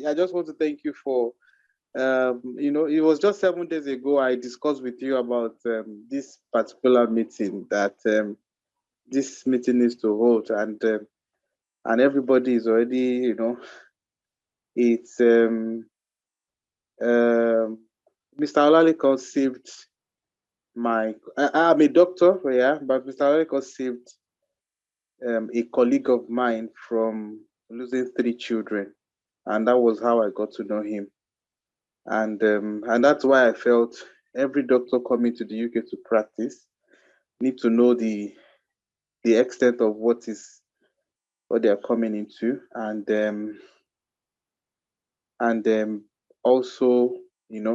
I just want to thank you for, it was just 7 days ago I discussed with you about this particular meeting, that this meeting is to hold, and everybody is already, it's Mr. Olalekan saved I'm a doctor, yeah, but Mr. Olalekan saved a colleague of mine from losing 3 children, and that was how I got to know him. And that's why I felt every doctor coming to the UK to practice need to know the extent of what they are coming into, and also,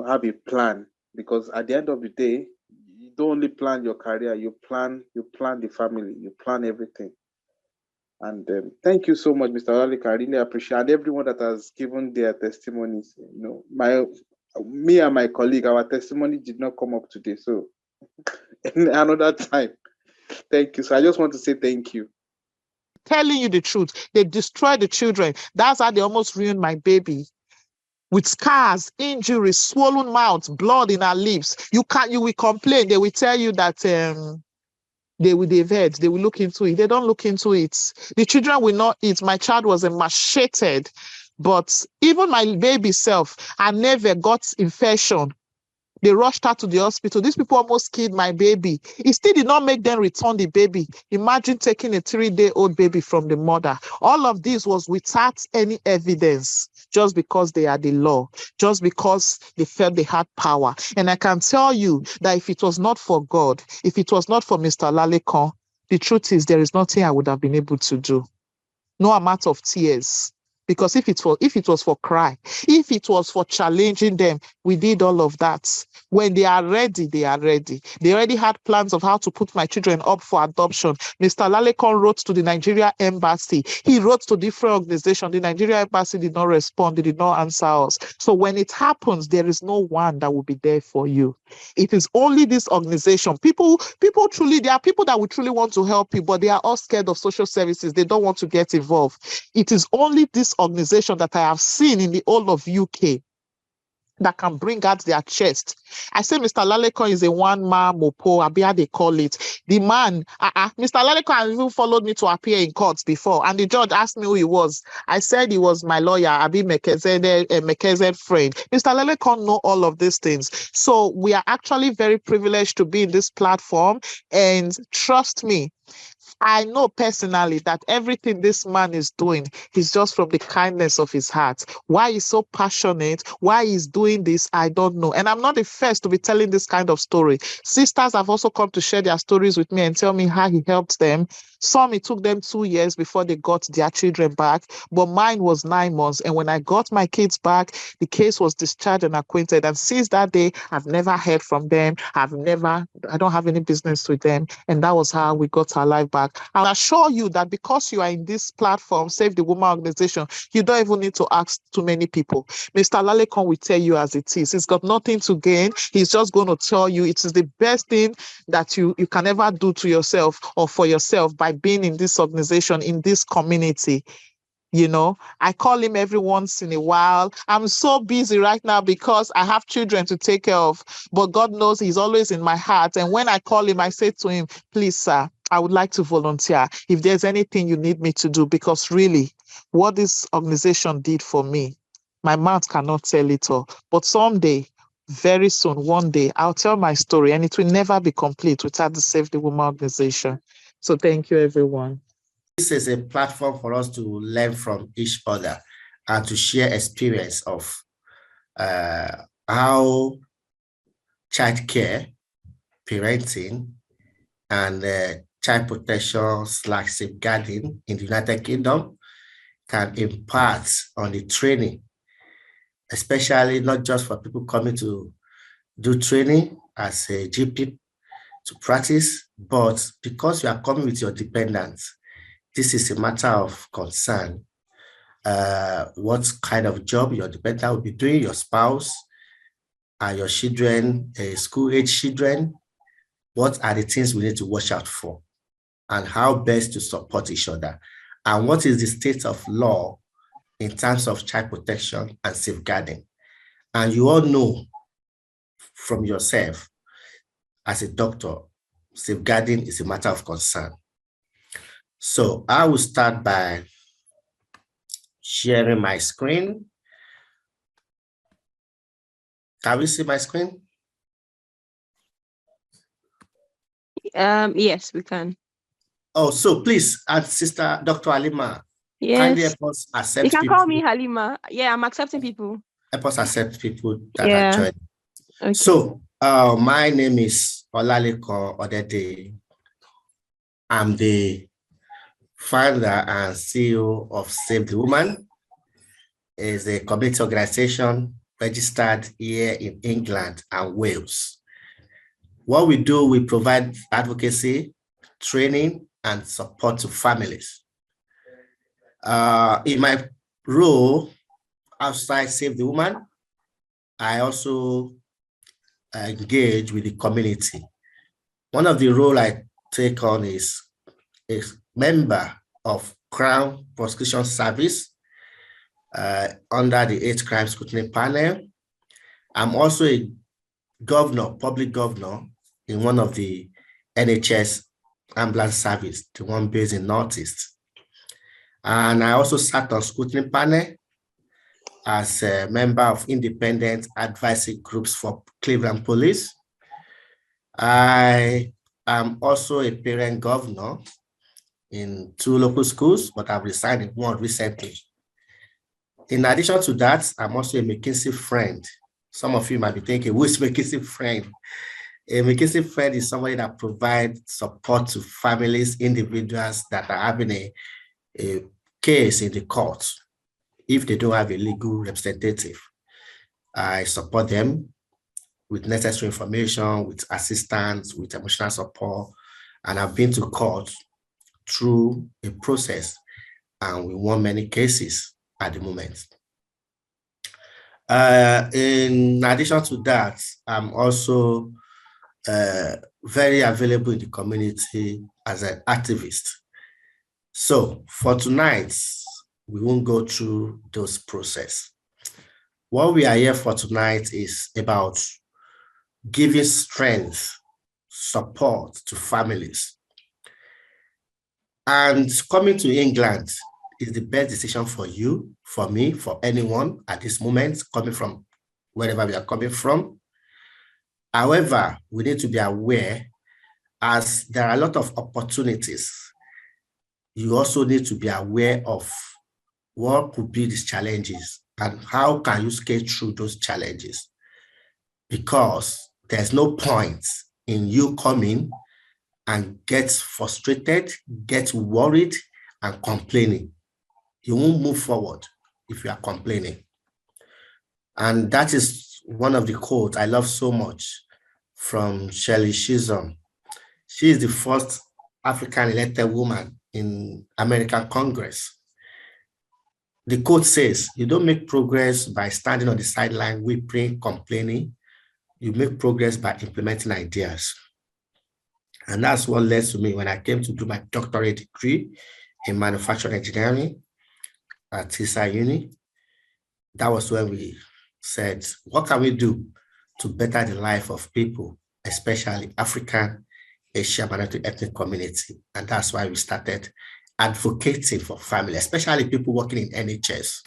have a plan, because at the end of the day, you don't only plan your career, you plan the family, you plan everything. And thank you so much, Mr. Olalekan. I really appreciate it. And everyone that has given their testimonies. Me and my colleague, our testimony did not come up today, so another time. Thank you. So I just want to say thank you. Telling you the truth, they destroyed the children. That's how they almost ruined my baby. With scars, injuries, swollen mouths, blood in her lips. You will complain. They will tell you that they've heard, they will look into it. They don't look into it. The children will not eat. My child was emaciated, but even my baby self, I never got infection. They rushed her to the hospital. These people almost killed my baby. It still did not make them return the baby. Imagine taking a 3-day-old baby from the mother. All of this was without any evidence, just because they are the law, just because they felt they had power. And I can tell you that if it was not for God, if it was not for Mr. Olalekan, the truth is there is nothing I would have been able to do. No amount of tears. Because if it was for cry, if it was for challenging them, we did all of that. When they are ready, they are ready. They already had plans of how to put my children up for adoption. Mr. Olalekan wrote to the Nigeria embassy. He wrote to different organizations. The Nigeria embassy did not respond. They did not answer us. So when it happens, there is no one that will be there for you. It is only this organization. People truly, there are people that would truly want to help you, but they are all scared of social services. They don't want to get involved. It is only this organization that I have seen in the whole of UK that can bring out their chest. I say Mr. Olalekan is a one-man mopo, Abia they call it. The man, Mr. Olalekan has even followed me to appear in courts before, and the judge asked me who he was. I said he was my lawyer, Abi Mekezed friend. Mr. Olalekan know all of these things. So we are actually very privileged to be in this platform, and trust me, I know personally that everything this man is doing is just from the kindness of his heart. Why he's so passionate, why he's doing this, I don't know. And I'm not the first to be telling this kind of story. Sisters have also come to share their stories with me and tell me how he helped them. Some, it took them 2 years before they got their children back, but mine was 9 months. And when I got my kids back, the case was discharged and acquitted. And since that day, I've never heard from them. I don't have any business with them. And that was how we got our life back. I'll assure you that because you are in this platform, Save the Woman organization, you don't even need to ask too many people. Mr. Olalekan will tell you as it is. He's got nothing to gain. He's just going to tell you it is the best thing that you can ever do to yourself or for yourself by being in this organization, in this community. I call him every once in a while. I'm so busy right now because I have children to take care of, but God knows he's always in my heart. And when I call him, I say to him, please, sir, I would like to volunteer if there's anything you need me to do, because really what this organization did for me, my mouth cannot tell it all. But someday, very soon, one day, I'll tell my story, and it will never be complete without the Save the Woman organization. So thank you, everyone. This is a platform for us to learn from each other and to share experience of how childcare, parenting, and child protection / safeguarding in the United Kingdom can impart on the training, especially not just for people coming to do training as a GP to practice, but because you are coming with your dependents, this is a matter of concern. What kind of job your dependent will be doing, your spouse, and your children, school-age children, what are the things we need to watch out for, and how best to support each other, and what is the state of law in terms of child protection and safeguarding. And you all know from yourself, as a doctor, safeguarding is a matter of concern. So I will start by sharing my screen. Can we see my screen? Yes, we can. Oh, so please, Sister Dr. Halima, kindly Yes. help us accept You can people. call me Halima. Yeah, I'm accepting people. Help us accept people that Yeah. are joining. Okay. So my name is Olaleko Odede. I'm the founder and CEO of Save the Woman. It's a community organization registered here in England and Wales. What we do, we provide advocacy, training, and support to families. In my role outside Save the Woman, I also engage with the community. One of the roles I take on is a member of Crown Prosecution Service under the Hate Crime Scrutiny Panel. I'm also a governor, public governor in one of the NHS ambulance service, the one based in Northeast. And I also sat on scrutiny panel as a member of independent advisory groups for Cleveland Police. I am also a parent governor in 2 local schools, but I've resigned in one recently. In addition to that, I'm also a McKinsey friend. Some of you might be thinking, who is McKinsey friend? A McKinsey friend is somebody that provides support to families, individuals that are having a case in the court. If they don't have a legal representative, I support them with necessary information, with assistance, with emotional support. And I've been to court through a process, and we won many cases at the moment. In addition to that, I'm also very available in the community as an activist. So for tonight, we won't go through those processes. What we are here for tonight is about giving strength, support to families. And coming to England is the best decision for you, for me, for anyone at this moment, coming from wherever we are coming from. However, we need to be aware, as there are a lot of opportunities, you also need to be aware of what could be these challenges and how can you scale through those challenges. Because there's no point in you coming and get frustrated, get worried, and complaining. You won't move forward if you are complaining. And that is one of the quotes I love so much from Shirley Chisholm. She is the first African elected woman in American Congress. The quote says, you don't make progress by standing on the sideline, weeping, complaining. You make progress by implementing ideas. And that's what led to me when I came to do my doctorate degree in manufacturing engineering at TISA Uni. That was when we said, what can we do to better the life of people, especially African, Asian, minority ethnic community? And that's why we started advocating for family, especially people working in NHS.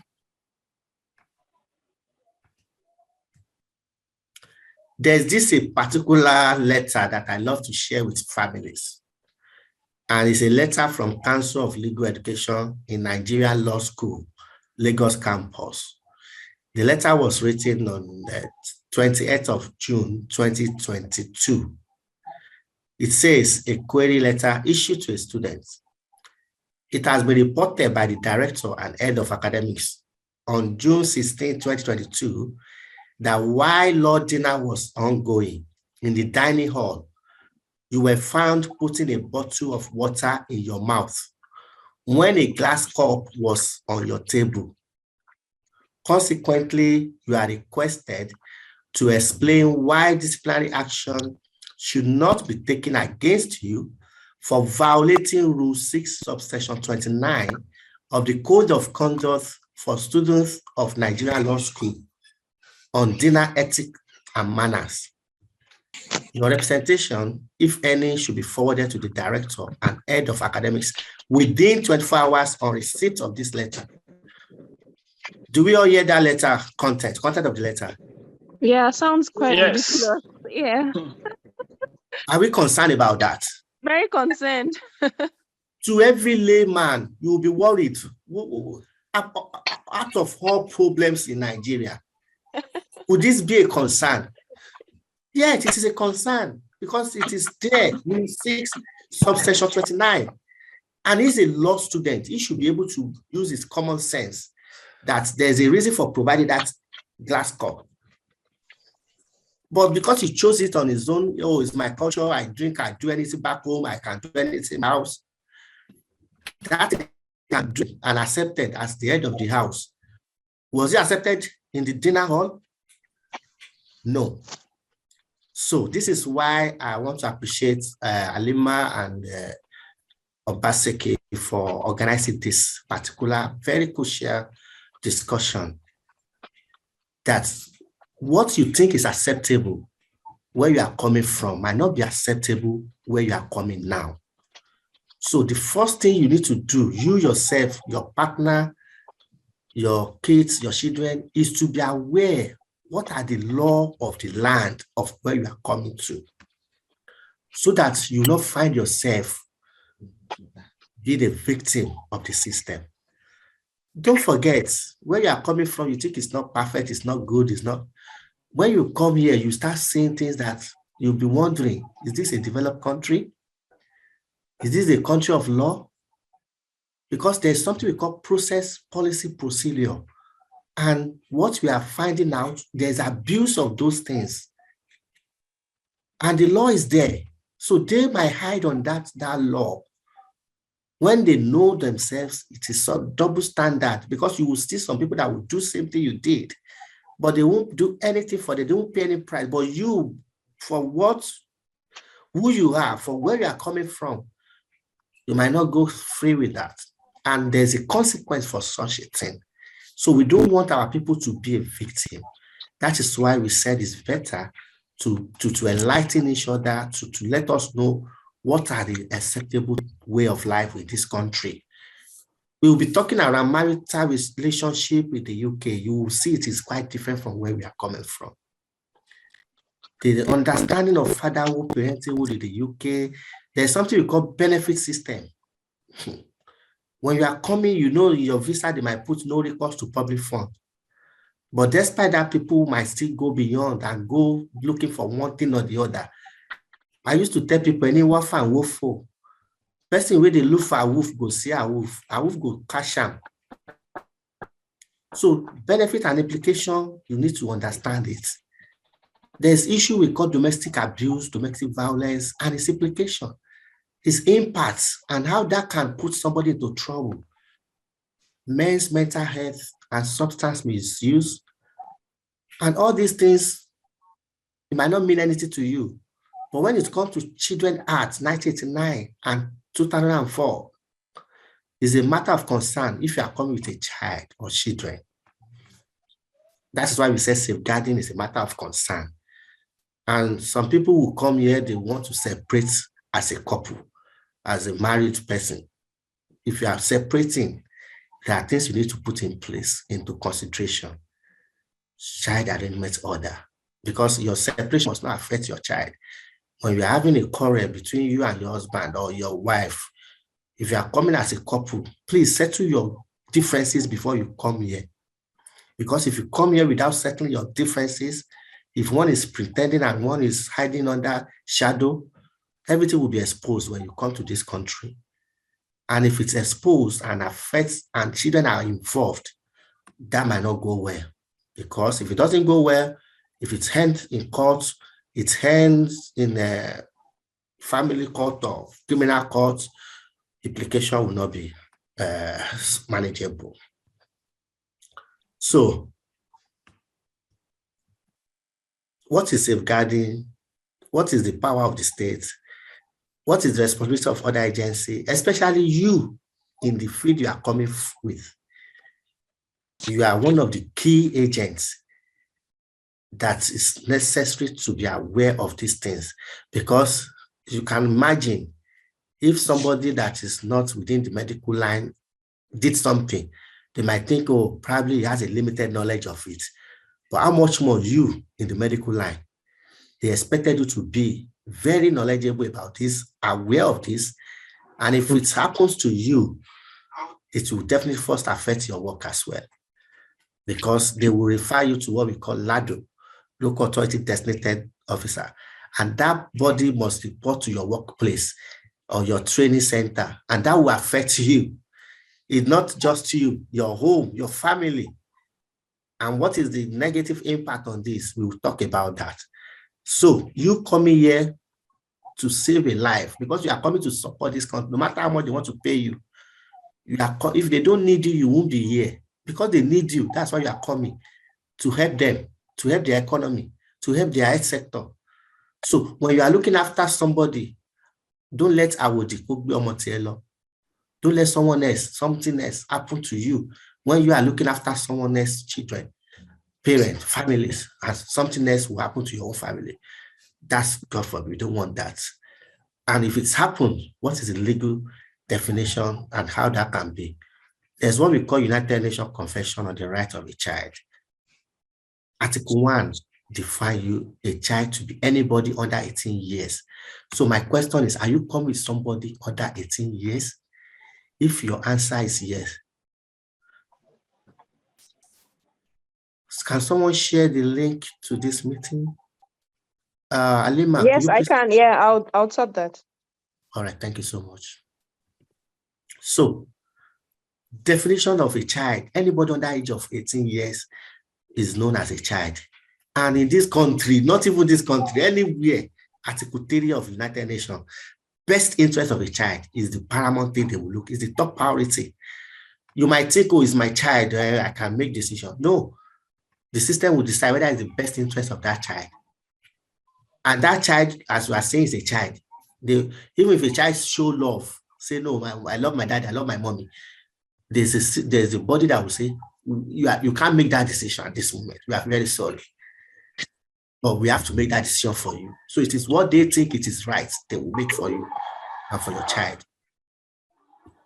There's this a particular letter that I love to share with families. And it's a letter from Council of Legal Education in Nigerian Law School, Lagos campus. The letter was written on the 28th of June, 2022. It says, a query letter issued to a student. It has been reported by the director and head of academics on June 16, 2022, that while law dinner was ongoing in the dining hall, you were found putting a bottle of water in your mouth when a glass cup was on your table. Consequently, you are requested to explain why disciplinary action should not be taken against you for violating Rule 6, subsection 29 of the Code of Conduct for students of Nigerian Law School on dinner ethics and manners. Your representation, if any, should be forwarded to the director and head of academics within 24 hours on receipt of this letter. Do we all hear that letter content of the letter? Yeah, sounds quite Yes. ridiculous. Yeah, Are we concerned about that? very concerned. To every layman, you will be worried. Out of all problems in Nigeria, would this be a concern? Yes, it is a concern because it is there in 6 subsection 29. And he's a law student. He should be able to use his common sense that there's a reason for providing that glass cup. But because he chose it on his own, oh, it's my culture, I drink, I do anything back home, I can do anything in the house. That can do and accepted as the head of the house. Was he accepted in the dinner hall? No. So this is why I want to appreciate Alima and Obaseki for organizing this particular very crucial discussion. That what you think is acceptable where you are coming from might not be acceptable where you are coming now. So the first thing you need to do, you yourself, your partner, your kids, your children, is to be aware what are the law of the land of where you are coming to, so that you not find yourself being a victim of the system. Don't forget, where you are coming from, you think it's not perfect, it's not good, it's not. When you come here, you start seeing things that you'll be wondering, is this a developed country? Is this a country of law? Because there's something we call process, policy, procedure. And what we are finding out, there's abuse of those things. And the law is there. So they might hide on that law. When they know themselves, it is a double standard, because you will see some people that will do the same thing you did, but they won't do anything for it. They won't pay any price. But you, for who you are, for where you are coming from, you might not go free with that. And there's a consequence for such a thing. So we don't want our people to be a victim. That is why we said it's better to enlighten each other, to let us know what are the acceptable way of life in this country. We will be talking around marital relationship with the UK. You will see it is quite different from where we are coming from. The understanding of fatherhood, parenthood in the UK, there's something we call benefit system. When you are coming, you know, your visa, they might put no recourse to public fund. But despite that, people might still go beyond and go looking for one thing or the other. I used to tell people, any wolf and wolf for. Person where they look for a wolf, go see a wolf go cash am. So benefit and implication, you need to understand it. There's issue we call domestic abuse, domestic violence, and its implication, its impacts, and how that can put somebody into trouble. Men's mental health and substance misuse, and all these things, it might not mean anything to you. But when it comes to Children Act 1989 and 2004, it's a matter of concern if you are coming with a child or children. That's why we say safeguarding is a matter of concern. And some people will come here, they want to separate as a couple, as a married person. If you are separating, there are things you need to put in place into consideration. Child arrangement order, because your separation must not affect your child. When you're having a quarrel between you and your husband or your wife, if you are coming as a couple, please settle your differences before you come here. Because if you come here without settling your differences, if one is pretending and one is hiding under shadow, everything will be exposed when you come to this country. And if it's exposed and affects and children are involved, that might not go well. Because if it doesn't go well, if it's held in court, it's held in a family court or criminal court, implication will not be manageable. So, what is safeguarding? What is the power of the state? What is the responsibility of other agencies, especially you in the field you are coming with? You are one of the key agents that is necessary to be aware of these things, because you can imagine if somebody that is not within the medical line did something, they might think, oh, probably he has a limited knowledge of it. But how much more you in the medical line? They expected you to be very knowledgeable about this, aware of this. And if it happens to you, it will definitely first affect your work as well, because they will refer you to what we call LADO, Local Authority Designated Officer. And that body must report to your workplace or your training center, and that will affect you. It's not just you, your home, your family. And what is the negative impact on this? We will talk about that. So you coming here to save a life, because you are coming to support this country, no matter how much they want to pay you. If they don't need you, you won't be here, because they need you. That's why you are coming, to help them, to help their economy, to help their health sector. So when you are looking after somebody, don't let don't let someone else, something else happen to you when you are looking after someone else's children, parents, families, and something else will happen to your own family. That's God forbid. We don't want that. And if it's happened, what is the legal definition and how that can be? There's what we call United Nations Convention on the Right of a Child. Article 1 defines a child to be anybody under 18 years. So my question is, are you coming with somebody under 18 years? If your answer is yes, can someone share the link to this meeting? Alima, Yes, I can. Yeah, I'll tap that. All right, thank you so much. So, definition of a child, anybody under the age of 18 years is known as a child. And in this country, not even this country, anywhere, Article 3 of United Nations, best interest of a child is the paramount thing they will look, is the top priority. You might think, oh, it's my child, I can make decision. No, the system will decide whether it's the best interest of that child. And that child, as we are saying, is a child. Even if a child show love, say, no, I love my dad, I love my mommy, there's a body that will say, you can't make that decision at this moment. We are very sorry. But we have to make that decision for you. So it is what they think it is right, they will make for you and for your child.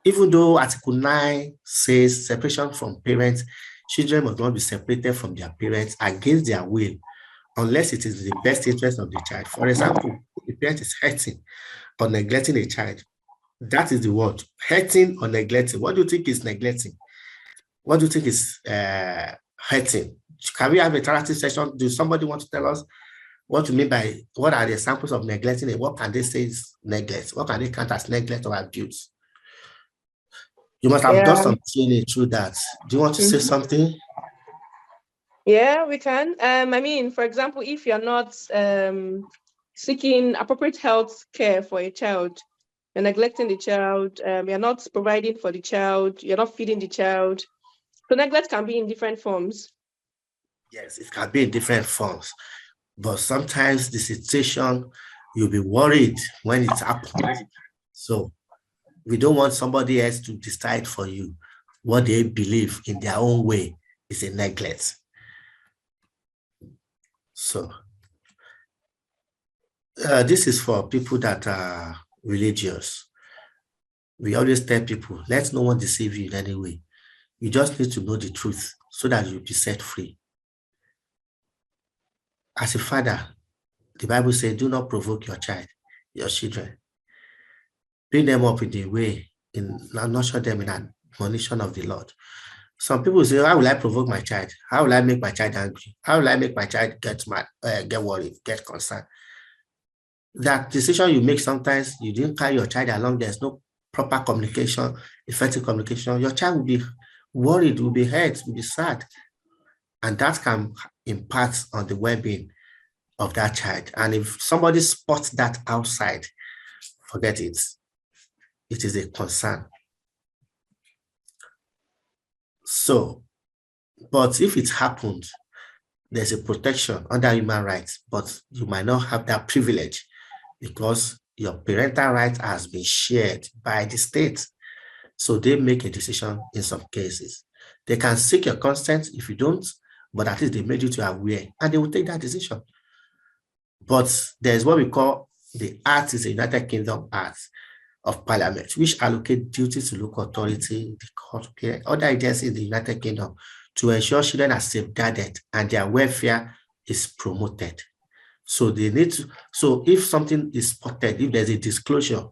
Even though Article 9 says separation from parents, children must not be separated from their parents against their will, unless it is the best interest of the child. For example, if the parent is hurting or neglecting a child, that is the word, hurting or neglecting. What do you think is neglecting? What do you think is hurting? Can we have a interactive session? Do somebody want to tell us what you mean by, what are the examples of neglecting and what can they say is neglect? What can they count as neglect or abuse? You must have done some training through that. Do you want to say something? Yeah, we can. I mean, for example, if you're not seeking appropriate health care for a child, you're neglecting the child, you're not providing for the child, you're not feeding the child. So neglect can be in different forms. Yes, it can be in different forms. But sometimes the situation, you'll be worried when it happens. So we don't want somebody else to decide for you what they believe in their own way is a neglect. So this is for people that are religious. We always tell people, let no one deceive you in any way. You just need to know the truth so that you'll be set free. As a father, the Bible says, do not provoke your children. Bring them up in the way, nurture them in admonition of the Lord. Some people say, how will I provoke my child? How will I make my child angry? How will I make my child get mad, get worried, get concerned? That decision you make, sometimes you didn't carry your child along, there's no proper communication, effective communication. Your child will be worried, will be hurt, will be sad. And that can impact on the well-being of that child. And if somebody spots that outside, forget it. It is a concern. So, but if it happened, there's a protection under human rights, but you might not have that privilege because your parental right has been shared by the state. So they make a decision in some cases. They can seek your consent if you don't, but at least they made you to aware, and they will take that decision. But there's what we call the Act is the United Kingdom Act of Parliament, which allocate duties to local authority, the court, other agencies in the United Kingdom to ensure children are safeguarded and their welfare is promoted. So they need to, so if something is spotted, if there's a disclosure,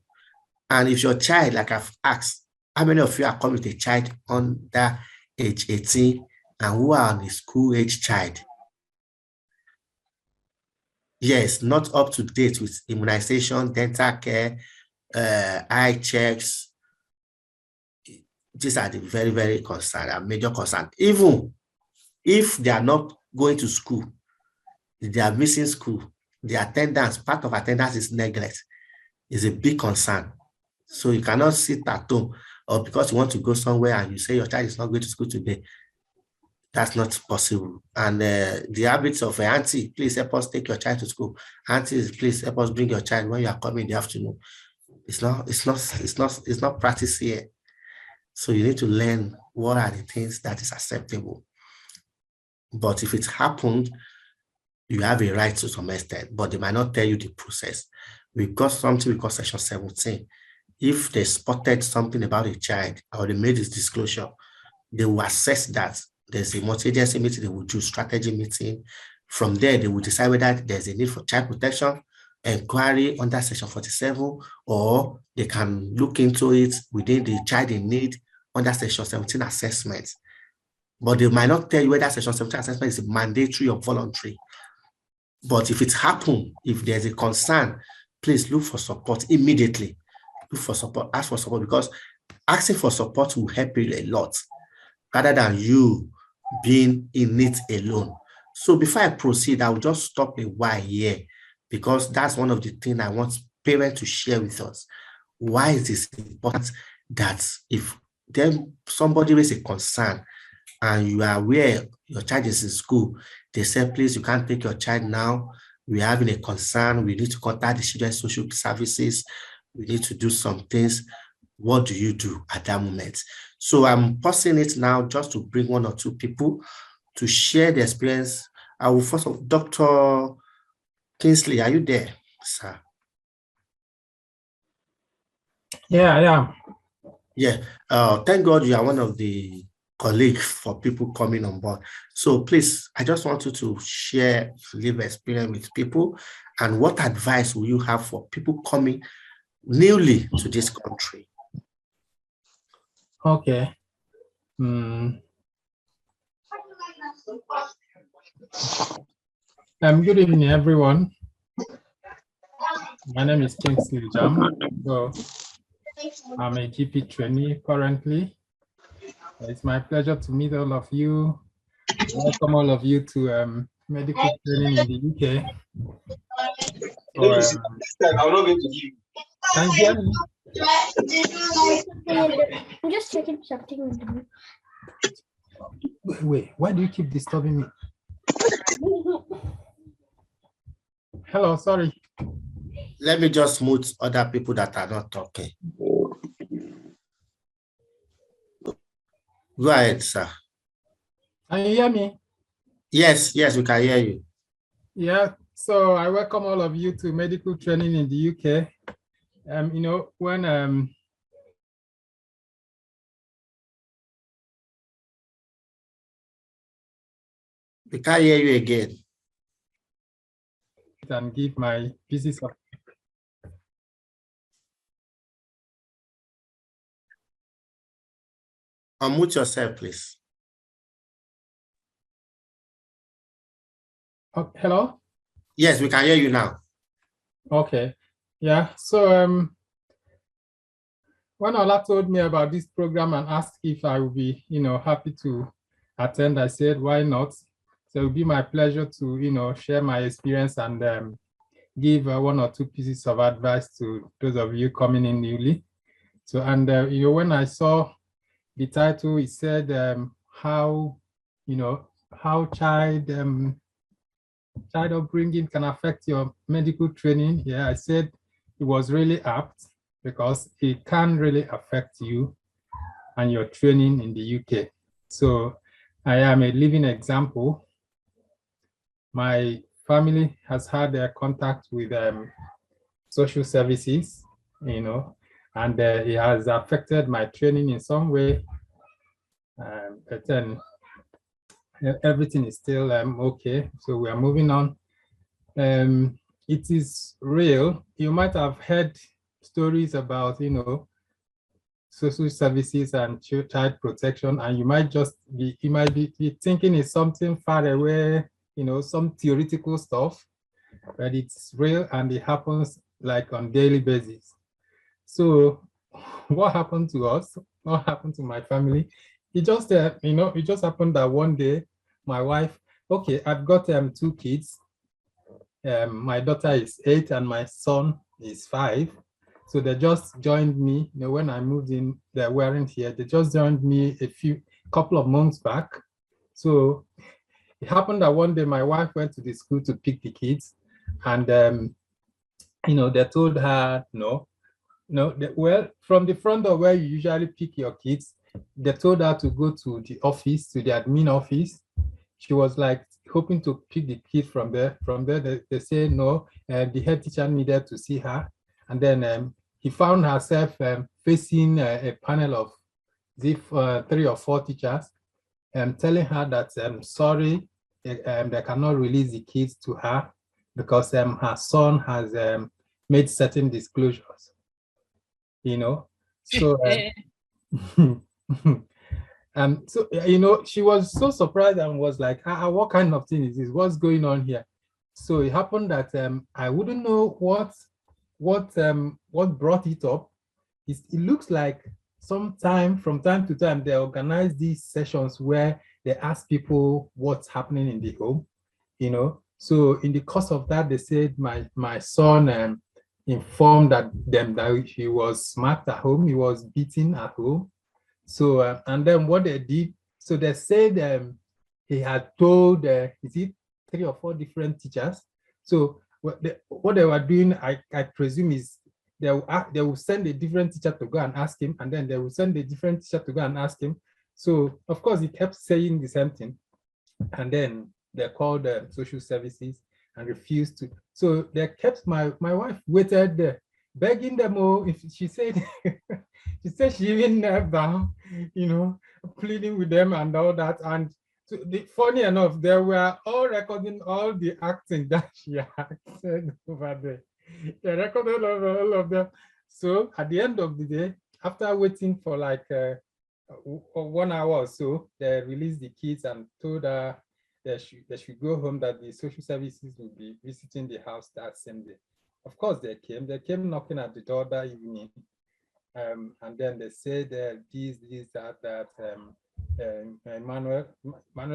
and if your child, like I've asked, how many of you are coming with a child under age 18 and who are on a school age child? Yes, not up to date with immunization, dental care, eye checks. These are the very, very concerned and major concern. Even if they are not going to school, they are missing school, the attendance, part of attendance is neglect, is a big concern. So you cannot sit at home, or because you want to go somewhere and you say your child is not going to school today. That's not possible. And the habits of auntie, please help us take your child to school. Aunties, please help us bring your child when you are coming in the afternoon. It's not practice here. So you need to learn what are the things that is acceptable. But if it happened, you have a right to some extent, but they might not tell you the process. We've got something we call Section 17. If they spotted something about a child or they made this disclosure, they will assess that. There's a multi-agency meeting, they will do strategy meeting. From there, they will decide whether there's a need for child protection, inquiry under Section 47, or they can look into it within the child in need under Section 17 assessment. But they might not tell you whether Section 17 assessment is mandatory or voluntary. But if it happens, if there's a concern, please look for support immediately. Look for support, ask for support, because asking for support will help you a lot, rather than you being in it alone. So before I proceed, I will just stop a while here, because that's one of the things I want parents to share with us. Why is this important that if then somebody raises a concern and you are aware your child is in school, they say, please, you can't take your child now. We're having a concern. We need to contact the children's social services. We need to do some things. What do you do at that moment? So I'm pausing it now just to bring one or two people to share the experience. I will first of Dr. Kingsley, are you there, sir? Yeah, I am. Yeah. Thank God you are one of the colleagues for people coming on board. So please, I just want you to share live experience with people, and what advice will you have for people coming newly to this country? Okay. Good evening, everyone. My name is Kingsley Jam. So I'm a GP trainee currently. It's my pleasure to meet all of you. Welcome all of you to medical training in the UK. So, I'm not going to give. can you hear me? I'm just checking something. Wait, why do you keep disturbing me? Hello, sorry. Let me just mute other people that are not talking. Go ahead, sir. Can you hear me? Yes, we can hear you. Yeah, so I welcome all of you to medical training in the UK. When We can't hear you again. and give my pieces of Unmute yourself, please. oh, hello? Yes, we can hear you now. Okay. Yeah. So when Ola told me about this program and asked if I would be, happy to attend, I said, why not? So it would be my pleasure to, share my experience and give one or two pieces of advice to those of you coming in newly. So, and when I saw the title, it said how child upbringing can affect your medical training. Yeah, I said it was really apt because it can really affect you and your training in the UK. So I am a living example. My family has had contact with social services, and it has affected my training in some way. But then everything is still okay. So we are moving on. It is real. You might have heard stories about, social services and child protection, and you might be thinking it's something far away, some theoretical stuff, but it's real and it happens like on daily basis. So what happened to us? What happened to my family? It just, it just happened that one day, my wife, okay, I've got 2 kids. My daughter is 8 and my son is 5. So they just joined me, when I moved in, they weren't here. They just joined me couple of months back. So it happened that one day my wife went to the school to pick the kids, and they told her, well, from the front door where you usually pick your kids, they told her to go to the office, to the admin office. She was like hoping to pick the kid from there. From there, they say no, the head teacher needed to see her. And then he found herself facing a panel of 3 or 4 teachers, telling her that, sorry, they cannot release the kids to her because her son has made certain disclosures, So, so, she was so surprised and was like, what kind of thing is this? What's going on here? So it happened that I wouldn't know what brought it up. It looks like from time to time, they organize these sessions where they ask people what's happening in the home, So in the course of that, they said my son informed them that he was smacked at home, he was beaten at home. So, and then what they did, so they said he had told, is it 3 or 4 different teachers? So what they were doing, I presume, is they will send a different teacher to go and ask him, and then they will send a different teacher to go and ask him. So of course, he kept saying the same thing. And then they called social services and refused to. So they kept my wife waited there, begging them. If she said, she even knelt down, pleading with them and all that. And funny enough, they were all recording all the acting that she acted over there. They recorded all of them. So at the end of the day, after waiting for like 1 hour or so, they released the kids and told her they should go home, that the social services will be visiting the house that same day. Of course, they came knocking at the door that evening. And then they said this, that. Manuel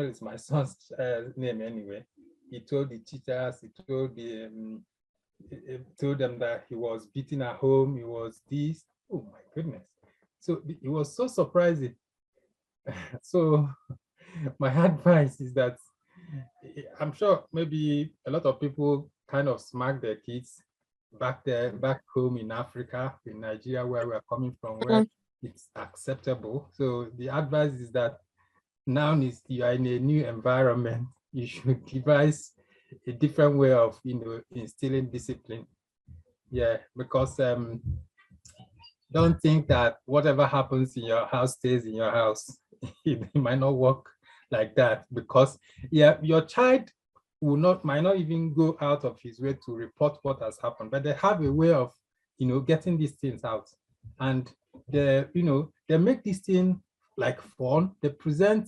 is my son's name anyway. He told the teachers, he told them that he was beaten at home, he was this. Oh my goodness. So it was so surprising. So my advice is that I'm sure maybe a lot of people kind of smack their kids back home in Africa, in Nigeria, where we're coming from, where it's acceptable. So the advice is that now you are in a new environment, you should devise a different way of instilling discipline. Yeah, because don't think that whatever happens in your house stays in your house. It might not work like that, because your child might not even go out of his way to report what has happened, but they have a way of getting these things out. And they make this thing like fun. They present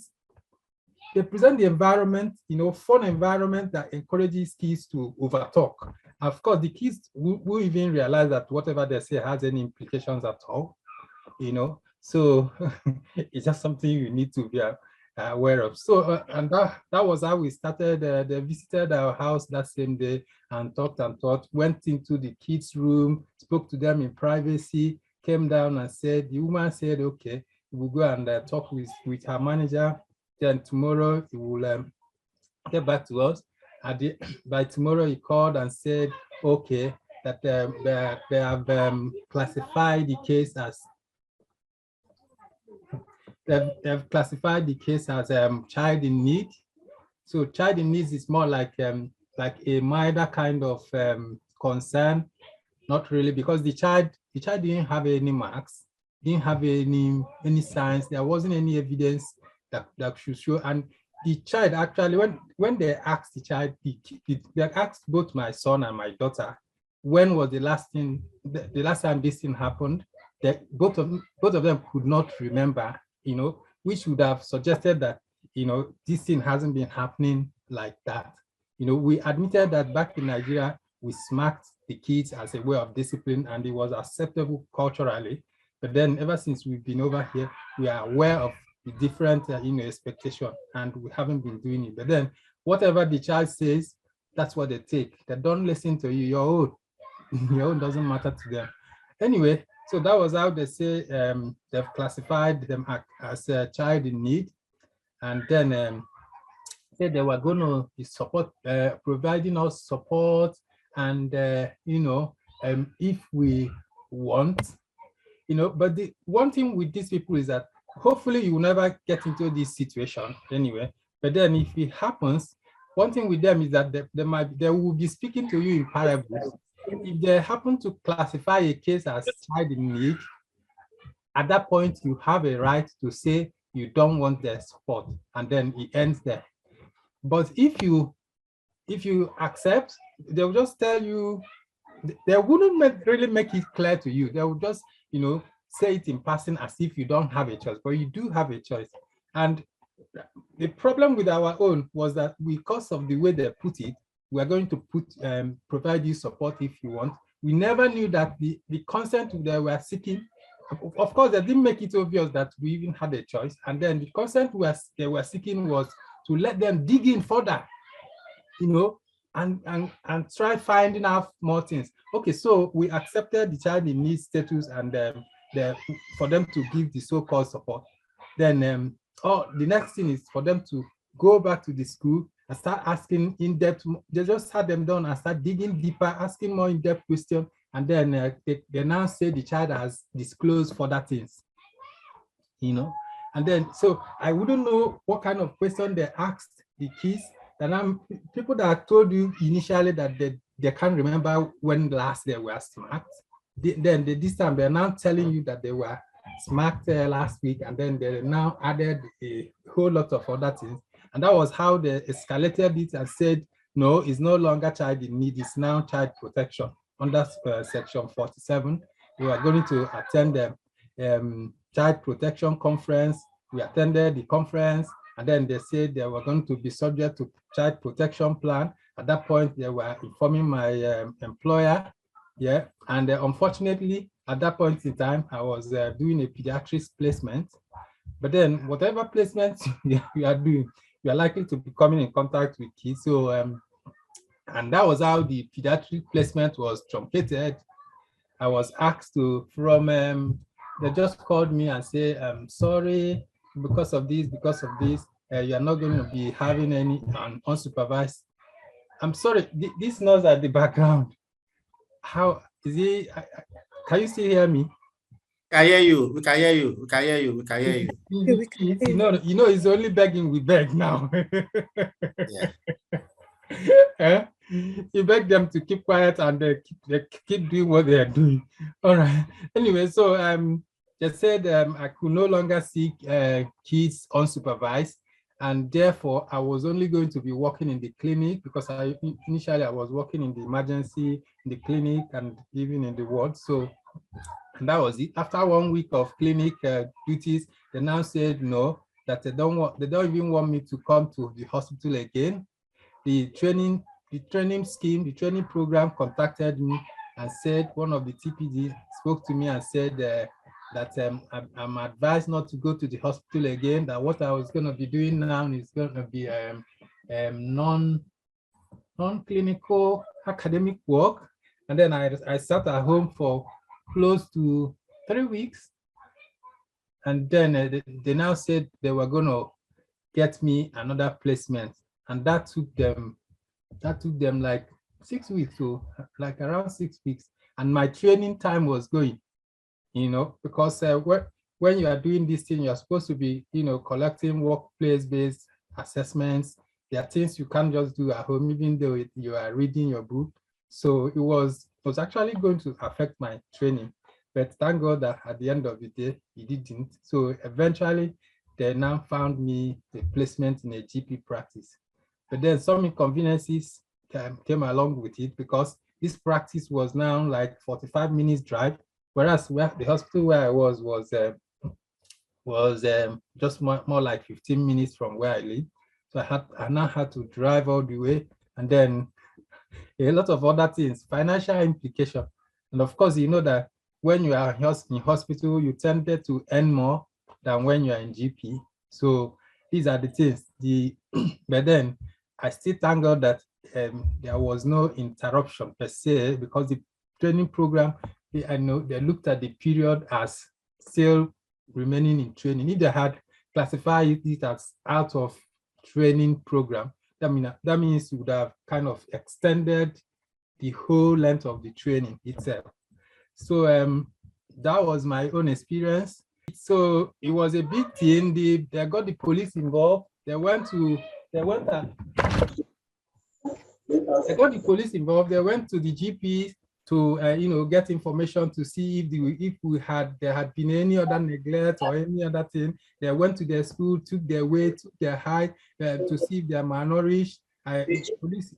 the environment, fun environment that encourages kids to overtalk. Of course, the kids will even realize that whatever they say has any implications at all, So it's just something you need to be aware of. So, and that was how we started. They visited our house that same day and talked, went into the kids' room, spoke to them in privacy, came down and said, the woman said, okay, we'll go and talk with her manager. Then tomorrow he will get back to us. By tomorrow he called and said, okay, that they have classified the case as they've classified the case as child in need. So child in need is more like a milder kind of concern, not really, because the child didn't have any marks, didn't have any signs. There wasn't any evidence that should show. And the child actually, when they asked the child, they asked both my son and my daughter, when was the last time this thing happened? That both of them could not remember, which would have suggested that, this thing hasn't been happening like that. We admitted that back in Nigeria, we smacked the kids as a way of discipline, and it was acceptable culturally. But then ever since we've been over here, we are aware of the different expectation, and we haven't been doing it. But then whatever the child says, that's what they take. They don't listen to you. Your own doesn't matter to them. Anyway, so that was how they say they've classified them as a child in need. And then said they were going to be providing us support, and if we want, but the one thing with these people is that hopefully you will never get into this situation anyway. But then if it happens, one thing with them is that they will be speaking to you in parables. If they happen to classify a case as child in need, at that point you have a right to say you don't want their support, and then it ends there. But if you accept, they'll just tell you, they wouldn't really make it clear to you. They will just, say it in passing as if you don't have a choice, but you do have a choice. And the problem with our own was that because of the way they put it, we are going to provide you support if you want. We never knew that the consent they were seeking, of course, they didn't make it obvious that we even had a choice. And then the consent they were seeking was to let them dig in further, and try finding out more things. Okay, so we accepted the child in need status, and for them to give the so-called support. Then the next thing is for them to go back to the school and start asking in-depth. They just had them done and start digging deeper, asking more in-depth questions, and then they now say the child has disclosed further things, And then, so I wouldn't know what kind of question they asked the kids. And people that told you initially that they can't remember when last they were smacked. Then this time they're now telling you that they were smacked last week, and then they now added a whole lot of other things. And that was how they escalated it and said, no, it's no longer child in need, it's now child protection under section 47. We are going to attend the child protection conference. We attended the conference, and then they said they were going to be subject to child protection plan. At that point, they were informing my employer. Yeah, and unfortunately, at that point in time, I was doing a pediatrics placement. But then whatever placement you are doing, you are likely to be coming in contact with kids. So, and that was how the pediatric placement was truncated. I was asked to, they just called me and say, sorry, because of this, you are not going to be having any unsupervised. I'm sorry, this noise at the background. How is it? Can you still hear me? I hear you. We can hear you. We can hear you. We can hear you. It's only begging we beg now. Yeah. You beg them to keep quiet, and they keep doing what they are doing. All right. Anyway, so they said I could no longer see kids unsupervised, and therefore I was only going to be working in the clinic, because initially I was working in the emergency, in the clinic, and even in the ward. So, and that was it. After 1 week of clinic duties, they now said no, that they don't even want me to come to the hospital again. The training scheme, the training program contacted me and said, one of the TPD spoke to me and said that I'm advised not to go to the hospital again, that what I was going to be doing now is going to be non-clinical academic work. And then I sat at home for close to 3 weeks. And then they now said they were going to get me another placement. And that took them like 6 weeks, so like around 6 weeks. And my training time was going, because when you are doing this thing, you're supposed to be, collecting workplace-based assessments. There are things you can't just do at home, even though you are reading your book. So it was actually going to affect my training. But thank God that at the end of the day, it didn't. So eventually, they now found me a placement in a GP practice. But then some inconveniences came along with it, because this practice was now like 45 minutes drive, whereas the hospital where I was just more like 15 minutes from where I live. So I now had to drive all the way, and then a lot of other things, financial implication. And of course, you know that when you are in hospital, you tended to earn more than when you are in GP. So these are the things. But then I still thank God that there was no interruption per se, because the training program, I know they looked at the period as still remaining in training. If they had classified it as out of training program, that means you would have kind of extended the whole length of the training itself. So that was my own experience. So it was a big thing. They got the police involved. They went to the GP to get information to see if there had been any other neglect or any other thing. They went to their school, took their weight, took their height to see if they are malnourished. Police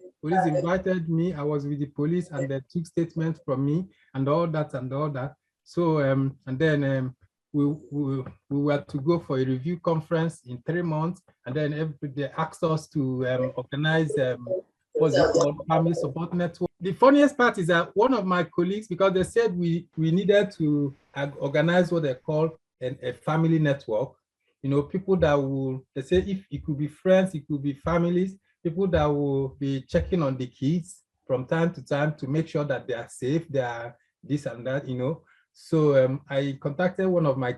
invited me. I was with the police, and they took statements from me and all that. So and then we were to go for a review conference in 3 months, and then they asked us to organize what's it called, family support network. The funniest part is that one of my colleagues, because they said we needed to organize what they call a family network, people that will, they say, if it could be friends, it could be families, people that will be checking on the kids from time to time to make sure that they are safe, they are this and that, So I contacted one of my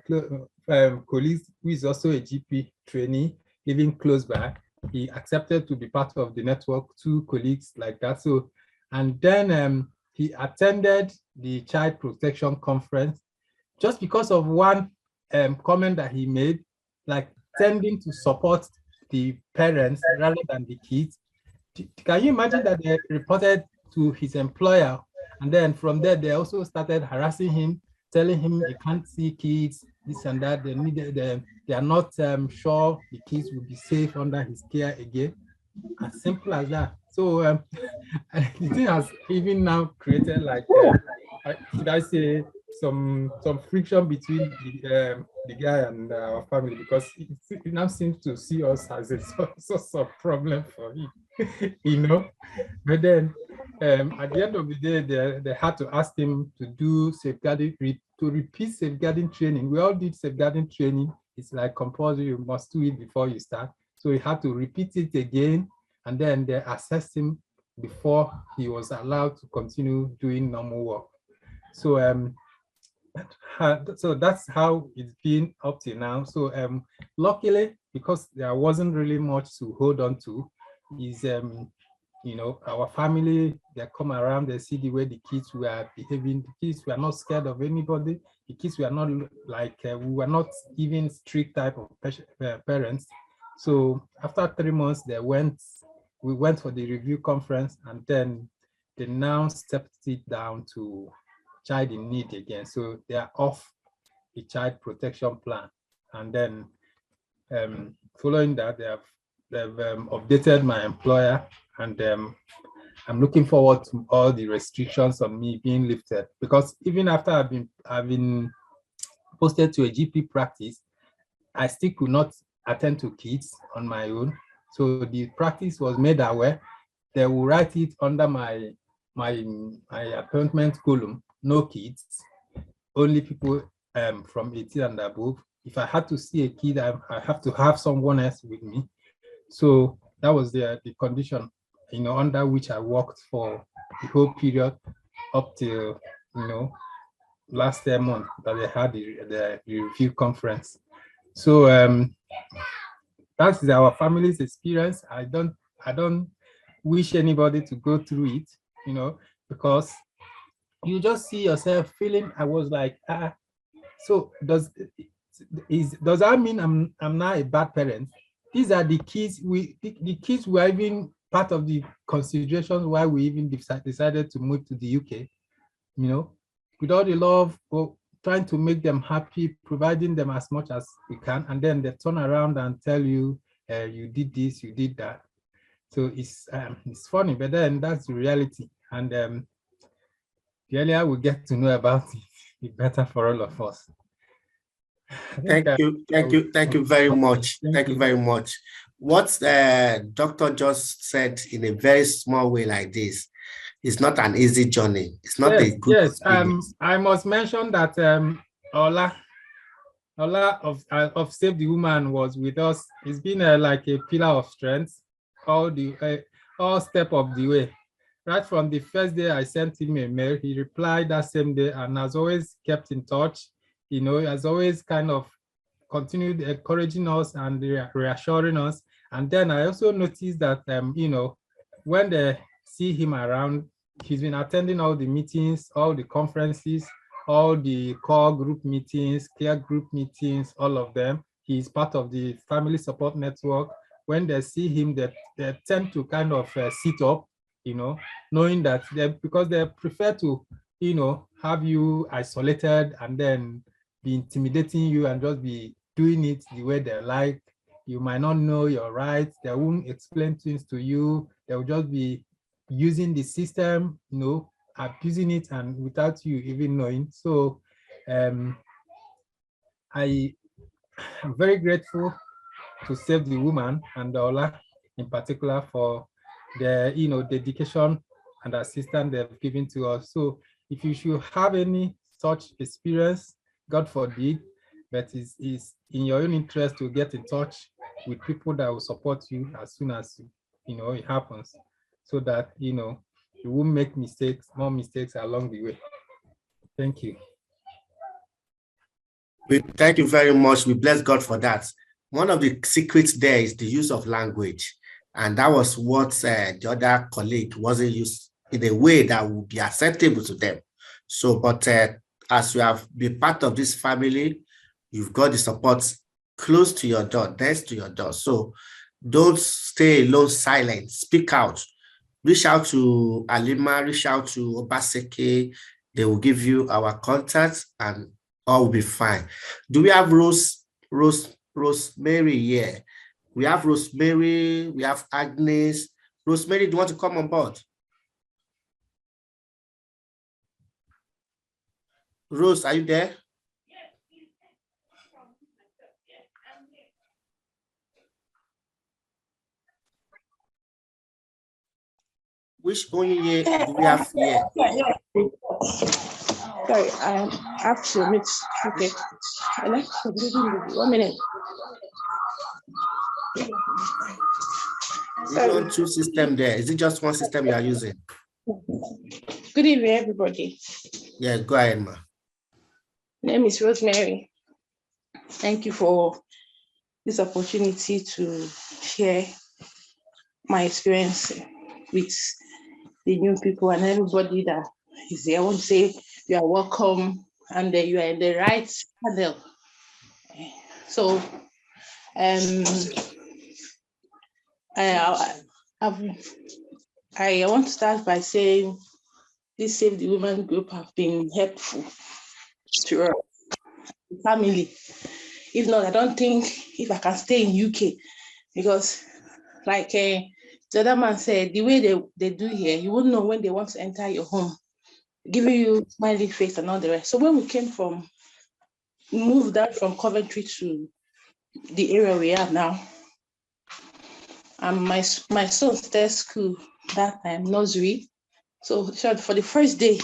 colleagues who is also a GP trainee living close by. He accepted to be part of the network, 2 colleagues like that. So, and then he attended the Child Protection Conference just because of one comment that he made, like tending to support the parents rather than the kids. Can you imagine that they reported to his employer, and then from there they also started harassing him, telling him he can't see kids, this and that. They are not sure the kids will be safe under his care again. As simple as that. So the thing has even now created, like, should I say, some friction between the guy and our family, because he now seems to see us as a source of problem for him, But then at the end of the day, they had to ask him to do safeguarding, to repeat safeguarding training. We all did safeguarding training. It's like compulsory, you must do it before you start. So he had to repeat it again, and then they assessed him before he was allowed to continue doing normal work. So so that's how it's been up till now. So luckily, because there wasn't really much to hold on to, is our family, they come around, they see the way the kids were behaving. The kids were not scared of anybody. The kids were not like, we were not even strict type of parents. So after 3 months, we went for the review conference, and then they now stepped it down to child in need again. So they are off the child protection plan. And then following that, they've updated my employer, and I'm looking forward to all the restrictions on me being lifted, because even after I've been posted to a GP practice, I still could not attend to kids on my own. So the practice was made aware. They will write it under my appointment column: no kids, only people from 18 and above. If I had to see a kid, I have to have someone else with me. So that was the condition, under which I worked for the whole period up till, last month that they had the review conference. So that's our family's experience. I don't wish anybody to go through it, because you just see yourself feeling, I was like, so does that mean I'm not a bad parent? These are the kids the kids were even part of the considerations why we even decided to move to the UK, you know, with all the love, trying to make them happy, providing them as much as we can, and then they turn around and tell you, you did this, you did that. So it's funny, but then that's the reality. And the earlier we get to know about it, the better for all of us. Thank you very much. Thank you very much. What the doctor just said in a very small way like this, it's not an easy journey. It's not a good experience. I must mention that Ola of Save the Woman was with us. It's been like a pillar of strength all step of the way. Right from the first day I sent him a mail, he replied that same day and has always kept in touch. You know, has always kind of continued encouraging us and reassuring us. And then I also noticed that, you know, when they see him around, he's been attending all the meetings, all the conferences, all the core group meetings, care group meetings, all of them. He's part of the family support network. When they see him, they tend to kind of sit up, you know, knowing that because they prefer to, you know, have you isolated and then be intimidating you and just be doing it the way they like. You might not know your rights. They won't explain things to you. They'll just be using the system, you know, abusing it and without you even knowing. So I am very grateful to Save the Woman and Ola in particular for the, you know, dedication and assistance they've given to us. So if you should have any such experience, God forbid, but it's in your own interest to get in touch with people that will support you as soon as, you know, it happens, so that, you know, you won't make more mistakes along the way. Thank you. Thank you very much. We bless God for that. One of the secrets there is the use of language. And that was what the other colleague wasn't used in a way that would be acceptable to them. So, but as you have been part of this family, you've got the support close to your door, next to your door. So don't stay alone, silent, speak out. Reach out to Alima, reach out to Obaseke. They will give you our contacts and all will be fine. Do we have Rosemary here? We have Rosemary, we have Agnes. Rosemary, do you want to come on board? Rose, are you there? Which only do we have here? Sorry, I have to mix. Okay. 1 minute. Is it on two systems there? Is it just one system you are using? Good evening, everybody. Yeah, go ahead, ma. My name is Rosemary. Thank you for this opportunity to share my experience with the new people and everybody that is there. I want to say you are welcome and you are in the right channel. So I want to start by saying this Save the Women group have been helpful to our family. If not, I don't think if I can stay in UK, because like the other man said, the way they do here, you wouldn't know when they want to enter your home, giving you smiley face and all the rest. So when we moved out from Coventry to the area we are now, and my son started school that time, nursery. So for the first day,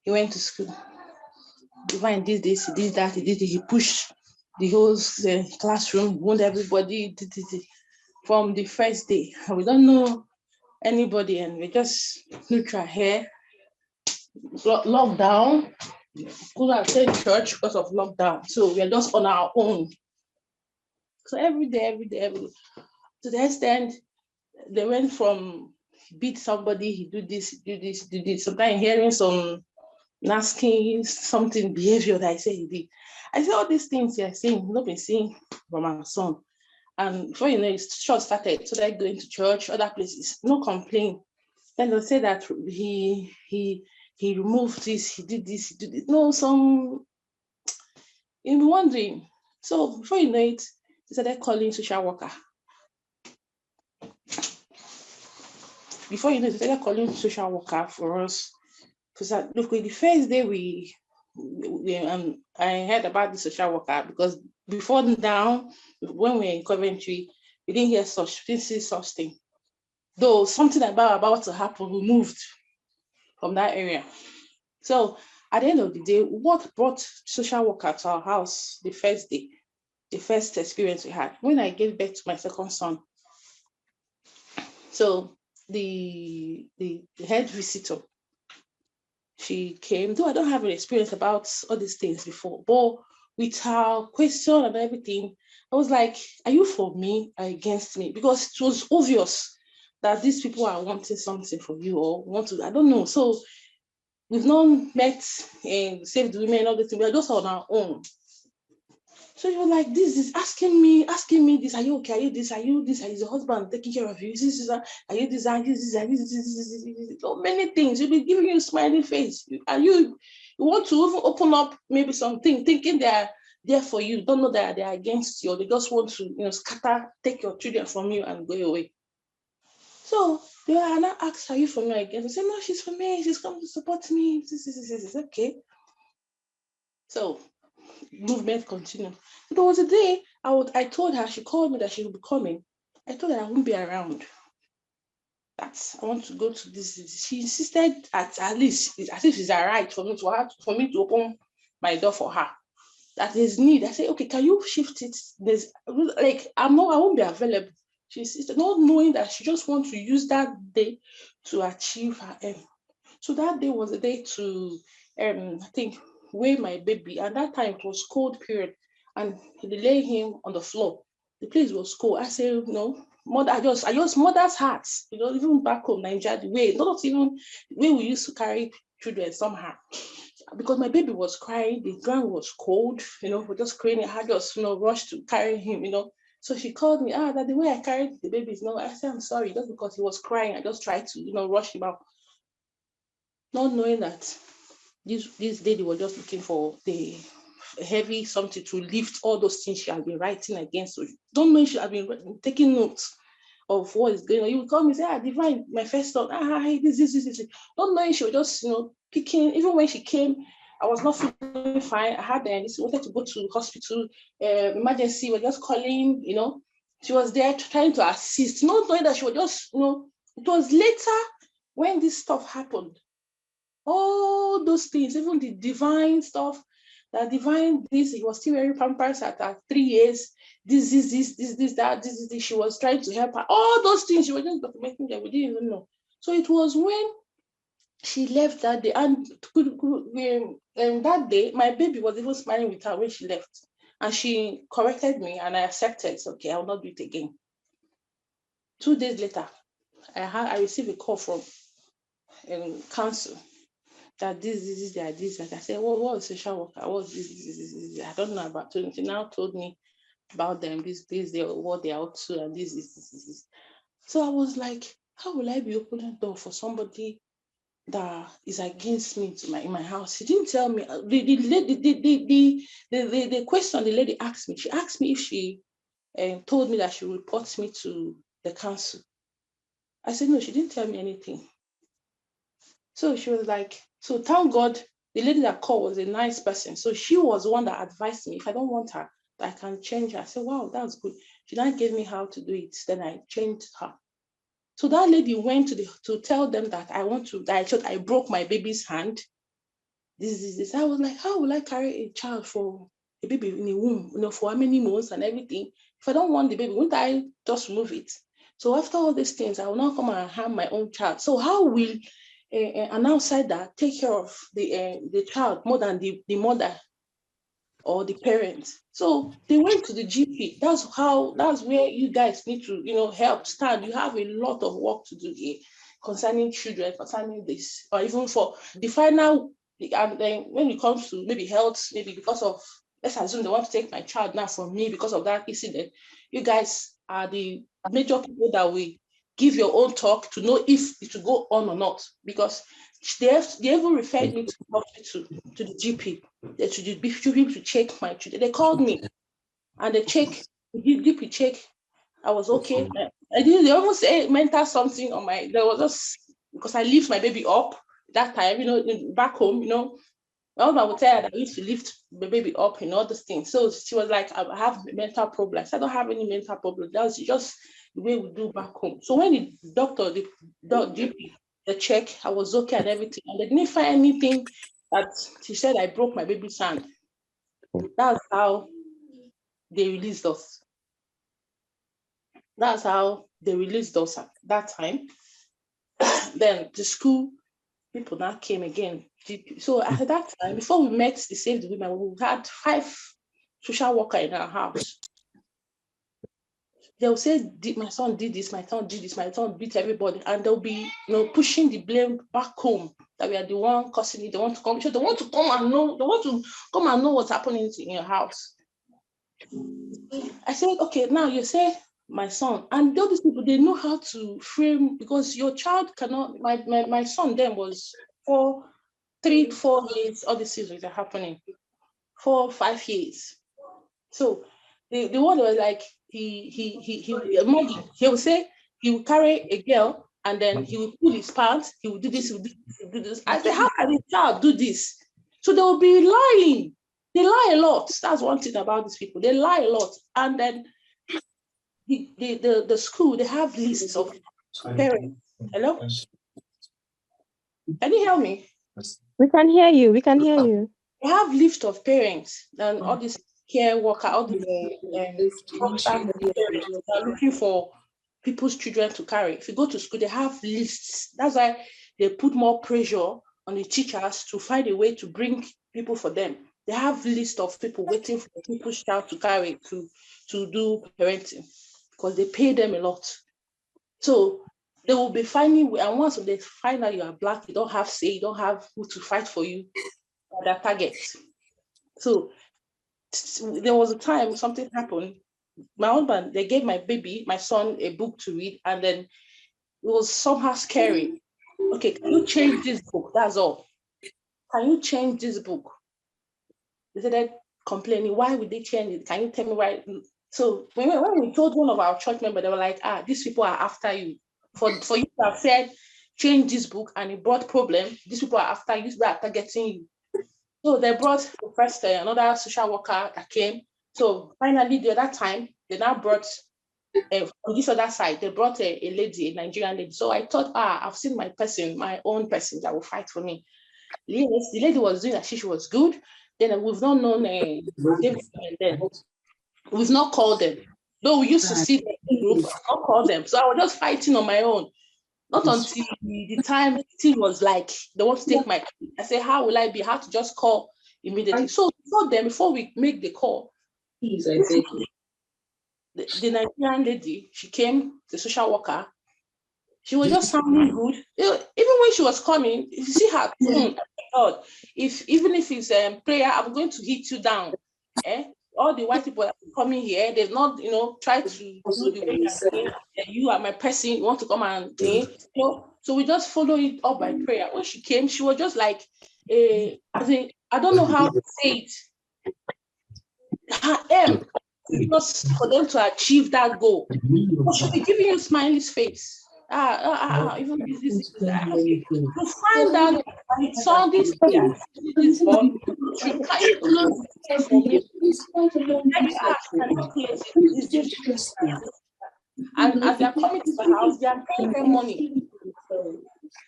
he went to school. Divine did this, he did that, he pushed the whole classroom, wound everybody, from the first day. We don't know anybody and we just neutral here. Lockdown, couldn't attend church because of lockdown. So we are just on our own. So every day. To the extent, they went from beat somebody, he do this. Sometimes hearing some asking something behavior that I say he did. I said all these things you're saying, not been seeing from our son. And before you know, it's church started, so they're going to church, other places, no complaint. Then they'll say that he removed this, he did this, he did it. No, you'll be wondering. So before you know it, they started calling social worker. Before you know it, they started calling social worker for us. Because look, the first day I heard about the social worker, because before now, when we were in Coventry, we didn't see such thing. Though something about to happen, we moved from that area. So at the end of the day, what brought social worker to our house the first day, the first experience we had, when I gave birth to my second son. So the head visitor, she came, though I don't have an experience about all these things before, but with her question and everything, I was like, are you for me or against me? Because it was obvious that these people are wanting something from you or want to, I don't know. So we've not met and saved the women, all this thing, we are just on our own. So you were like, this is asking me this, are you okay? Are you this? Are you this? Are your husband taking care of you? Are you this? Are you this? So many things. You'll be giving you a smiling face. Are you want to even open up maybe something, thinking they're there for you, don't know that they're against you, or they just want to, scatter, take your children from you and go away. So they are not asked, are you for me or against? I say, no, she's for me. She's come to support me. This okay. So movement continued. There was a day I told her, she called me that she would be coming. I told her I won't be around. I want to go to this. She insisted at least as if it's a right for me to open my door for her. That there's need. I said, okay, can you shift it? I won't be available. She insisted, not knowing that she just wants to use that day to achieve her aim. So that day was the day to I think weigh my baby, and that time it was cold period, and they lay him on the floor. The place was cold. I said, no, mother, I just mother's hearts, even back home, Nigeria, the way, not even the way we used to carry children somehow. Because my baby was crying, the ground was cold, we're just crying. I had just rushed to carry him, So she called me, that the way I carried the baby is no. I said, I'm sorry, just because he was crying, I just tried to, rush him out. Not knowing that this lady was just looking for the heavy something to lift all those things she had been writing against. So don't know she had been taking notes of what is going on. You would call me and say, Divine, my first son, this. Don't know she was just, picking. Even when she came, I was not feeling fine. I had wanted to go to the hospital, emergency, we're just calling, she was there trying to assist, not knowing that she was just, it was later when this stuff happened. All those things, even the divine stuff, that divine this, he was still wearing pampers at 3 years. This, that, this. She was trying to help her. All those things she was just documenting that we didn't even know. So it was when she left that day, and that day, my baby was even smiling with her when she left. And she corrected me, and I accepted. It's okay, I will not do it again. 2 days later, I received a call from council that this. I said, what is social worker? What is this? I don't know about it. She now told me about them, this, what they are up to, and this. So I was like, how will I be opening the door for somebody that is against me in my house? She didn't tell me. The question the lady asked me, she asked me if she told me that she reports me to the council. I said, no, she didn't tell me anything. So she was like, so thank God the lady that called was a nice person. So she was the one that advised me, if I don't want her, I can change her. I said, wow, that's good. She then gave me how to do it. Then I changed her. So that lady went to tell them that I broke my baby's hand. This. I was like, how will I carry a child for a baby in a womb, for how many months and everything? If I don't want the baby, won't I just remove it? So after all these things, I will not come and harm my own child. So how will an outsider take care of the child more than the mother or the parents? So they went to the GP. That's where you guys need to, help stand. You have a lot of work to do here concerning children, concerning this, or even for the final And then when it comes to maybe health, maybe because of, let's assume they want to take my child now from me because of that incident, you guys are the major people that will give your own talk to know if it will go on or not, because they even referred me to the hospital, to the GP, to the GP to check my children. They called me and they check, the GP check, I was okay. I didn't, they almost say mental something on my, there was just, because I lift my baby up that time, back home, my husband would tell her that I used to lift the baby up and all those things. So she was like, I have mental problems. I don't have any mental problems. That was just the way we do back home. So when the doctor, the GP, the check, I was okay and everything. And they didn't find anything that she said I broke my baby's hand. That's how they released us. That's how they released us at that time. Then the school people now came again. So at that time, before we met the Save the Women, we had 5 social workers in our house. They'll say, my son did this, my son did this, my son beat everybody, and they'll be pushing the blame back home that we are the one causing it. They want to come, they want to come and know, they want to come and know what's happening in your house. I said, okay, now you say my son, and those people, they know how to frame, because your child cannot, my son then was 3, 4 years, all these things are happening, 4, 5 years. So the one was like, he will say he will carry a girl and then he will pull his pants, he will do this, he will do this. I said, how can a child do this? So they will be lying. They lie a lot. That's one thing about these people. They lie a lot. And then the school, they have lists of parents. Hello? Can you hear me? We can hear you. We can hear you. They have list of parents and all these care worker, all these parents are looking for people's children to carry. If you go to school, they have lists. That's why they put more pressure on the teachers to find a way to bring people for them. They have list of people waiting for people's child to carry to do parenting, because they pay them a lot. So they will be finding, and once they find out you are Black, you don't have say, you don't have who to fight for you, their targets. So there was a time something happened. My husband, they gave my son, a book to read, and then it was somehow scary. Okay, can you change this book? That's all. Can you change this book? They started complaining, why would they change it? Can you tell me why? So when we told one of our church members, they were like, these people are after you. For you to have said, change this book, and it brought problem, these people are after you, they are targeting you. So they brought first another social worker that came. So finally, the other time, they now brought, on this other side, they brought a lady, a Nigerian lady. So I thought, I've seen my own person that will fight for me. The lady was doing that she was good. Then we've not known David, then we've not called them. Though we used to see them in group, not call them. So I was just fighting on my own. Not until the time the team was like, they want to take my key. I said, how will I be? I have to just call immediately. So before we make the call, the Nigerian lady, she came, the social worker, she was just sounding good. Even when she was coming, if you see her, God, even if it's prayer, I'm going to hit you down. All the white people that are coming here, they've not, tried to do the way you are my person, you want to come and so we just follow it up by prayer. When she came, she was just like, I don't know how to say it. Her aim was for them to achieve that goal. She'll be giving you smiley's face. Even this to find out I saw this boy. Can you close it for me? And as they're coming to the house, they are paying them money.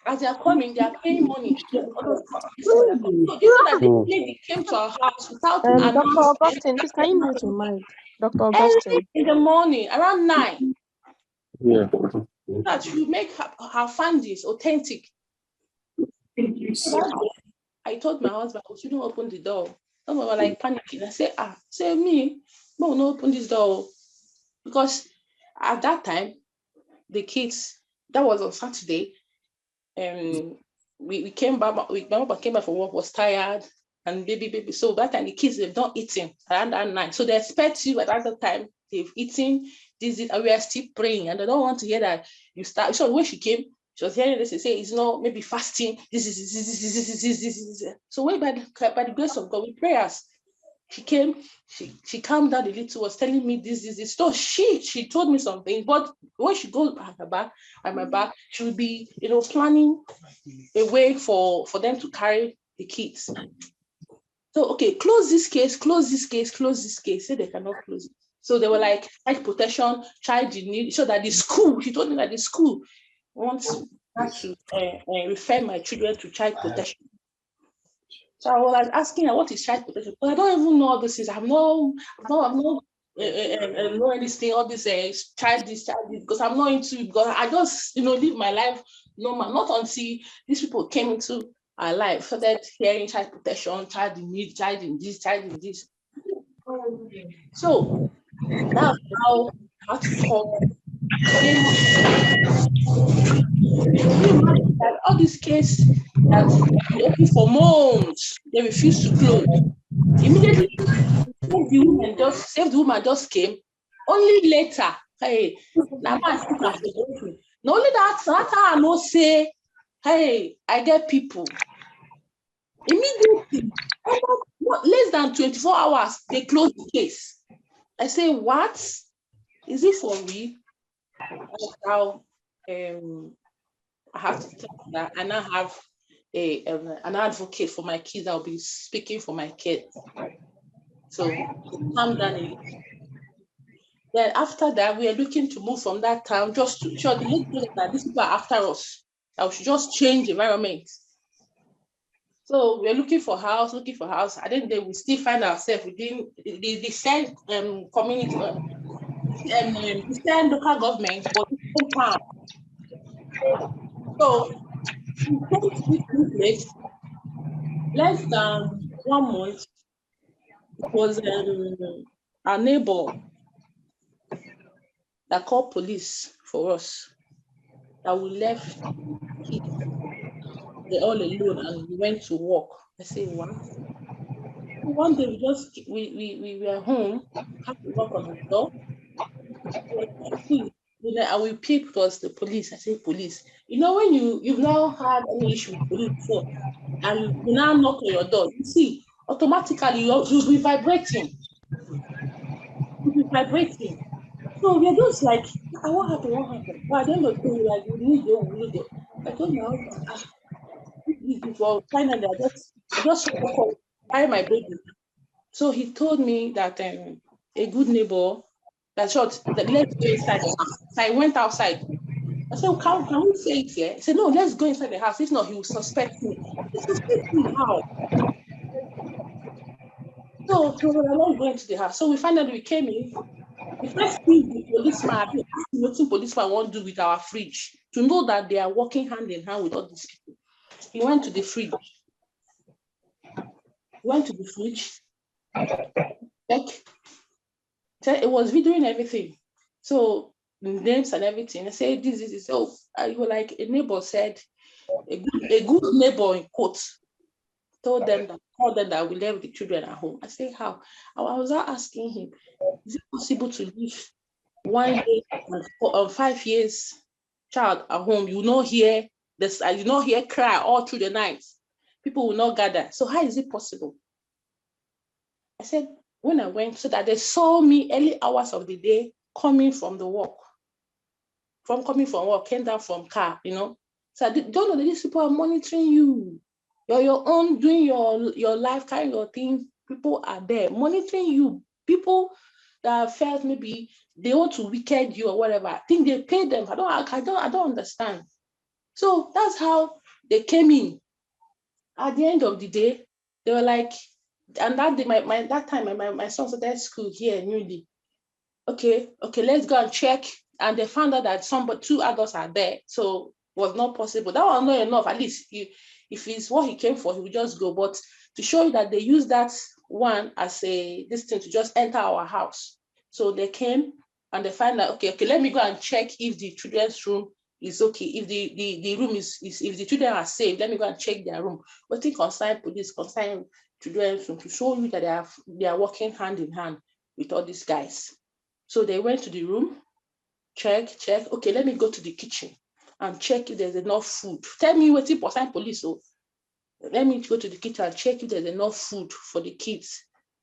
As they are coming, they are paying money. So even that the lady came to our house without Dr. Augustine, please can you mute your mic? Dr. Augustine. In the morning, around 9. Yeah. That you make her findings authentic. I told my husband, I shouldn't open the door. Some were like panicking. I said, say me, no, open this door. Because at that time, the kids, that was on Saturday, we came back, my mama came back from work, was tired, and baby. So that time the kids, they've not eaten around that night. So they expect you at that time, they've eaten, and we are still praying, and they don't want to hear that you start. So when she came, she was hearing this and say, it's not maybe fasting, this. So by the grace of God, with prayers, she came, she calmed down a little, was telling me this. So she told me something, but when she goes at my back, she will be, planning a way for them to carry the kids. So, okay, close this case. Say they cannot close it. So they were like, child protection, child in need, so that the school, she told me that the school wants to refer my children to child protection. So I was like asking her, what is child protection? But I don't even know all this. I've not know anything, all this child this, because I'm not into it, because I just, live my life normal, not until these people came into our life, so that hearing child protection, child in need, child in this. So that's how I had to call. That all these cases that they open for months, they refuse to close. Immediately, save the woman just came. Only later, hey, not only that I know say, hey, I get people. Immediately, less than 24 hours, they close the case. I say, what? Is it for me? That's how I have to tell that. I now have an advocate for my kids. I'll be speaking for my kids. So calm down a little. Then after that, we are looking to move from that town just to show the little that these people are after us. I should just change the environment. So we're looking for house. At the end of the day, we still find ourselves within the same community, the same local government, but the same town. So we came to this new place less than 1 month. It was our neighbor that called police for us, that we left kids, they're all alone, and we went to work. I say, what? One day we were home, had to knock on the door. I will pick because the police. I say, police. When you've now had any issue with police before, and you now knock on your door, you see, automatically you'll be vibrating. So we're just like, what happened? But at the end of the day, like, we need it. I told my husband, well, finally, I just carry my baby. So he told me that a good neighbor, that let's go inside the house. So I went outside. I said, can we say it here? He said, no, let's go inside the house. If not, he will suspect me. He suspects me how? So we're not going to the house. So we finally came in. The first thing the policeman, I asked what the policeman want to do with our fridge, to know that they are working hand in hand with all these people. He went to the fridge. It was videoing everything. So names and everything. I said, this is so. I was like, a neighbor said, a good neighbor in quotes told them that we left the children at home. I said, how? I was asking him, is it possible to leave 1 day and 5 years child at home? You will not hear this, you not hear cry all through the night. People will not gather. So how is it possible? I said, when I went, so that they saw me early hours of the day coming from work, came down from car, So I don't know that these people are monitoring you. You're your own, doing your life, carrying your things. People are there monitoring you. People that felt maybe they want to wicked you or whatever. I think they paid them. I don't understand. So that's how they came in. At the end of the day, they were like, and that day, my son started school here newly. Okay, let's go and check. And they found out that 2 adults are there. So it was not possible. That was not enough. At least if it's what he came for, he would just go. But to show you that they use that one as this thing to just enter our house. So they came and they find out, okay, let me go and check if the children's room it's okay. If the room is if the children are safe, let me go and check their room. But think concern police, concern children to show you that they are working hand in hand with all these guys. So they went to the room, check. Okay, let me go to the kitchen and check if there's enough food. Tell me what it concern police. So let me go to the kitchen and check if there's enough food for the kids.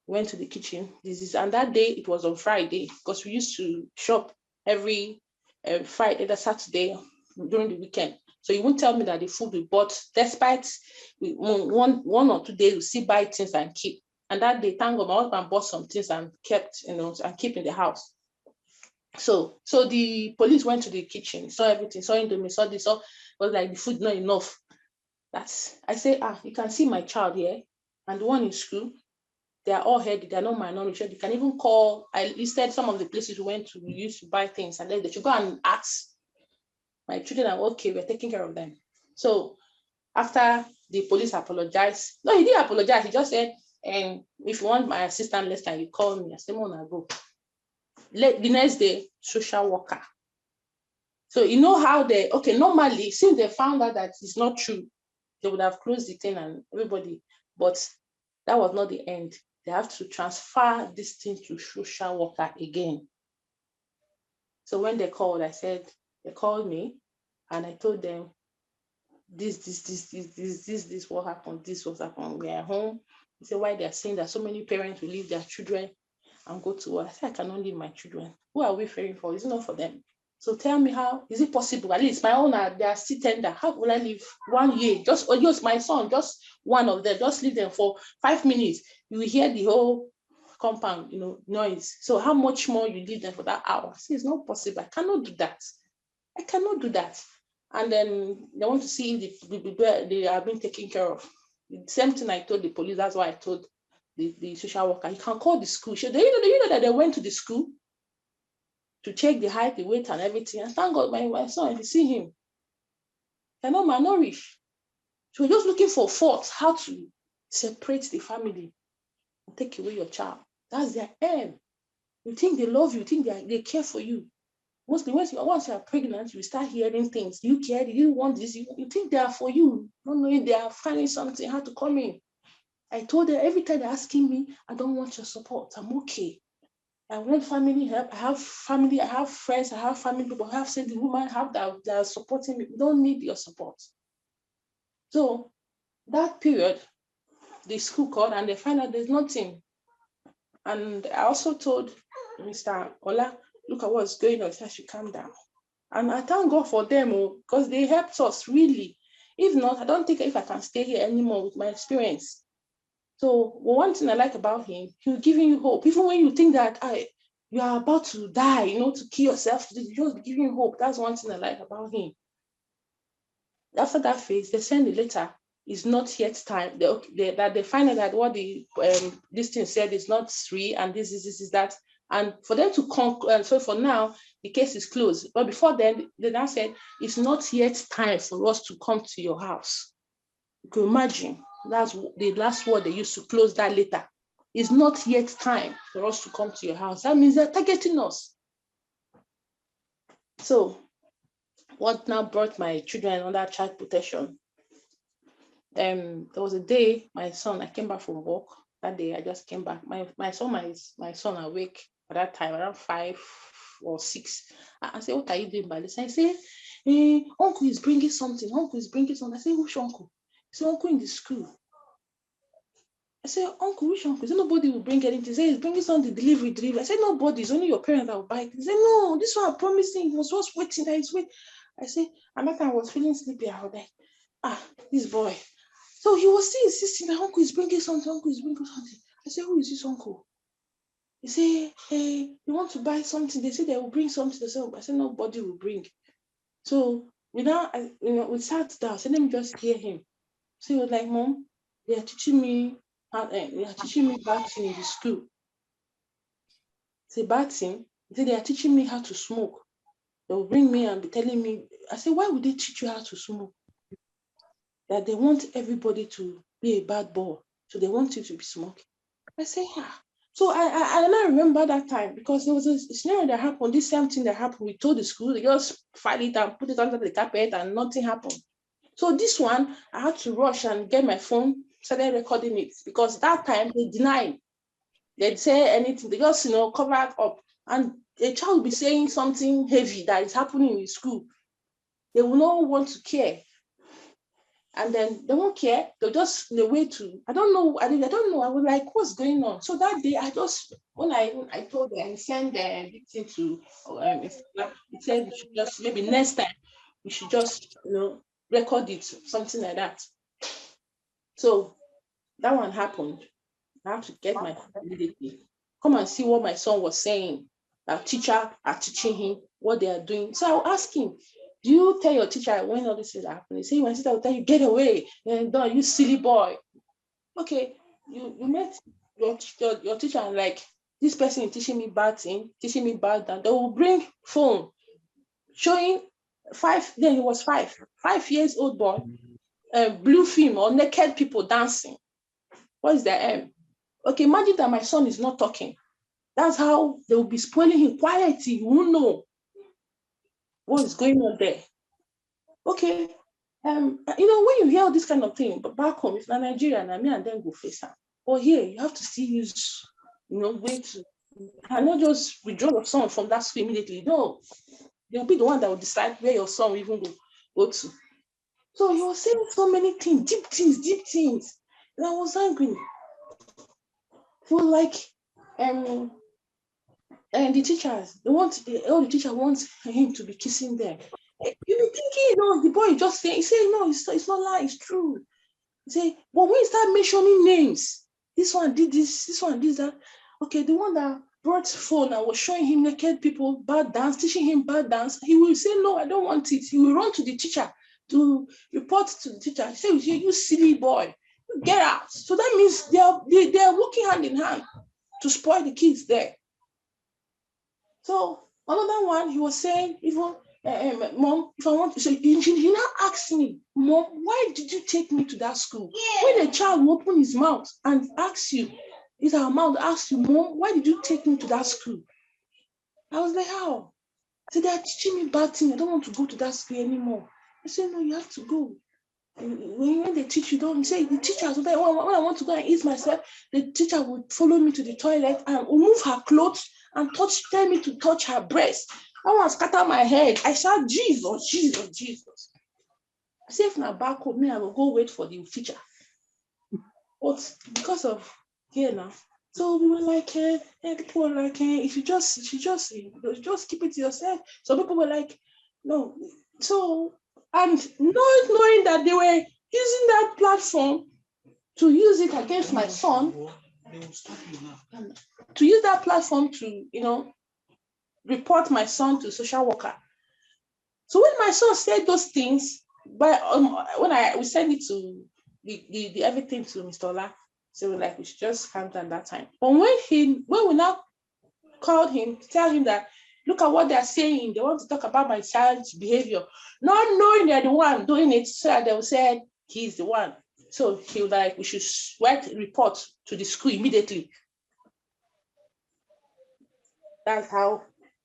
Went to the kitchen. And that day it was on Friday, because we used to shop every Friday, the Saturday during the weekend. So you won't tell me that the food we bought, despite one or 2 days, we still buy things and keep. And that day, thank God, my husband bought some things and kept, and keep in the house. So the police went to the kitchen, saw everything, saw Indomie, saw this, was like the food not enough. I say, you can see my child here, and the one in school, they are all heady, they are not minority. They can even call. I listed some of the places we used to buy things, and then they should go and ask. My children are okay, we're taking care of them. So after the police apologized, no, he didn't apologize. He just said, if you want my assistant next time, you call me. I said, I go. The next day, social worker. So you know how normally, since they found out that it's not true, they would have closed the thing and everybody, but that was not the end. They have to transfer this thing to social worker again. So when they called, they called me and I told them, this what happened, this was happened. We are home. They said, why they are saying that so many parents will leave their children and go to work. I said, I cannot leave my children. Who are we fearing for? It's not for them. So tell me, how is it possible? At least my own, they are still tender. How will I live 1 year? Just my son, just one of them, just leave them for 5 minutes. You will hear the whole compound, noise. So how much more you leave them for that hour? See, it's not possible. I cannot do that. And then they want to see if they are being taken care of. The same thing I told the police. That's why I told the social worker. You can call the school. So you know that they went to the school to check the height, the weight, and everything. And thank God, my son, if you see him, they're not malnourished. So we're just looking for faults, how to separate the family and take away your child. That's their aim. You think they love you, you think they care for you. Mostly, once you are pregnant, you start hearing things. You care, you want this, you think they are for you, not knowing they are finding something, how to come in. I told them every time they're asking me, I don't want your support, I'm okay. I want family help. I have family, I have friends, I have family people, I have said the woman have that are supporting me. We don't need your support. So that period, the school called and they find out there's nothing. And I also told Mr. Ola, look at what's going on, I should calm down. And I thank God for them because they helped us really. If not, I don't think if I can stay here anymore with my experience. So one thing I like about him, he's giving you hope. Even when you think that you are about to die, to kill yourself, he's just giving you hope. That's one thing I like about him. After that phase, they send the letter. It's not yet time. They find out that what this thing said is not free, and this is that. And for them to conclude, so for now, the case is closed. But before then, they now said, it's not yet time for us to come to your house. You can imagine, that's the last word they used to close that letter. It's not yet time for us to come to your house. That means they're targeting us. So what now brought my children under child protection? There was a day, my son, I came back from work. That day, I just came back. My son awake at that time, around 5 or 6. I said, what are you doing by this? I say, uncle is bringing something. Uncle is bringing something. I say, which uncle? He said, uncle in the school. I said, uncle, which uncle? He said, nobody will bring anything. He said, he's bringing something, delivery. I said, nobody, it's only your parents that will buy it. He said, no, this one I'm promising. He was just waiting. I said, and that time I was feeling sleepy. I was like, this boy. So he was still insisting that uncle is bringing something, uncle is bringing something. I said, who is this uncle? He said, hey, you want to buy something? They said they will bring something. I said, nobody will bring. So we sat down. So let me just hear him. So he was like, Mom, they are teaching me batting in the school. Say batting. He said, they are teaching me how to smoke. They will bring me and be telling me. I said, why would they teach you how to smoke? That they want everybody to be a bad boy. So they want you to be smoking. I say, So I remember that time because there was a scenario that happened, this same thing that happened. We told the school, they just filed it and put it under the carpet and nothing happened. So this one, I had to rush and get my phone, started recording it because that time they denied. They'd say anything, they just, cover it up. And a child will be saying something heavy that is happening in school. They will not want to care. And then they won't care. They'll just wait to, I don't know. I was like, what's going on? So that day, when I told them, I sent the thing to, he said we should just, maybe next time, we should just, record it, something like that. So that one happened. I have to get my phone immediately. Come and see what my son was saying. Our teacher are teaching him what they are doing. So I'll ask him, do you tell your teacher when all this is happening? He said, my sister will tell you, get away. And don't, you silly boy. Okay, you met your teacher and like, this person is teaching me bad thing, teaching me bad that. They will bring phone, showing 5 years old boy, blue film or naked people dancing. What is their aim? Okay, imagine that my son is not talking. That's how they will be spoiling him quietly. You won't know what is going on there. Okay, when you hear all this kind of thing, but back home, if you're Nigerian, I mean, and then go face it. But here, you have to still use, way to, and not just withdraw your son from that school immediately. No, they'll be the one that will decide where your son will even go to. So he was saying so many things, deep things. And I was angry. He was like, and the teachers, all the teacher wants him to be kissing them. You be thinking, the boy just saying, he said, no, it's not lie, it's true. He said, but when you start mentioning names, this one did this one did that. Okay, the one that brought phone and was showing him naked people, bad dance, teaching him bad dance, he will say, no, I don't want it. He will run to the teacher to report to the teacher. He said, you silly boy, get out. So that means they are working hand in hand to spoil the kids there. So another one, he was saying, even, Mom, if I want to say, he now asked me, Mom, why did you take me to that school? When a child will open his mouth and asks you, our mouth asks you, Mom, why did you take me to that school? I was like, how? I said, they're teaching me bad things. I don't want to go to that school anymore. I said, no, you have to go. When they teach you, don't say, the teacher, when I want to go and eat myself, the teacher would follow me to the toilet and remove her clothes and tell me to touch her breast. I want to scatter my head. I shout, Jesus, Jesus, Jesus. I say, if not back home, I will go wait for the teacher. But because of here now, so we were like, people were like, if you just keep it to yourself. So people were like, no. So, and not knowing that they were using that platform to use it against my son, to use that platform to, report my son to social worker. So when my son said those things, but when we sent it to the everything to Mr. Ola, so we're like, we should just calm down that time. But when we now called him to tell him that, look at what they're saying, they want to talk about my child's behavior, not knowing they're the one doing it, so they will say he's the one. So he was like, we should write a report to the school immediately. That's how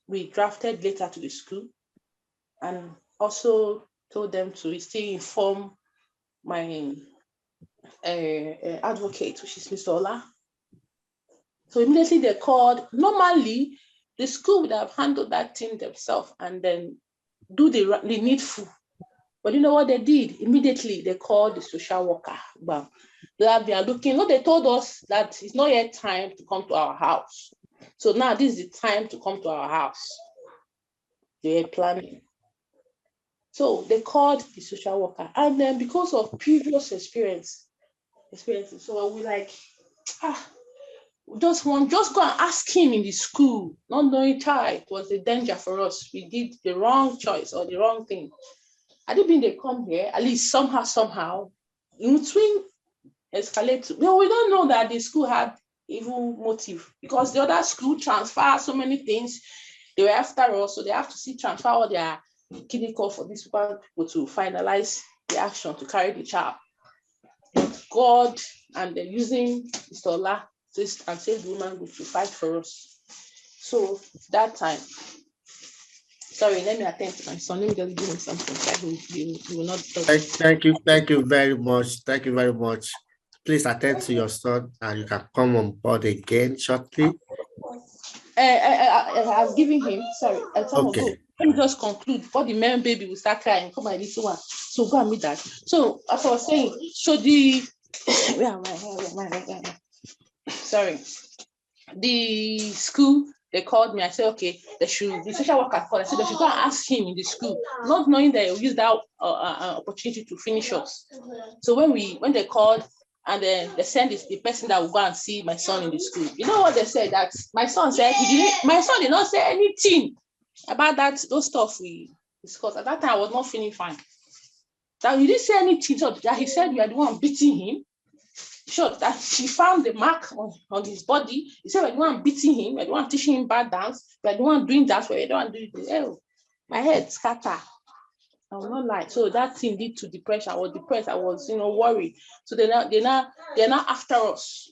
we drafted letter to the school and also told them to still inform my advocate, which is Mr. Ola. So immediately they called. Normally, the school would have handled that thing themselves and then do the needful. But you know what they did? Immediately they called the social worker. But they are looking. No, they told us that it's not yet time to come to our house. So now this is the time to come to our house. They were planning. So they called the social worker, and then because of previous experiences, so we like, just go and ask him in the school, not knowing it was a danger for us. We did the wrong choice or the wrong thing. I didn't mean they come here, at least somehow, in between escalate. Well, we don't know that the school had evil motive because the other school transferred so many things. They were after us, so they have to transfer all their kidney call for these people to finalize the action to carry the child. But God, and they're using Mr. Ola and save the woman group to fight for us. So that time, sorry, let me attend to my son. Let me just give him something so he will not talk. Thank you very much. Thank you very much. Please attend to your son and you can come on board again shortly. I was giving him, sorry, Okay. Let me just conclude. Before the man baby will start crying, come my little one. So go and meet that. So as I was saying, so the sorry, the school, they called me. I said, okay, the social worker called. I said they should go and ask him in the school, not knowing that he'll use that opportunity to finish us. So when they called, and then they sent the person that will go and see my son in the school. You know what they said? That my son said my son did not say anything about those stuff we discussed. At that time, I was not feeling fine. That he didn't say anything. So that he said we are the one beating him. Sure, that she found the mark on his body. He said we're the one beating him, we're the one teaching him bad dance, we're the one doing that, we're the one doing this. Oh, my head scattered. I will not lie. So that thing led to depression. I was depressed. I was, worried. So they're now after us.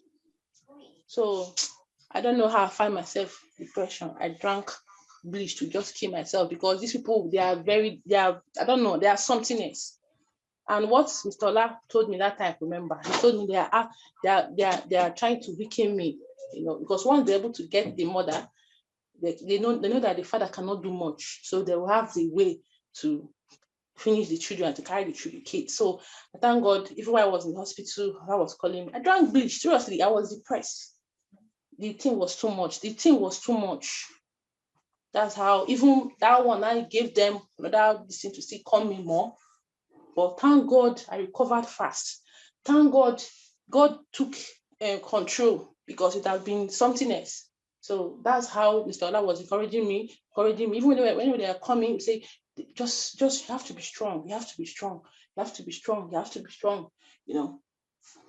So I don't know how I find myself depression. I drank bleach to just kill myself because these people, they are something else. And what Mr. Ola told me that time, I remember, he told me they are trying to weaken me, because once they're able to get the mother, they know that the father cannot do much. So they will have the way to finish the children, to carry the kids. So I thank God, even when I was in the hospital, I was calling me. I drank bleach. Seriously, I was depressed. The thing was too much. That's how, even that one, I gave them another thing to still call me more. But thank God, I recovered fast. Thank God, God took control, because it has been something else. So that's how Mr. Ola was encouraging me. Even when they are coming, say, just you have to be strong. You have to be strong. You have to be strong. You have to be strong.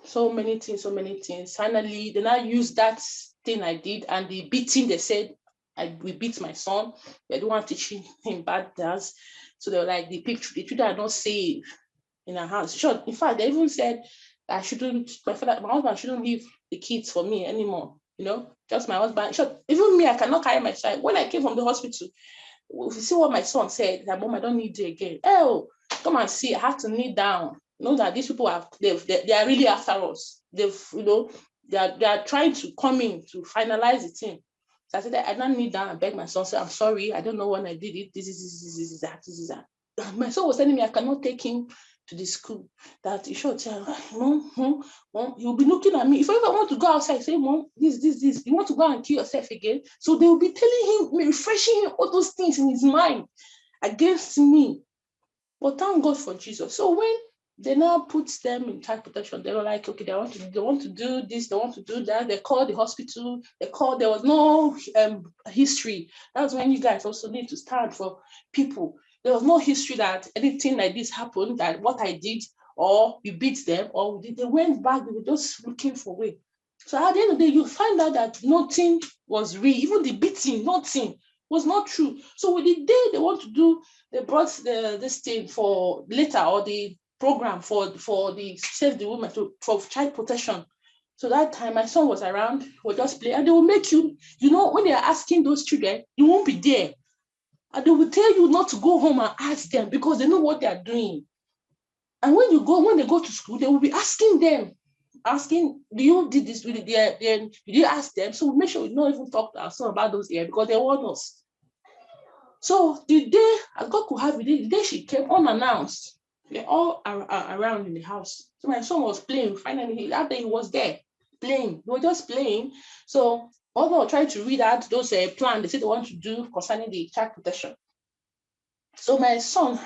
So many things. Finally, they now use that thing I did, and the beating, they said, we beat my son. They don't want teaching him bad dance. So they were like, the children are not safe in our house. Sure. In fact, they even said my husband shouldn't leave the kids for me anymore. Just my husband. Sure. Even me, I cannot carry my child. When I came from the hospital, if you see what my son said, that Mom, I don't need you again. Oh, come and see. I have to kneel down. Know that these people they are really after us. They are trying to come in to finalize the thing. So I said, I don't kneel down and beg my son. Say, I'm sorry. I don't know when I did it. This is that. My son was telling me I cannot take him to the school. That he should tell, Mom, he'll be looking at me. If I ever want to go outside, say, Mom, this, you want to go and kill yourself again? So they will be telling him, refreshing him all those things in his mind against me. But thank God for Jesus. So when they now put them in child protection, they were like, okay, they want to do this, they want to do that. They called the hospital. There was no history. That's when you guys also need to stand for people. There was no history that anything like this happened, that what I did, or we beat them, or they went back. They were just looking for a way. So at the end of the day, you find out that nothing was real. Even the beating, nothing was not true. So with the day they want to do, they brought this thing for later, or the program for the Save the Women for child protection. So that time my son was around, we'll just play, and they will make you, when they are asking those children, you won't be there. And they will tell you not to go home and ask them, because they know what they are doing. And when they go to school, they will be asking them, do you did this with them? Did you ask them? So make sure we don't even talk to our son about those here, because they want us. So the day, as God could have it, the day she came unannounced, they're all around in the house. So my son was playing. Finally, that day he was there playing. They were just playing. So although I tried to read out those plans they said they want to do concerning the child protection. So my son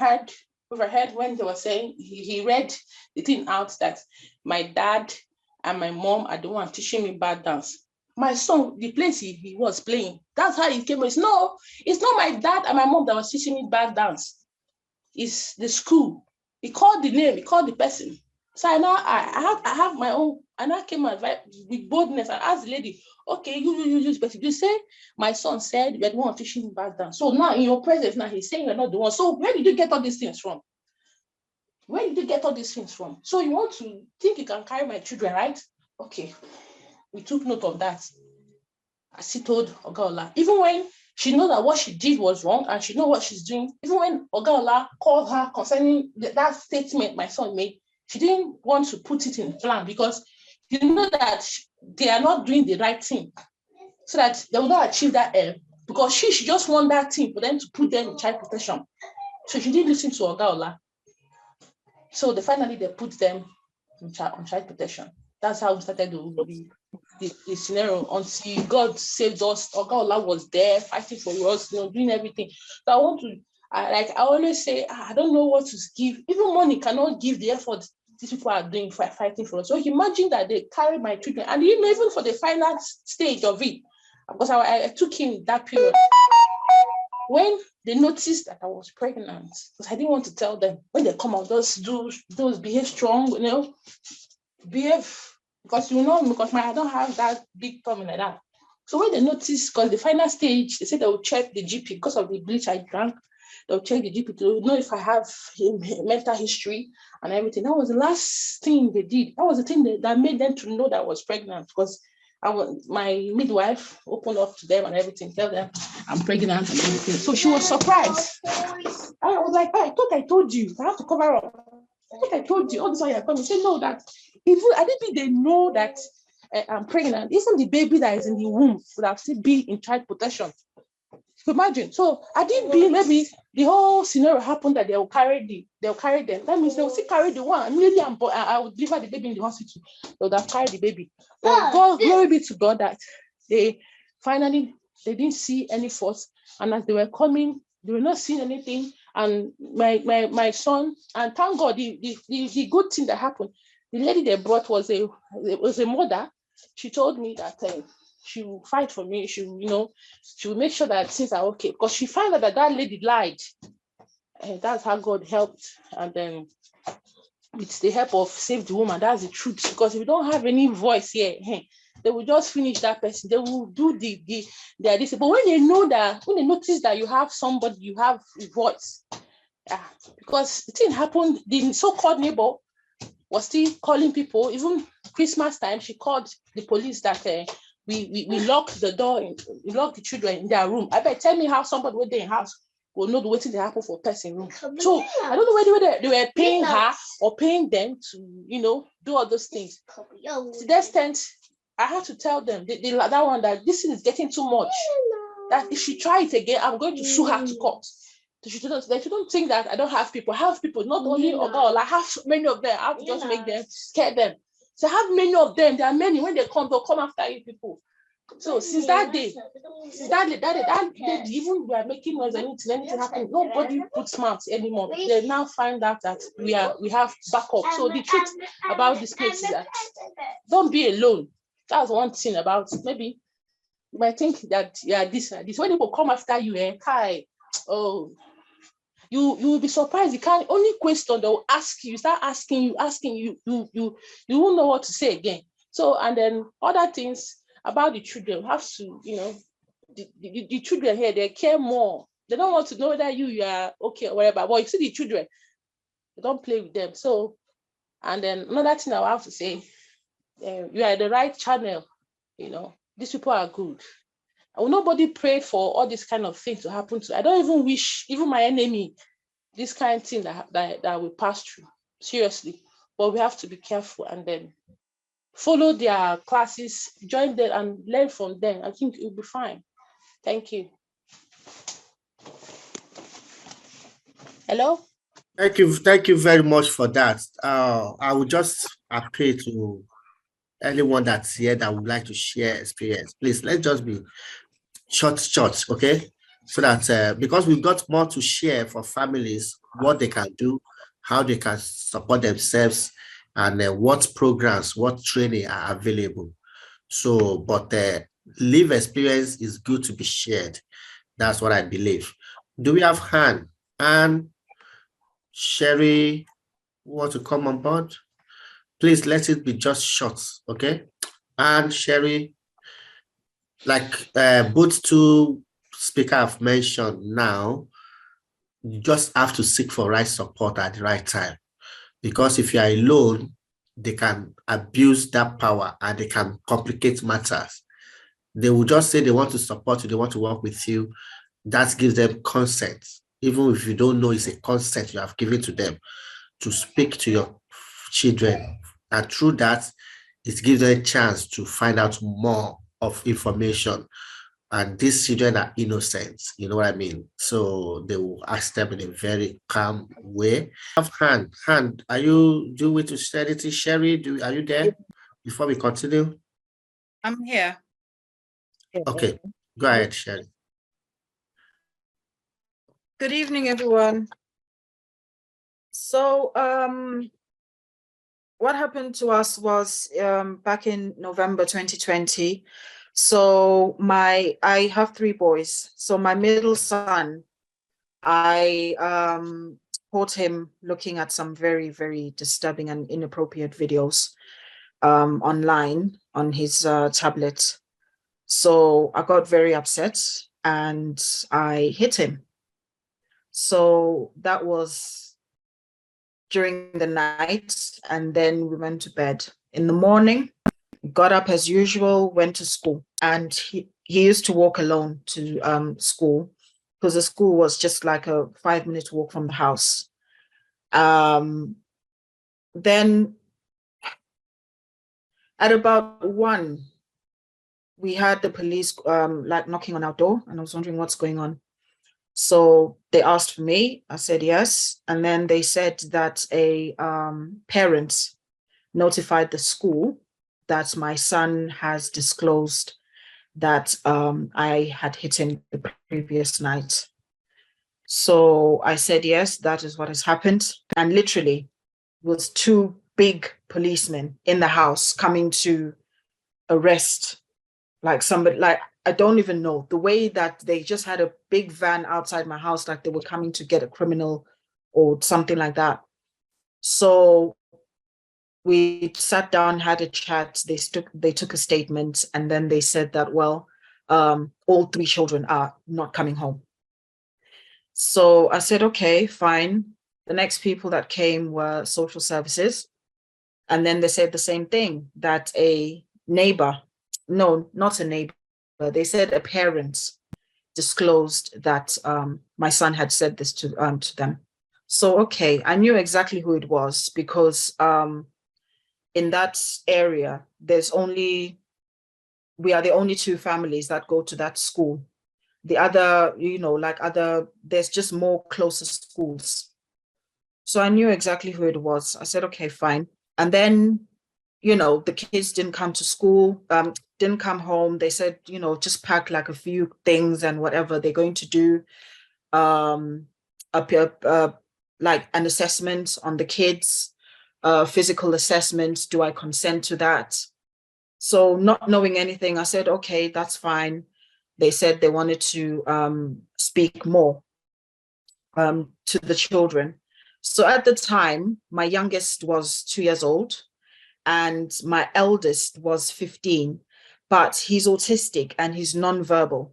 overheard when they were saying, he read the thing out that my dad and my mom are the one teaching me bad dance. My son, the place he was playing, that's how he came. It's not my dad and my mom that was teaching me bad dance. It's the school. He called the name, he called the person. So I have my own, and I came with boldness and asked the lady, okay, you, but you say my son said you're the one teaching him bad dance. So now in your presence, now he's saying you're not the one. So where did you get all these things from? So you want to think you can carry my children, right? Okay. we took note of that. I still told Oga Ola, even when she knows that what she did was wrong and she knows what she's doing, even when Oga Ola called her concerning that statement my son made, she didn't want to put it in plan because you know that they are not doing the right thing so that they will not achieve that aim because she just want that thing for them to put them in child protection. So she didn't listen to Oga Ola. So finally they put them on child protection. That's how we started the scenario until God saved us. Oga Ola was there fighting for us, doing everything. So I always say, I don't know what to give. Even money cannot give the effort these people are doing fighting for us. So imagine that they carry my children, and even for the final stage of it, because I took him that period. When they noticed that I was pregnant, because I didn't want to tell them, when they come out, those behave strong, behave, because I don't have that big tummy like that. So when they noticed, because the final stage, they said they will check the GP because of the bleach I drank. They'll check the GP to know if I have mental history and everything. That was the last thing they did. That was the thing that made them to know that I was pregnant, because my midwife opened up to them and everything, tell them I'm pregnant and everything. So she was surprised. I was like, I thought I told you. I have to cover up. I thought I told you. All this while you're coming. Say no, that even I didn't think they know that I'm pregnant. Even the baby that is in the womb would have still be in child protection. Imagine. So I didn't be, maybe the whole scenario happened that they'll carry them. That means they'll still carry the one. Immediately I would deliver the baby in the hospital. They would have carried the baby. But God, glory be to God that they didn't see any force. And as they were coming, they were not seeing anything. And my son, and thank God, the good thing that happened, the lady they brought was a mother. She told me that she will fight for me. She will make sure that things are okay, because she found out that lady lied. And that's how God helped. And then with the help of Save the Woman, that's the truth. Because if you don't have any voice here, they will just finish that person. They will do their this. But when they notice that you have somebody, you have a voice. Because the thing happened, the so-called neighbor was still calling people. Even Christmas time, she called the police that we locked the door, we locked the children in their room. I bet, tell me how somebody with their house will know the waiting to happen for a person room. So I don't know whether they were paying her or paying them to, do all those things. To the extent, I had to tell them, that one, that this thing is getting too much. That if she tries it again, I'm going to sue her to court. They shouldn't think that I don't have people. I have people, not only Oga Ola, I have many of them. I have to just make them, scare them. So I have many of them. There are many. When they come, they'll come after you people. So since that day, even we are making noise, anything happen, nobody puts mouths anymore. They now find out that we have backup. So the truth about this place is that don't be alone. That's one thing about it. Maybe you might think that this. When people come after you, you will be surprised. You can't only question, they'll ask you, start asking you, you won't know what to say again. So, and then other things about the children have to, the children here, they care more. They don't want to know whether you are okay or whatever. But you see the children, they don't play with them. So, and then another thing I have to say, you are the right channel. These people are good. Nobody prayed for all this kind of thing to happen to. I don't even wish, even my enemy, this kind of thing that we pass through, seriously. But we have to be careful and then follow their classes, join them and learn from them. I think it'll be fine. Thank you. Hello? Thank you very much for that. I would just appeal to anyone that's here that would like to share experience. Please, let's just be short, okay? So that because we've got more to share for families, what they can do, how they can support themselves, and what programs, what training are available. So, but live experience is good to be shared. That's what I believe. Do we have Han and Sherry want to come on board? Please let it be just short, okay? And Sherry, like both two speakers have mentioned now, you just have to seek for right support at the right time. Because if you are alone, they can abuse that power and they can complicate matters. They will just say they want to support you, they want to work with you. That gives them consent. Even if you don't know it's a consent you have given to them to speak to your children. And through that, it gives them a chance to find out more of information. And these children are innocent, you know what I mean? So they will ask them in a very calm way. Hand, are you doing to share anything? Sherry, are you there before we continue? I'm here. Okay, go ahead, Sherry. Good evening, everyone. So what happened to us was back in November 2020. So I have 3 boys. So my middle son, I caught him looking at some very, very disturbing and inappropriate videos online on his tablet. So I got very upset and I hit him. So that was during the night, and then we went to bed. In the morning, got up as usual, went to school, and he used to walk alone to school because the school was just like a 5-minute walk from the house. Then at about 1, we had the police like knocking on our door, and I was wondering what's going on. So they asked for me, I said yes. And then they said that a parent notified the school that my son has disclosed that I had hit him the previous night. So I said, yes, that is what has happened. And literally was 2 big policemen in the house coming to arrest like somebody, like, I don't even know, the way that they just had a big van outside my house, like they were coming to get a criminal or something like that. So we sat down, had a chat, they took a statement, and then they said that, well, all 3 children are not coming home. So I said, okay, fine. The next people that came were social services. And then they said the same thing, that a neighbor, no, not a neighbor, they said a parent disclosed that my son had said this to them. So, okay, I knew exactly who it was because in that area, we are the only 2 families that go to that school. The other, there's just more closer schools. So I knew exactly who it was. I said, okay, fine. And then, the kids didn't come to school, didn't come home. They said, just pack like a few things and whatever they're going to do, like an assessment on the kids, physical assessment. Do I consent to that? So not knowing anything, I said, okay, that's fine. They said they wanted to speak more to the children. So at the time, my youngest was 2 years old and my eldest was 15, but he's autistic and he's nonverbal.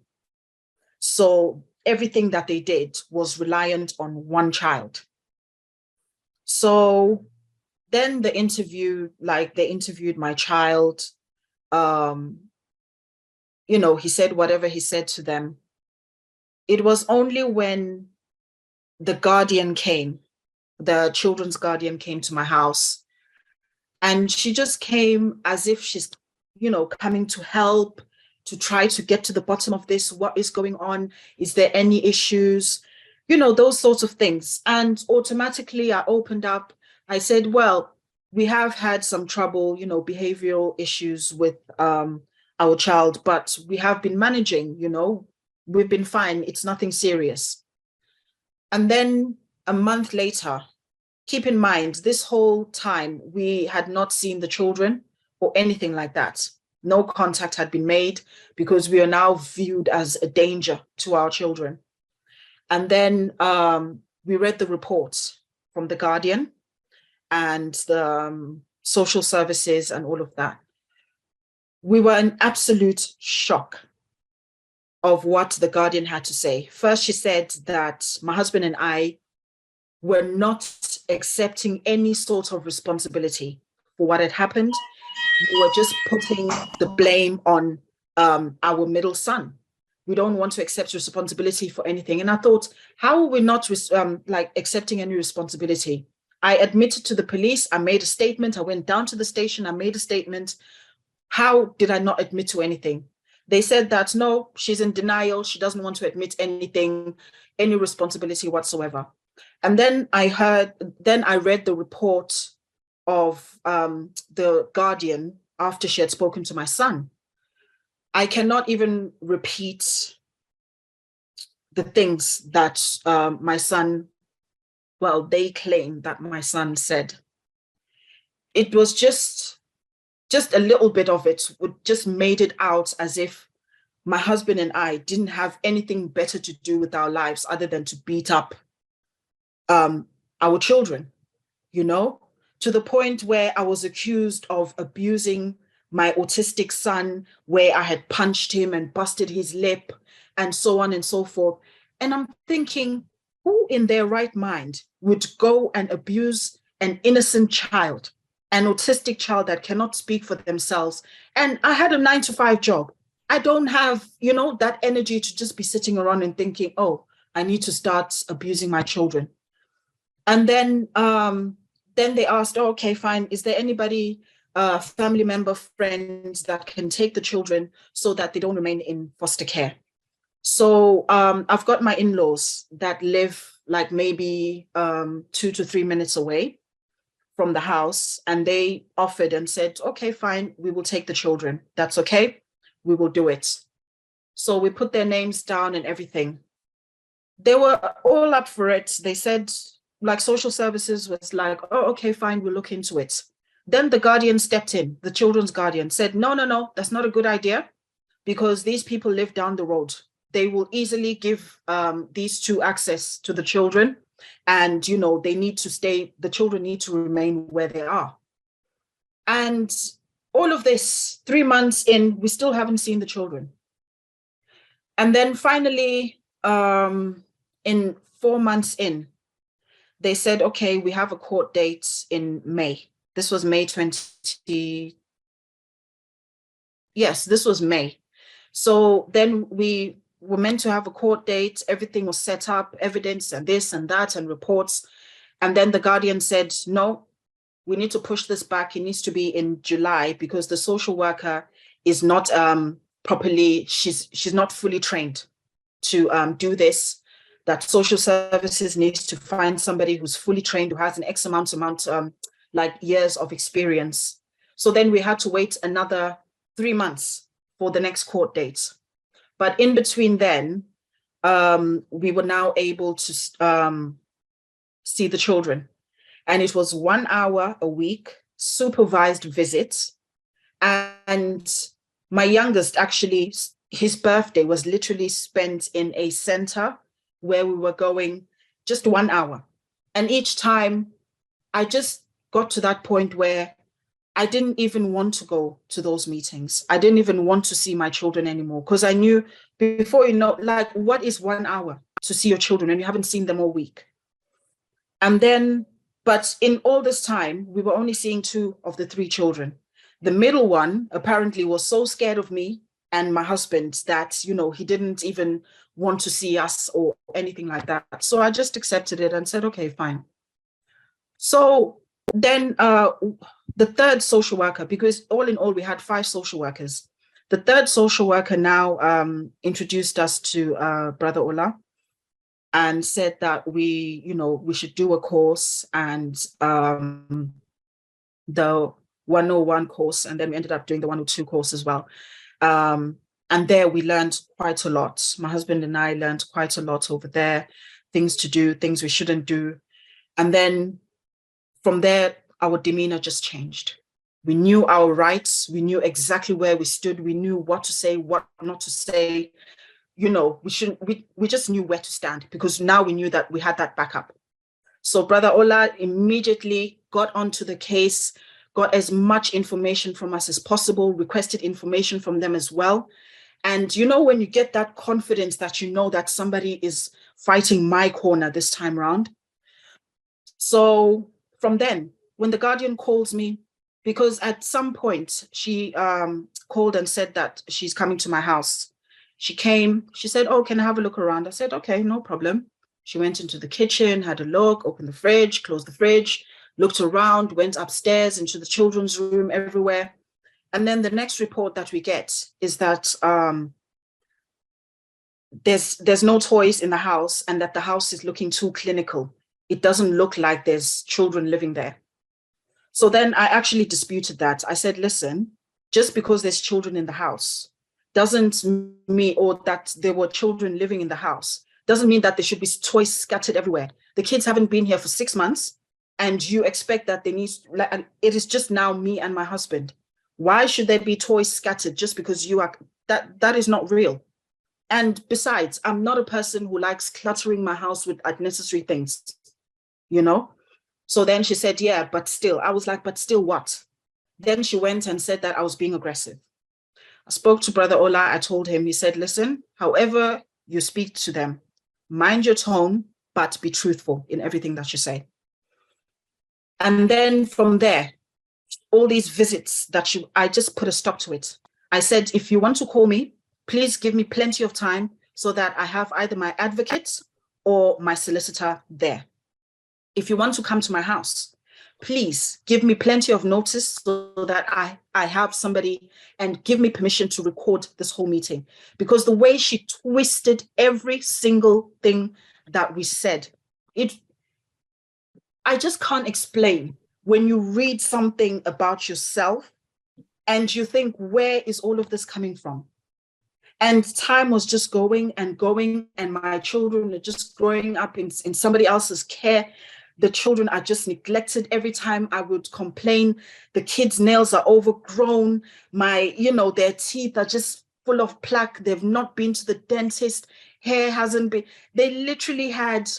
So everything that they did was reliant on one child. So then they interviewed my child. He said whatever he said to them. It was only when the guardian came, the children's guardian came to my house, and she just came as if she's, coming to help, to try to get to the bottom of this. What is going on? Is there any issues? Those sorts of things. And automatically I opened up. I said, well, we have had some trouble, behavioral issues with our child, but we have been managing, we've been fine. It's nothing serious. And then a month later, keep in mind, this whole time we had not seen the children or anything like that. No contact had been made because we are now viewed as a danger to our children. And then we read the reports from the Guardian and the social services and all of that. We were in absolute shock of what the Guardian had to say. First, she said that my husband and I were not accepting any sort of responsibility for what had happened. We were just putting the blame on our middle son. We don't want to accept responsibility for anything. And I thought, how are we not like accepting any responsibility? I admitted to the police, I made a statement, I went down to the station, I made a statement. How did I not admit to anything? They said that, no, she's in denial. She doesn't want to admit anything, any responsibility whatsoever. And then I read the report of the Guardian after she had spoken to my son. I cannot even repeat the things that my son, well, they claim that my son said. It was just a little bit of it would just made it out as if my husband and I didn't have anything better to do with our lives other than to beat up our children, you know, to the point where I was accused of abusing my autistic son, where I had punched him and busted his lip and so on and so forth. And I'm thinking, who in their right mind would go and abuse an innocent child, an autistic child that cannot speak for themselves? And I had a 9-to-5 job. I don't have, you know, that energy to just be sitting around and thinking, oh, I need to start abusing my children. And then they asked, oh, okay, fine. Is there anybody, family member, friends that can take the children so that they don't remain in foster care? So I've got my in-laws that live like maybe 2 to 3 minutes away from the house, and they offered and said, okay, fine, we will take the children. That's okay, we will do it. So we put their names down and everything. They were all up for it. They said, like, social services was like, oh, okay, fine, we'll look into it. Then the guardian stepped in, the children's guardian said, no, that's not a good idea, because these people live down the road. They will easily give these two access to the children. And, you know, they need to stay, the children need to remain where they are. And all of this, 3 months in, we still haven't seen the children. And then finally, in 4 months in, they said, okay, we have a court date in May. This was May 20. Yes, this was May. So then we were meant to have a court date. Everything was set up, evidence and this and that and reports. And then the guardian said, no, we need to push this back. It needs to be in July because the social worker is not properly, she's not fully trained to do this. That social services needs to find somebody who's fully trained, who has an X amount like years of experience. So then we had to wait another 3 months for the next court date. But in between then, we were now able to see the children. And it was 1 hour a week, supervised visits. And my youngest, actually, his birthday was literally spent in a center where we were going just 1 hour. And each time I just got to that point where I didn't even want to go to those meetings. I didn't even want to see my children anymore, because I knew before, you know, like, what is 1 hour to see your children and you haven't seen them all week? And then, but in all this time, we were only seeing 2 of the 3 children. The middle one apparently was so scared of me and my husband that, you know, he didn't even want to see us or anything like that. So I just accepted it and said, okay, fine. So then the third social worker, because all in all, we had 5 social workers. The third social worker now introduced us to Brother Ola and said that we should do a course, and the 101 course, and then we ended up doing the 102 course as well. And there we learned quite a lot. My husband and I learned quite a lot over there, things to do, things we shouldn't do. And then from there, our demeanor just changed. We knew our rights. We knew exactly where we stood. We knew what to say, what not to say. You know, we just knew where to stand, because now we knew that we had that backup. So Brother Ola immediately got onto the case, got as much information from us as possible, requested information from them as well. And you know, when you get that confidence that you know that somebody is fighting my corner this time around. So from then, when the guardian calls me, because at some point she called and said that she's coming to my house. She came, she said, oh, can I have a look around? I said, okay, no problem. She went into the kitchen, had a look, opened the fridge, closed the fridge, looked around, went upstairs into the children's room, everywhere. And then the next report that we get is that there's no toys in the house and that the house is looking too clinical. It doesn't look like there's children living there. So then I actually disputed that. I said, listen, just because there's children in the house doesn't mean, or that there were children living in the house, doesn't mean that there should be toys scattered everywhere. The kids haven't been here for 6 months and you expect that they need, like, it is just now me and my husband. Why should there be toys scattered just because you are, that is not real. And besides, I'm not a person who likes cluttering my house with unnecessary things, you know? So then she said, yeah, but still. I was like, but still what? Then she went and said that I was being aggressive. I spoke to Brother Ola. I told him, he said, listen, however you speak to them, mind your tone, but be truthful in everything that you say. And then from there, all these visits that I just put a stop to it. I said, if you want to call me, please give me plenty of time so that I have either my advocate or my solicitor there. If you want to come to my house, please give me plenty of notice so that I have somebody, and give me permission to record this whole meeting. Because the way she twisted every single thing that we said, I just can't explain. When you read something about yourself and you think, where is all of this coming from? And time was just going and going, and my children are just growing up in somebody else's care. The children are just neglected. Every time I would complain, the kids' nails are overgrown. Their teeth are just full of plaque. They've not been to the dentist. Hair hasn't been. They literally had,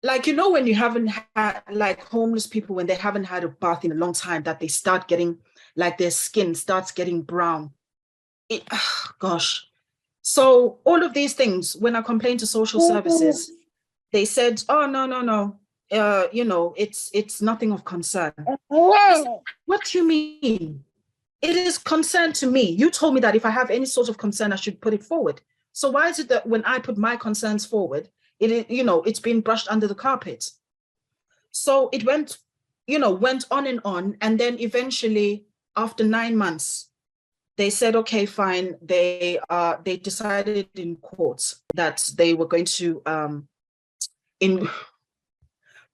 like, when you haven't had, like, homeless people, when they haven't had a bath in a long time, that they start getting, like, their skin starts getting brown. Gosh. So all of these things, when I complained to social services, they said, oh, no. It's nothing of concern. Said, what do you mean? It is concern to me. You told me that if I have any sort of concern, I should put it forward. So why is it that when I put my concerns forward, it's been brushed under the carpet? So it went on and on. And then eventually, after 9 months, they said, okay, fine. They decided in court that they were going to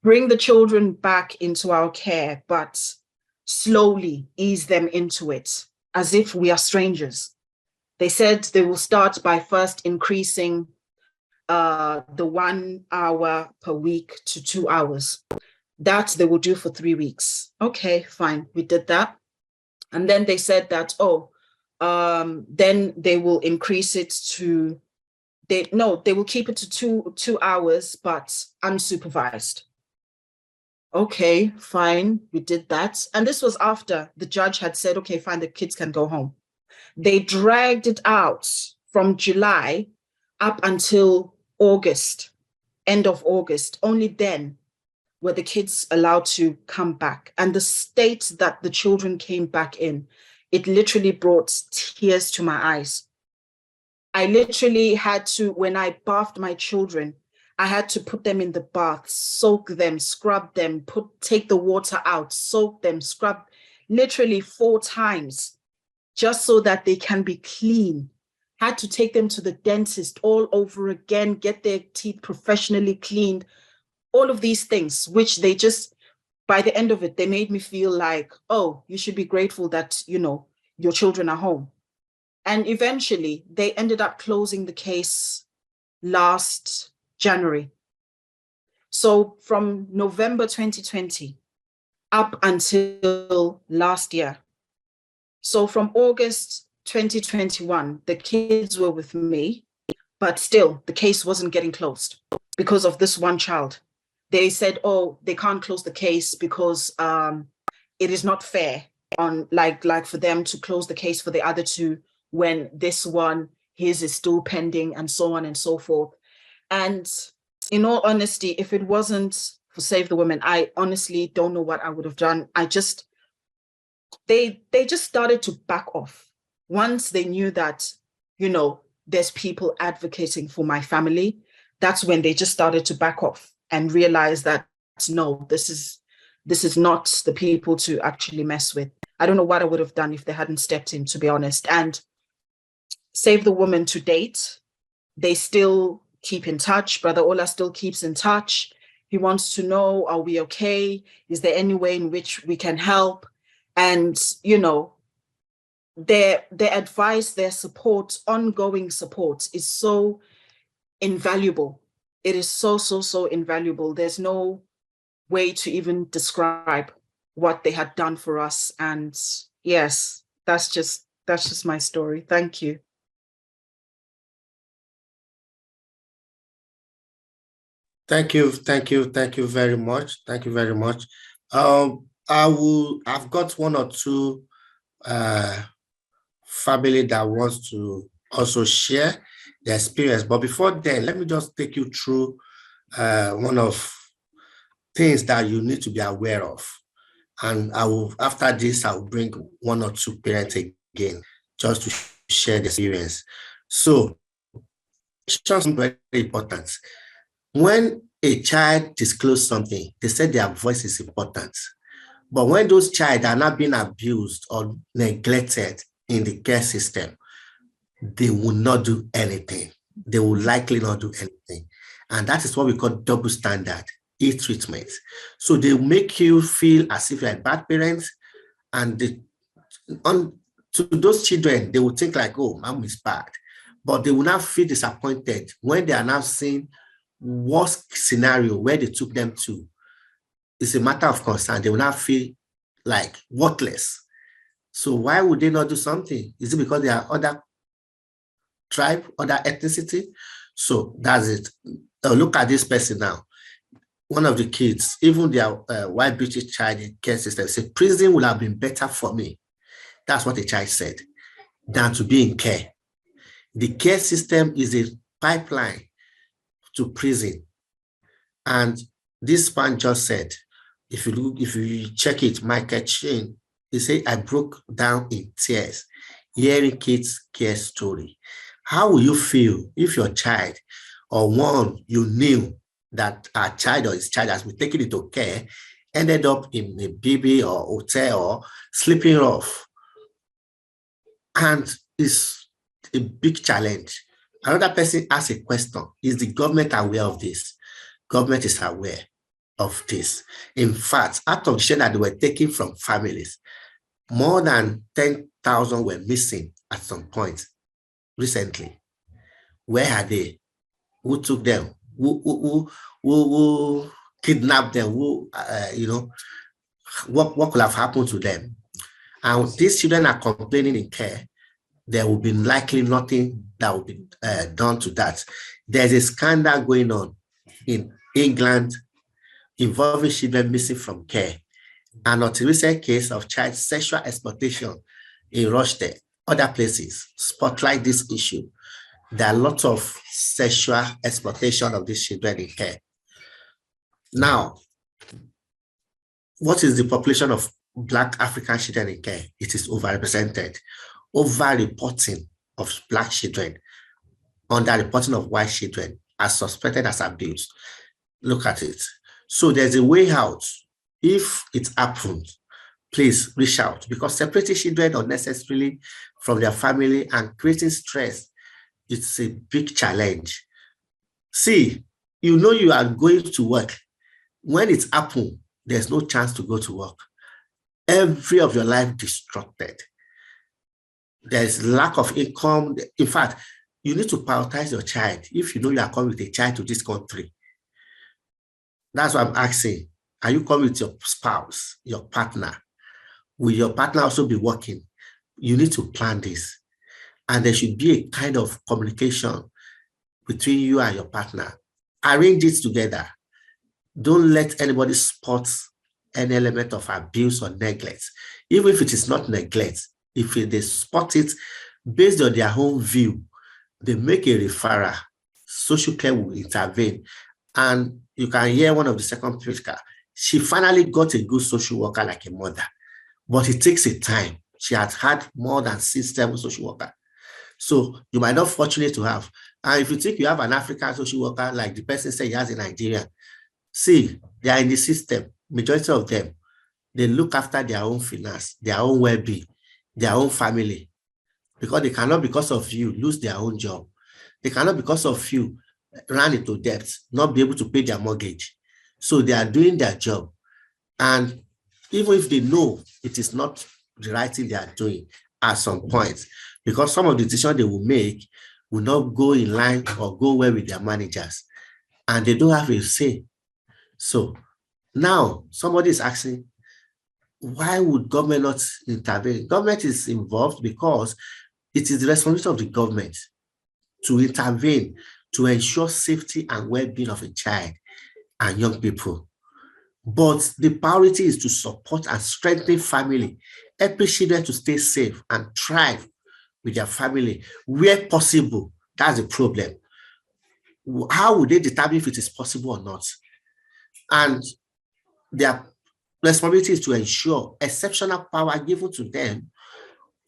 bring the children back into our care, but slowly ease them into it, as if we are strangers. They said they will start by first increasing the 1 hour per week to 2 hours. That they will do for 3 weeks. Okay, fine. We did that. And then they said that, then they will increase it to, they will keep it to two hours, but unsupervised. Okay, fine, we did that. And this was after the judge had said, okay, fine, the kids can go home. They dragged it out from July up until August, end of August. Only then were the kids allowed to come back. And the state that the children came back in, it literally brought tears to my eyes. I literally had to, when I bathed my children, I had to put them in the bath, soak them, scrub them, take the water out, soak them, scrub, literally 4 times, just so that they can be clean. Had to take them to the dentist all over again, get their teeth professionally cleaned, all of these things, which they just, by the end of it, they made me feel like, oh, you should be grateful that, your children are home. And eventually they ended up closing the case last January. So from November 2020 up until last year. So from August 2021, the kids were with me, but still the case wasn't getting closed because of this one child. They said, oh, they can't close the case because it is not fair on like for them to close the case for the other 2 when this one, his is still pending, and so on and so forth. And in all honesty, if it wasn't for Save the Women, I honestly don't know what I would have done. I just they just started to back off once they knew that, you know, there's people advocating for my family. That's when they just started to back off and realize that, no, this is not the people to actually mess with. I don't know what I would have done if they hadn't stepped in, to be honest. And Save the Woman to date, they still keep in touch. Brother Ola still keeps in touch. He wants to know, are we okay? Is there any way in which we can help? And, you know, their advice, their support, ongoing support is so invaluable. It is so invaluable. There's no way to even describe what they had done for us. And yes, that's just my story. Thank you. Thank you very much. Thank you very much. I've got one or two family that wants to also share their experience. But before then, let me just take you through one of things that you need to be aware of. And after this, I'll bring one or two parents again, just to share the experience. So, it's just very important. When a child discloses something, they say their voice is important. But when those children are not being abused or neglected in the care system, they will not do anything. They will likely not do anything. And that is what we call double standard, e-treatment. So they make you feel as if you're a bad parent, and to those children, they will think like, oh, mom is bad. But they will not feel disappointed when they are now seeing worst scenario where they took them to. It's a matter of concern. They will not feel like worthless. So why would they not do something? Is it because they are other tribe, other ethnicity? So that's it. Look at this person now. One of the kids, even their white British child in care system, said, prison would have been better for me. That's what the child said, than to be in care. The care system is a pipeline to prison. And this man just said, if you check it, Michael Chin, he said, I broke down in tears, hearing kids' care story. How will you feel if your child, or one you knew that a child or his child has been taken into care, ended up in a BB or hotel or sleeping off? And it's a big challenge. Another person asked a question, is the government aware of this? Government is aware of this. In fact, out of the share that they were taking from families, more than 10,000 were missing at some point recently. Where are they? Who took them? Who kidnapped them? What could have happened to them? And these children are complaining in care. There will be likely nothing that will be done to that. There's a scandal going on in England involving children missing from care. And a recent case of child sexual exploitation in Russia, other places, spotlight this issue. There are lots of sexual exploitation of these children in care. Now, what is the population of Black African children in care? It is overrepresented. Over-reporting of Black children, under-reporting of white children are suspected as abuse. Look at it. So there's a way out. If it happens, please reach out, because separating children unnecessarily from their family and creating stress, it's a big challenge. See, you know you are going to work. When it's happened, there's no chance to go to work. Every of your life disrupted. There's lack of income. In fact, you need to prioritize your child if you know you are coming with a child to this country. That's what I'm asking. Are you coming with your spouse, your partner? Will your partner also be working? You need to plan this. And there should be a kind of communication between you and your partner. Arrange it together. Don't let anybody spot any element of abuse or neglect. Even if it is not neglect, if they spot it based on their own view, they make a referral. Social care will intervene. And you can hear one of the second speaker. She finally got a good social worker like a mother. but it takes a time. She has had more than 6-7 social workers. So you might not fortunate to have. And if you think you have an African social worker, like the person said he has in Nigeria, see, they are in the system. Majority of them, they look after their own finance, their own well-being, their own family, because they cannot, because of you, lose their own job. They cannot, because of you, run into debt, not be able to pay their mortgage. So they are doing their job. And even if they know it is not the right thing they are doing at some point, because some of the decisions they will make will not go in line or go well with their managers, and they don't have a say. So now somebody is asking, why would government not intervene? Government is involved because it is the responsibility of the government to intervene to ensure safety and well-being of a child and young people. But the priority is to support and strengthen family, helping children to stay safe and thrive with their family where possible. That's the problem. How would they determine if it is possible or not? And their responsibility is to ensure exceptional power given to them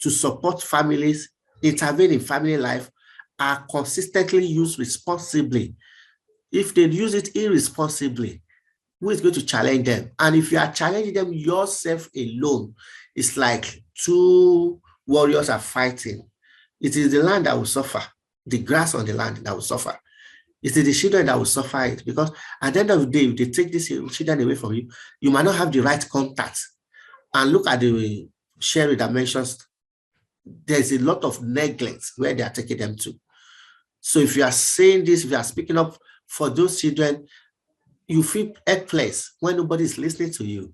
to support families, intervene in family life, are consistently used responsibly. If they use it irresponsibly, who is going to challenge them? And if you are challenging them yourself alone, it's like two warriors are fighting. It is the land that will suffer, the grass on the land that will suffer. It is the children that will suffer it, because at the end of the day, if they take these children away from you, you might not have the right contact. And look at the sharing dimensions. There's a lot of neglect where they are taking them to. So if you are saying this, if you are speaking up for those children, you feel helpless when nobody is listening to you.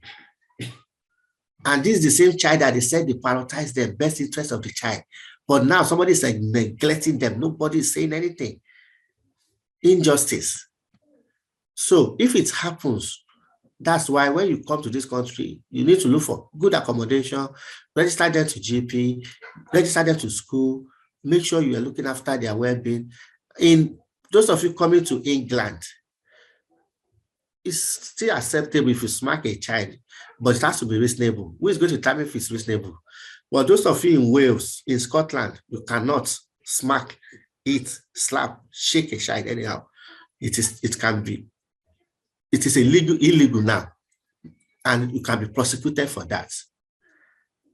And this is the same child that they said they prioritize the best interest of the child. But now somebody is like neglecting them. Nobody is saying anything. Injustice. So if it happens, that's why when you come to this country, you need to look for good accommodation, register them to GP, register them to school, make sure you are looking after their well-being. In those of you coming to England, it's still acceptable if you smack a child, but it has to be reasonable. Who is going to determine if it's reasonable? Well, those of you in Wales, in Scotland, you cannot smack, hit, slap, shake a child anyhow. It is illegal now, and you can be prosecuted for that.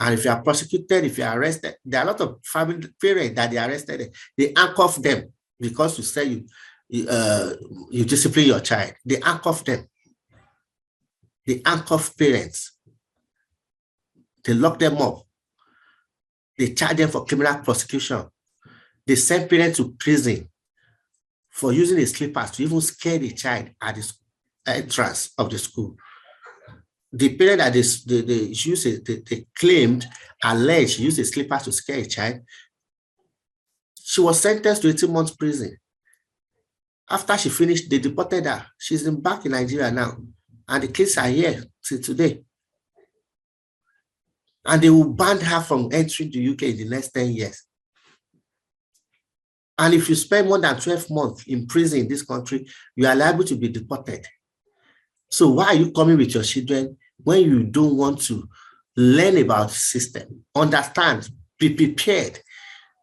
And if you are prosecuted, if you are arrested, there are a lot of family parents that they arrested, they handcuff them because you say you discipline your child. They handcuff them. They handcuff parents. They lock them up. They charge them for criminal prosecution. They send parents to prison for using the slippers to even scare the child at the entrance of the school. The parent that they claimed, alleged, used the slippers to scare a child. She was sentenced to 18 months prison. After she finished, they deported her. She's back in Nigeria now. And the kids are here till today. And they will ban her from entering the UK in the next 10 years. And if you spend more than 12 months in prison in this country, you are liable to be deported. So why are you coming with your children when you don't want to learn about the system? Understand, be prepared,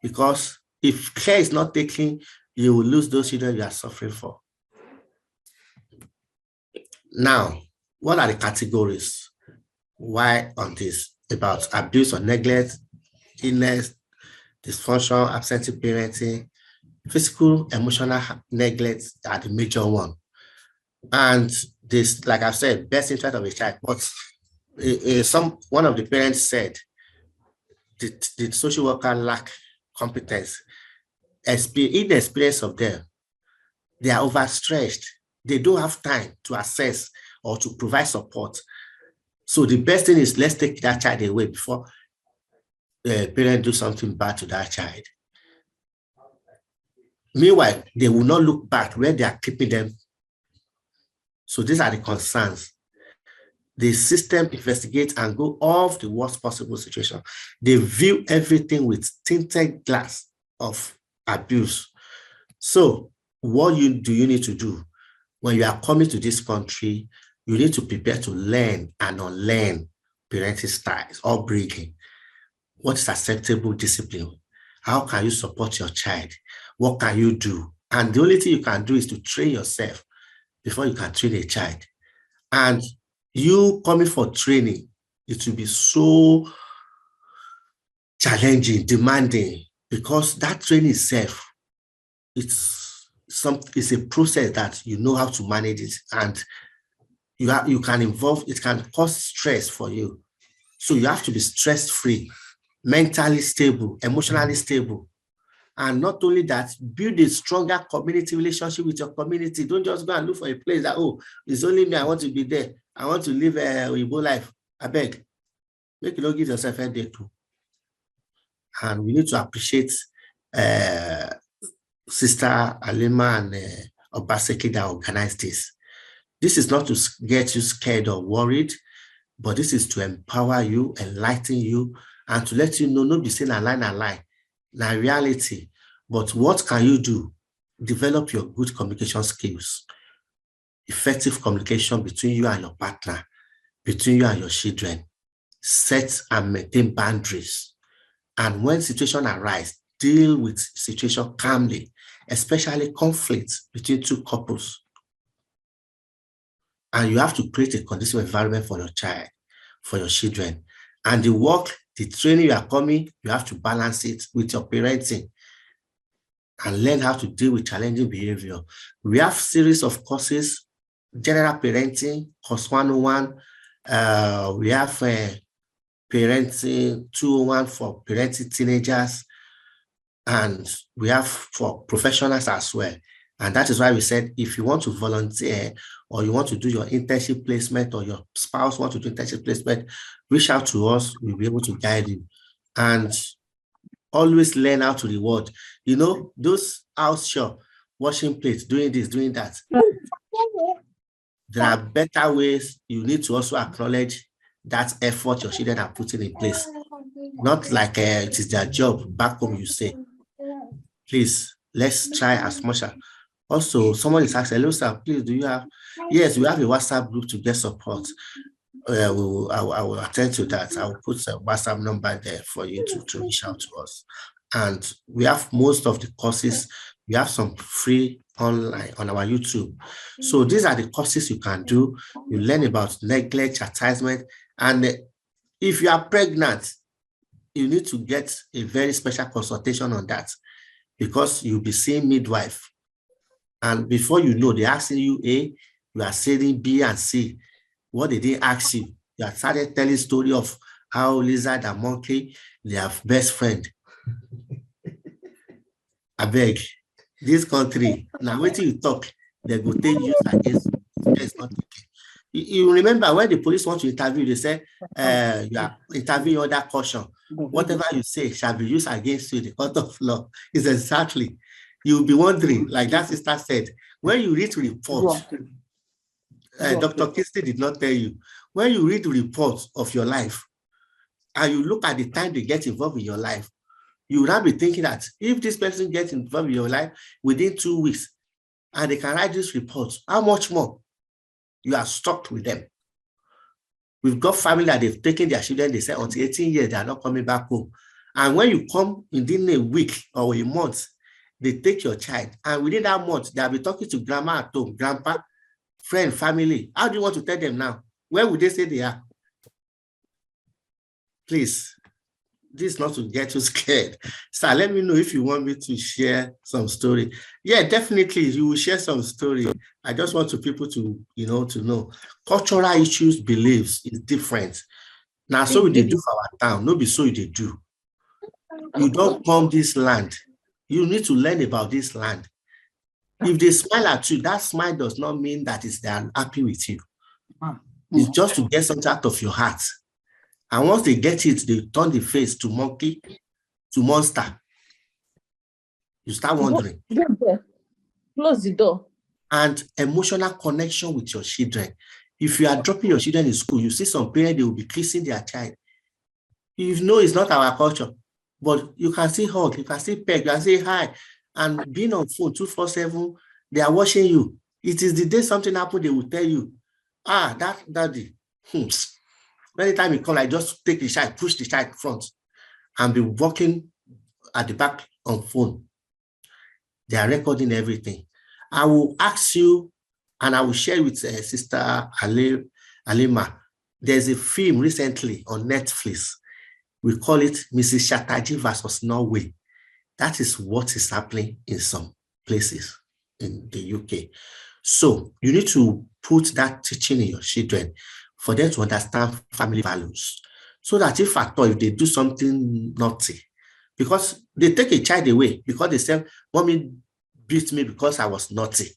because if care is not taken, you will lose those children you are suffering for. Now, what are the categories? Why on this? About abuse or neglect, illness, dysfunction, absentee parenting, physical, emotional neglect are the major one. And this, like I said, best interest of a child. But one of the parents said, the social worker lack competence, inexperience of them. They are overstretched. They don't have time to assess or to provide support. So the best thing is, let's take that child away before the parents do something bad to that child. Meanwhile, they will not look back where they are keeping them. So these are the concerns. The system investigates and go off the worst possible situation. They view everything with tinted glass of abuse. So what do you need to do? When you are coming to this country, you need to prepare to learn and unlearn parenting styles, upbringing. What is acceptable discipline? How can you support your child? What can you do? And the only thing you can do is to train yourself before you can train a child. And you coming for training, it will be so challenging, demanding, because that training itself, it's a process that you know how to manage it, and you can involve, it can cause stress for you. So you have to be stress-free, mentally stable, emotionally stable. And not only that, build a stronger community relationship with your community. Don't just go and look for a place that, oh, it's only me, I want to be there. I want to live a Igbo life. I beg. Make you not give yourself a day too. And we need to appreciate Sister Alima and Obaseki that organized this. This is not to get you scared or worried, but this is to empower you, enlighten you, and to let you know, not be saying a lie. Now reality. But what can you do? Develop your good communication skills, effective communication between you and your partner, between you and your children. Set and maintain boundaries. And when situations arise, deal with situation calmly, especially conflicts between two couples. And you have to create a conducive environment for your child, for your children. And the work, the training you are coming, you have to balance it with your parenting and learn how to deal with challenging behavior. We have series of courses, general parenting, course 101. We have parenting 201 for parenting teenagers. And we have for professionals as well. And that is why we said, if you want to volunteer or you want to do your internship placement or your spouse wants to do internship placement, reach out to us. We'll be able to guide you. And always learn how to reward. You know, those outshore, washing plates, doing this, doing that. There are better ways. You need to also acknowledge that effort your children are putting in place. Not like it is their job. Back home, you say. Please, let's try as much as. Also, someone is asking, hello, sir, please, do you have? Yes, we have a WhatsApp group to get support. I will attend to that. I will put a WhatsApp number there for you to reach out to us. And we have most of the courses. We have some free online on our YouTube. So these are the courses you can do. You learn about neglect, chastisement. And if you are pregnant, you need to get a very special consultation on that, because you'll be seeing midwife. And before you know, they're asking you A, you are saying B and C. What did they ask you? You have started telling story of how lizard and monkey, they have best friend. I beg, this country, now wait till you talk, they go take you against you. You remember when the police want to interview, they say, you are interviewing under caution. Whatever you say shall be used against you in the court of law. It's exactly. You'll be wondering, like that sister said, when you read reports, Dr. Kirsty did not tell you, when you read reports of your life, and you look at the time they get involved in your life, you will not be thinking that if this person gets involved in your life within 2 weeks, and they can write these reports, how much more you are stuck with them? We've got family that they've taken their children, they say until 18 years, they are not coming back home. And when you come within a week or a month, they take your child, and within that month, they'll be talking to grandma at home, grandpa, friend, family. How do you want to tell them now? Where would they say they are? Please, this is not to get you scared. So let me know if you want me to share some story. Yeah, definitely, you will share some story. I just want people to, to know. Cultural issues, beliefs is different. Now, so they do for our town, no be so they do. You don't come this land. You need to learn about this land. If they smile at you, that smile does not mean that they are happy with you. It's just to get something out of your heart. And once they get it, they turn the face to monkey, to monster. You start wondering. Close the door. And emotional connection with your children. If you are dropping your children in school, you see some parents, they will be kissing their child. You know it's not our culture. But you can see hug, you can see peg, you can say hi. And being on phone 24/7, they are watching you. It is the day something happened, they will tell you, that daddy, Many times you come, I just take the child, push the child front, and be walking at the back on phone. They are recording everything. I will ask you, and I will share with Sister Alima. There's a film recently on Netflix. We call it Mrs. Chatterjee versus Norway. That is what is happening in some places in the UK. So you need to put that teaching in your children for them to understand family values. So that if at all, if they do something naughty, because they take a child away because they say, Mommy beat me because I was naughty.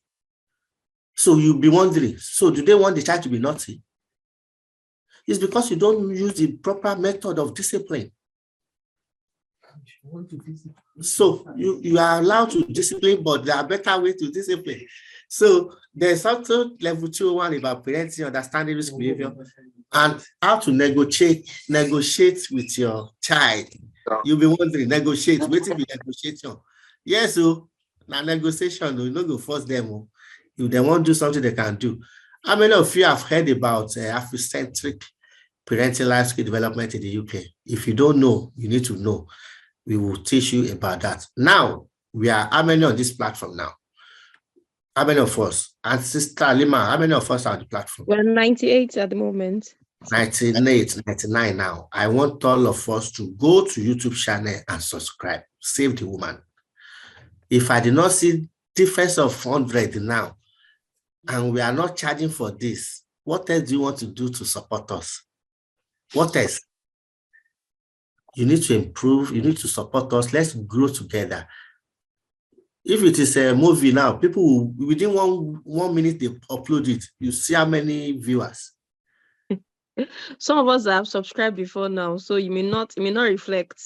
So you'll be wondering, so do they want the child to be naughty? It's because you don't use the proper method of discipline. So you are allowed to discipline, but there are better ways to discipline. So there's also level 201 about parenting, understanding risk behavior, and how to negotiate with your child. You'll be wondering, negotiate, waiting for negotiation. Yes, so now negotiation, you don't go force them. If they want to do something, they can do. How many of you have heard about Afrocentric parental life skill development in the UK? If you don't know, you need to know. We will teach you about that. Now, we are how many on this platform now? How many of us? And Sister Lima, how many of us are on the platform? We're 98 at the moment. 98, 99 now. I want all of us to go to YouTube channel and subscribe. Save the woman. If I did not see difference of 100 now, and we are not charging for this, what else do you want to do to support us? What else? You need to improve, you need to support us. Let's grow together. If it is a movie now, people will, within one minute they upload it. You see how many viewers. Some of us have subscribed before now, so it may not reflect.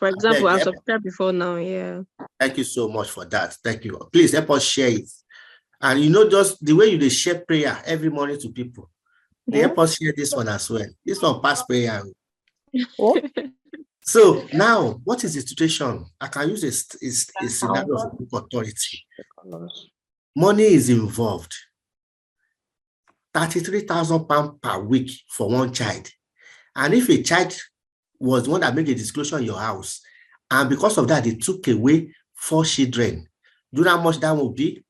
For example, I've subscribed before now. Yeah. Thank you so much for that. Thank you. Please help us share it. And you know, just the way you share prayer every morning to people, they help us share this one as well. This one past prayer. So now, what is the situation? I can use a scenario of authority. Money is involved. £33,000 per week for one child. And if a child was the one that made a disclosure in your house, and because of that, they took away 4 children, do you know how much that will be?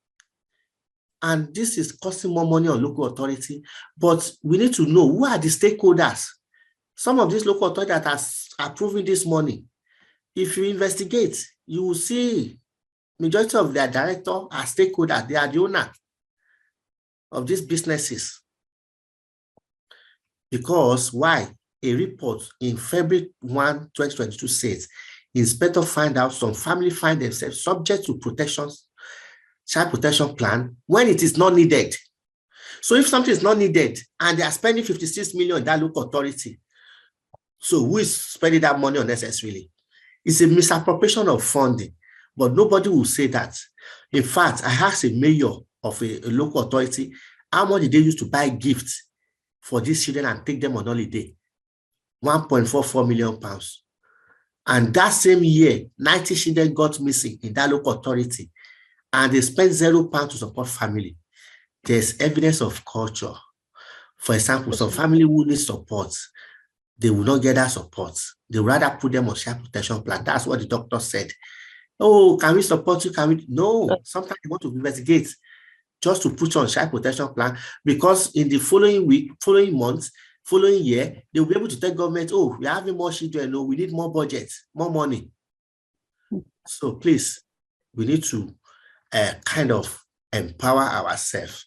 And this is costing more money on local authority. But we need to know who are the stakeholders. Some of these local authorities that are approving this money, if you investigate, you will see majority of their directors are stakeholders. They are the owner of these businesses. Because why? A report in February 1, 2022 says, inspector find out some family find themselves subject to child protection plan when it is not needed. So if something is not needed and they are spending 56 million in that local authority, so who is spending that money unnecessarily? It's a misappropriation of funding, but nobody will say that. In fact, I asked a mayor of a local authority, how much did they use to buy gifts for these children and take them on holiday? £1.44 million. And that same year, 90 children got missing in that local authority, and they spent £0 to support family. There's evidence of culture. For example, some family who need support, they will not get that support. They would rather put them on child protection plan. That's what the doctor said. Oh, can we support you? Can we? No, sometimes they want to investigate just to put you on child protection plan, because in the following week, following month, following year, they will be able to tell government, oh, we're having more children, no, we need more budget, more money. So please, we need to kind of empower ourselves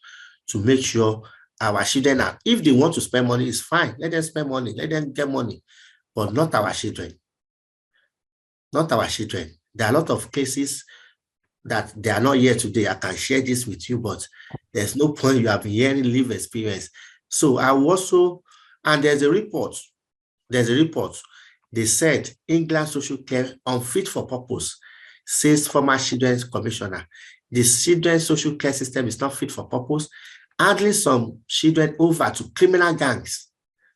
to make sure our children are, if they want to spend money, it's fine. Let them spend money, let them get money, but not our children. Not our children. There are a lot of cases that they are not here today. I can share this with you, but there's no point. You have been hearing live experience. So I also, and there's a report. They said England social care unfit for purpose, says former children's commissioner. The children's social care system is not fit for purpose, handling some children over to criminal gangs.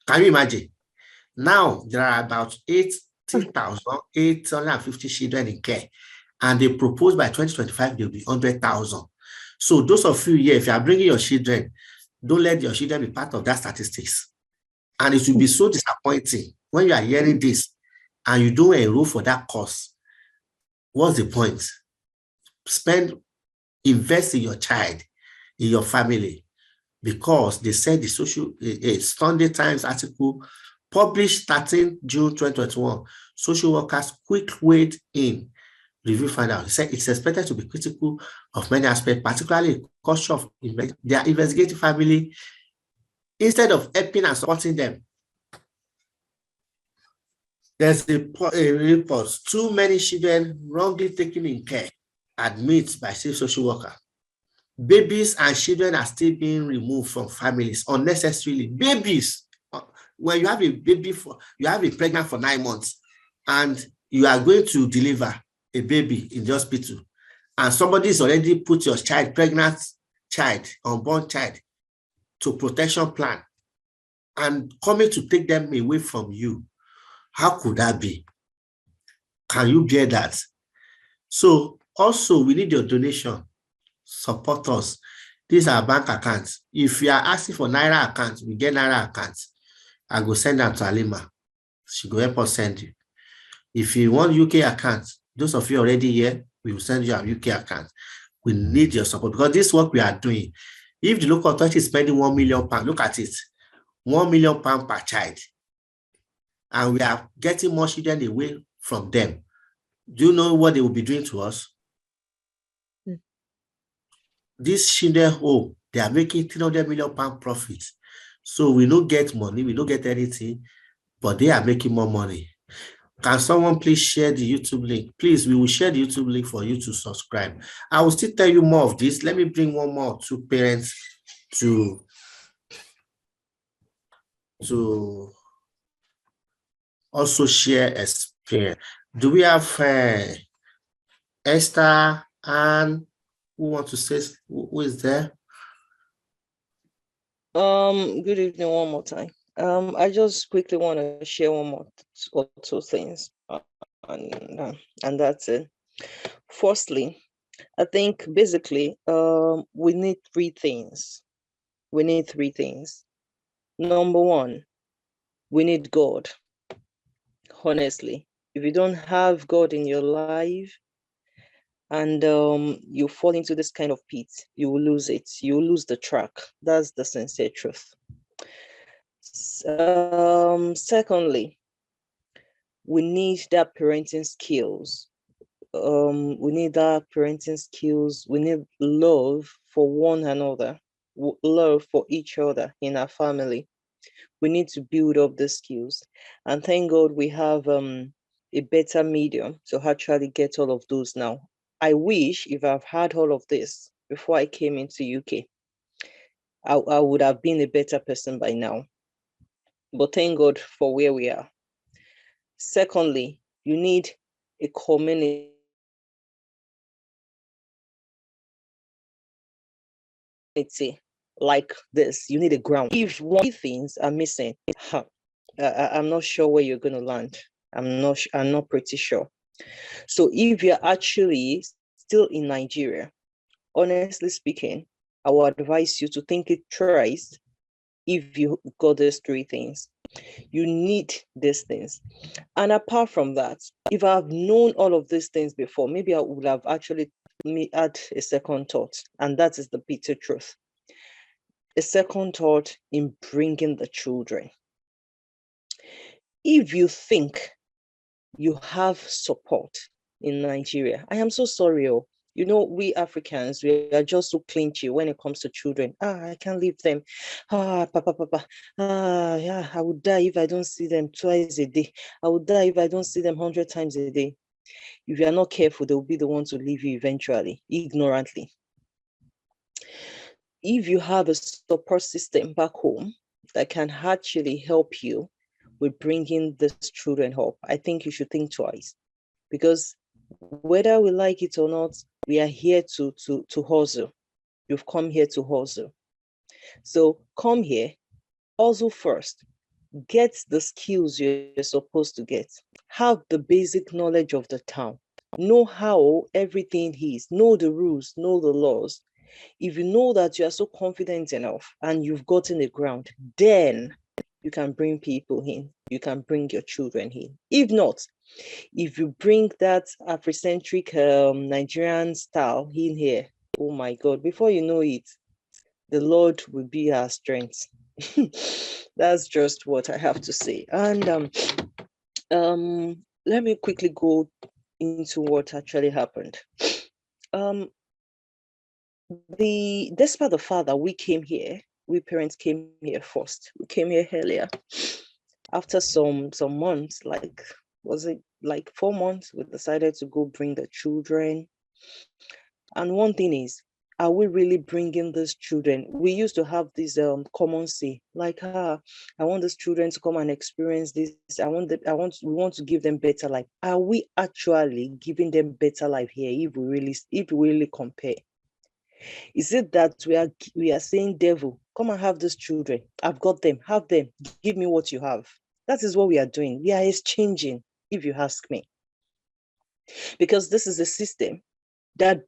Can you imagine? Now there are about 18,850 children in care, and they propose by 2025 there will be 100,000. So those of you here, if you are bringing your children, don't let your children be part of that statistics. And it will be so disappointing when you are hearing this and you don't enroll for that course. What's the point? Invest in your child, in your family, because they said the Sunday Times article published 13 June 2021, social workers quick weighed in review find out. It said it's expected to be critical of many aspects, particularly culture of their investigative family, instead of helping and supporting them. There's a report, too many children wrongly taken in care, admits by social worker. Babies and children are still being removed from families unnecessarily. Babies, when you have a baby, you have a pregnant for 9 months, and you are going to deliver a baby in the hospital, and somebody's already put your pregnant child, unborn child, to protection plan, and coming to take them away from you. How could that be? Can you bear that? So also, we need your donation. Support us. These are bank accounts. If you are asking for Naira accounts, we get Naira accounts. I go send them to Alima. She go help us send you. If you want UK accounts, those of you already here, we will send you a UK account. We need your support because this work we are doing. If the local authority is spending £1 million, look at it, £1 million per child, and we are getting more children away from them. Do you know what they will be doing to us? These children, they are making £300 million profit. So we don't get money, we don't get anything, but they are making more money. Can someone please share the YouTube link? Please, we will share the YouTube link for you to subscribe. I will still tell you more of this. Let me bring one more two parents to also share experience. Do we have Esther and who want to say, who is there? Good evening one more time. I just quickly want to share one more or two things, and that's it. Firstly, I think basically we need three things. We need three things. Number one, we need God. Honestly, if you don't have God in your life and you fall into this kind of pit, you will lose it. You will lose the track. That's the sincere truth. Secondly, we need that parenting skills. We need that parenting skills. We need love for one another, love for each other in our family. We need to build up the skills. And thank God we have a better medium to actually get all of those now. I wish if I've had all of this before I came into UK, I would have been a better person by now. But thank God for where we are. Secondly, you need a community like this. You need a ground. If one things are missing, I'm not sure where you're going to land. I'm not pretty sure. So if you're actually still in Nigeria, honestly speaking, I would advise you to think it twice. If you got these three things, you need these things. And apart from that, if I've known all of these things before, maybe I would have actually had a second thought, and that is the bitter truth. A second thought in bringing the children. If you think you have support in Nigeria, I am so sorry. You know, we Africans, we are just so clinchy when it comes to children. I can't leave them. Papa. Yeah, I would die if I don't see them twice a day. I would die if I don't see them 100 times a day. If you are not careful, they will be the ones to leave you eventually, ignorantly. If you have a support system back home that can actually help you with bringing these children up, I think you should think twice, because whether we like it or not, we are here to hustle. You've come here to hustle. So come here, hustle first, get the skills you're supposed to get, have the basic knowledge of the town, know how everything is, know the rules, know the laws. If you know that you are so confident enough and you've gotten the ground, then you can bring people in. You can bring your children in. If not, if you bring that Afrocentric Nigerian style in here, oh my God, before you know it, the Lord will be our strength. That's just what I have to say. And let me quickly go into what actually happened. Despite the fact that we came here, we parents came here first. We came here earlier. After some months, like, was it like 4 months, we decided to go bring the children. And one thing is, are we really bringing these children? We used to have this common say, like, I want these children to come and experience this. We want to give them better life. Are we actually giving them better life here if we really compare? Is it that we are saying, devil, come and have these children. I've got them, have them, give me what you have. That is what we are doing. We are exchanging, if you ask me. Because this is a system that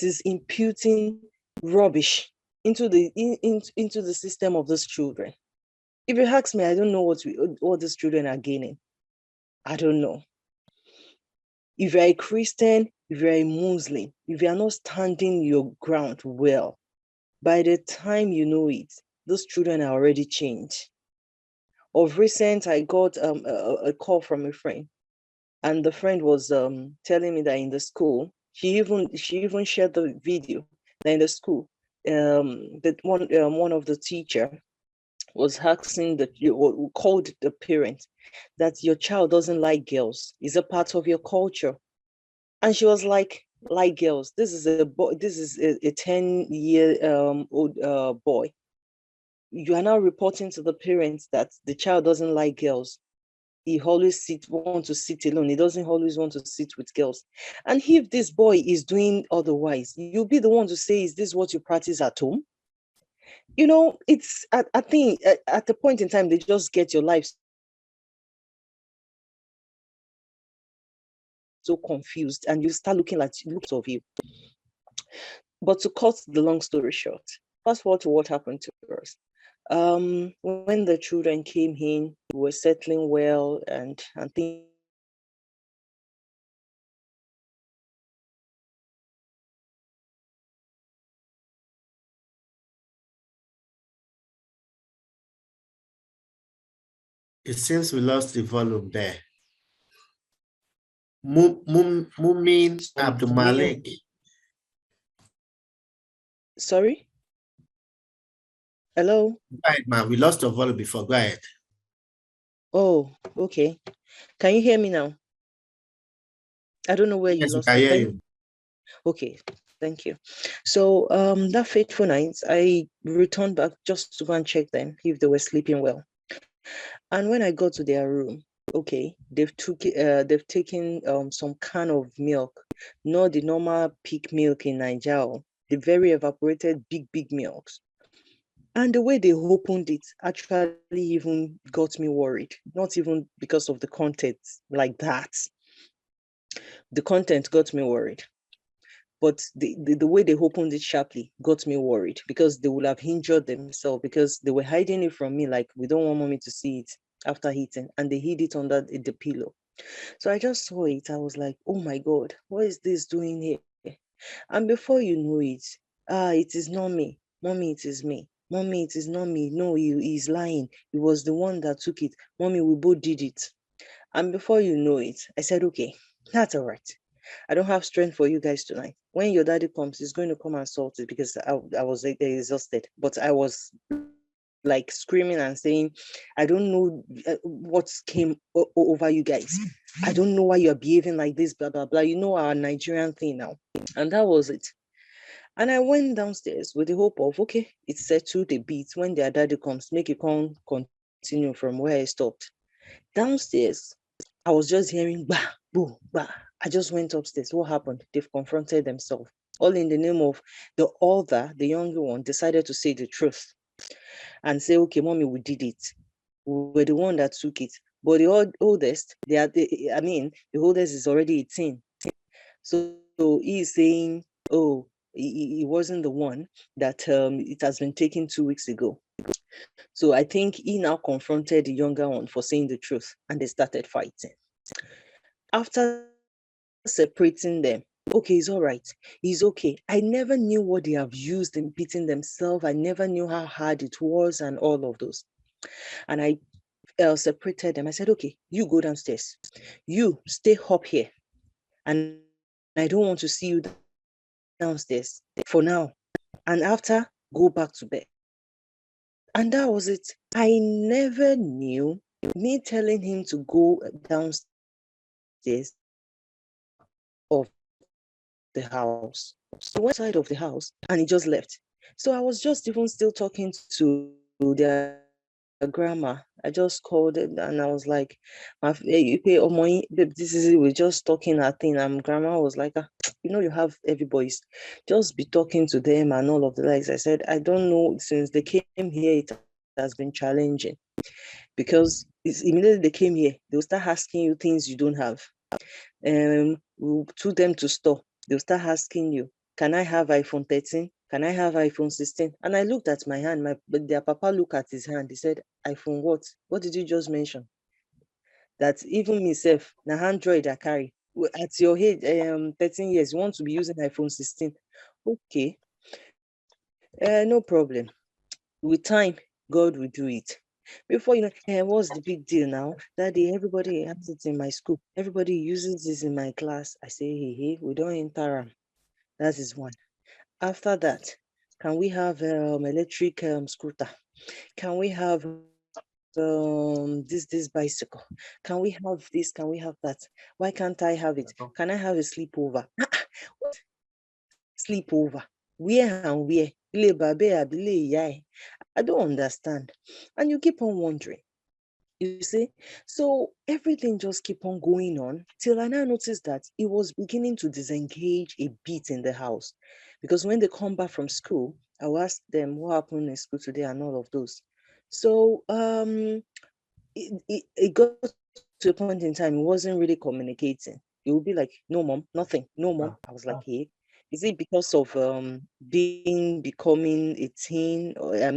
is imputing rubbish into the system of these children. If you ask me, I don't know what these children are gaining. I don't know. If you're a Christian, if you're a Muslim, if you're not standing your ground well, by the time you know it, those children are already changed. Of recent, I got a call from a friend, and the friend was telling me that in the school, she even shared the video that in the school, that one of the teacher was asking called the parent that your child doesn't like girls. Is a part of your culture. And she was like girls. This is a boy. This is a 10-year old boy. You are now reporting to the parents that the child doesn't like girls. He always want to sit alone. He doesn't always want to sit with girls. And if this boy is doing otherwise, you'll be the one to say, is this what you practice at home? You know, it's, I think at the point in time, they just get your life so confused, and you start looking like looks of you. But to cut the long story short, fast forward to what happened to us. When the children came in, we were settling well and things. It seems we lost the volume there. Mumin Abdul Malik. Sorry? Hello? Go ahead, man. We lost the volume before. Go ahead. Oh, okay. Can you hear me now? I don't know where you lost I it. hear you. Okay, thank you. So that fateful night, I returned back just to go and check them if they were sleeping well. And when I got to their room, okay, they've taken some kind of milk, not the normal pig milk in Nigeria, the very evaporated big milks. And the way they opened it actually even got me worried, not even because of the content like that. The content got me worried. But the way they opened it sharply got me worried, because they would have injured themselves, because they were hiding it from me, like, we don't want mommy to see it after eating, and they hid it under the pillow. So I just saw it. I was like, oh my God, what is this doing here? And before you know it, it is not me. Mommy, it is me. Mommy, it is not me. No, he's lying. He was the one that took it. Mommy, we both did it. And before you know it, I said, okay, that's all right. I don't have strength for you guys tonight. When your daddy comes, he's going to come and sort it, because I was exhausted. But I was like screaming and saying, I don't know what came over you guys. I don't know why you're behaving like this, blah, blah, blah. You know our Nigerian thing now. And that was it. And I went downstairs with the hope of, okay, it's settled a bit. When their daddy comes, make it continue from where I stopped. Downstairs, I was just hearing bah, boo, bah. I just went upstairs. What happened? They've confronted themselves. All in the name of the other, the younger one, decided to say the truth and say, okay, mommy, we did it. We were the one that took it. But the oldest, the oldest is already 18. So he's saying, oh, he wasn't the one, that it has been taken 2 weeks ago. So I think he now confronted the younger one for saying the truth, and they started fighting. After separating them, okay, it's all right, he's okay. I never knew what they have used in beating themselves. I never knew how hard it was and all of those. And I separated them. I said, okay, you go downstairs. You stay up here. And I don't want to see you downstairs for now. And after, go back to bed. And that was it. I never knew me telling him to go downstairs of the house. So one side of the house, and he just left. So I was just even still talking to their grandma. I just called it and I was like, this is it, we're just talking our thing. And grandma was like, you have every voice, just be talking to them and all of the likes. I said, I don't know, since they came here, it has been challenging, because immediately they came here, they'll start asking you things you don't have. We'll took them to store, they'll start asking you, can I have iPhone 13? Can I have iPhone 16? And I looked at my hand, their papa looked at his hand, he said, iPhone what? What did you just mention? That even myself, the Android I carry, at your age, 13 years, you want to be using iPhone 16. Okay, no problem. With time, God will do it. Before you know, what's the big deal now? Daddy, everybody has it in my school. Everybody uses this in my class. I say, hey, we don't enter. That is one. After that, can we have electric scooter? Can we have this bicycle? Can we have this? Can we have that? Why can't I have it? Can I have a sleepover? What? Sleepover? Where and where? I don't understand. And you keep on wondering. You see, so everything just keep on going on till I now noticed that it was beginning to disengage a bit in the house. Because when they come back from school, I will ask them what happened in school today and all of those. So it got to a point in time, it wasn't really communicating. It would be like, no, mom, nothing, no, mom. I was like, hey, is it because of becoming a teen, or a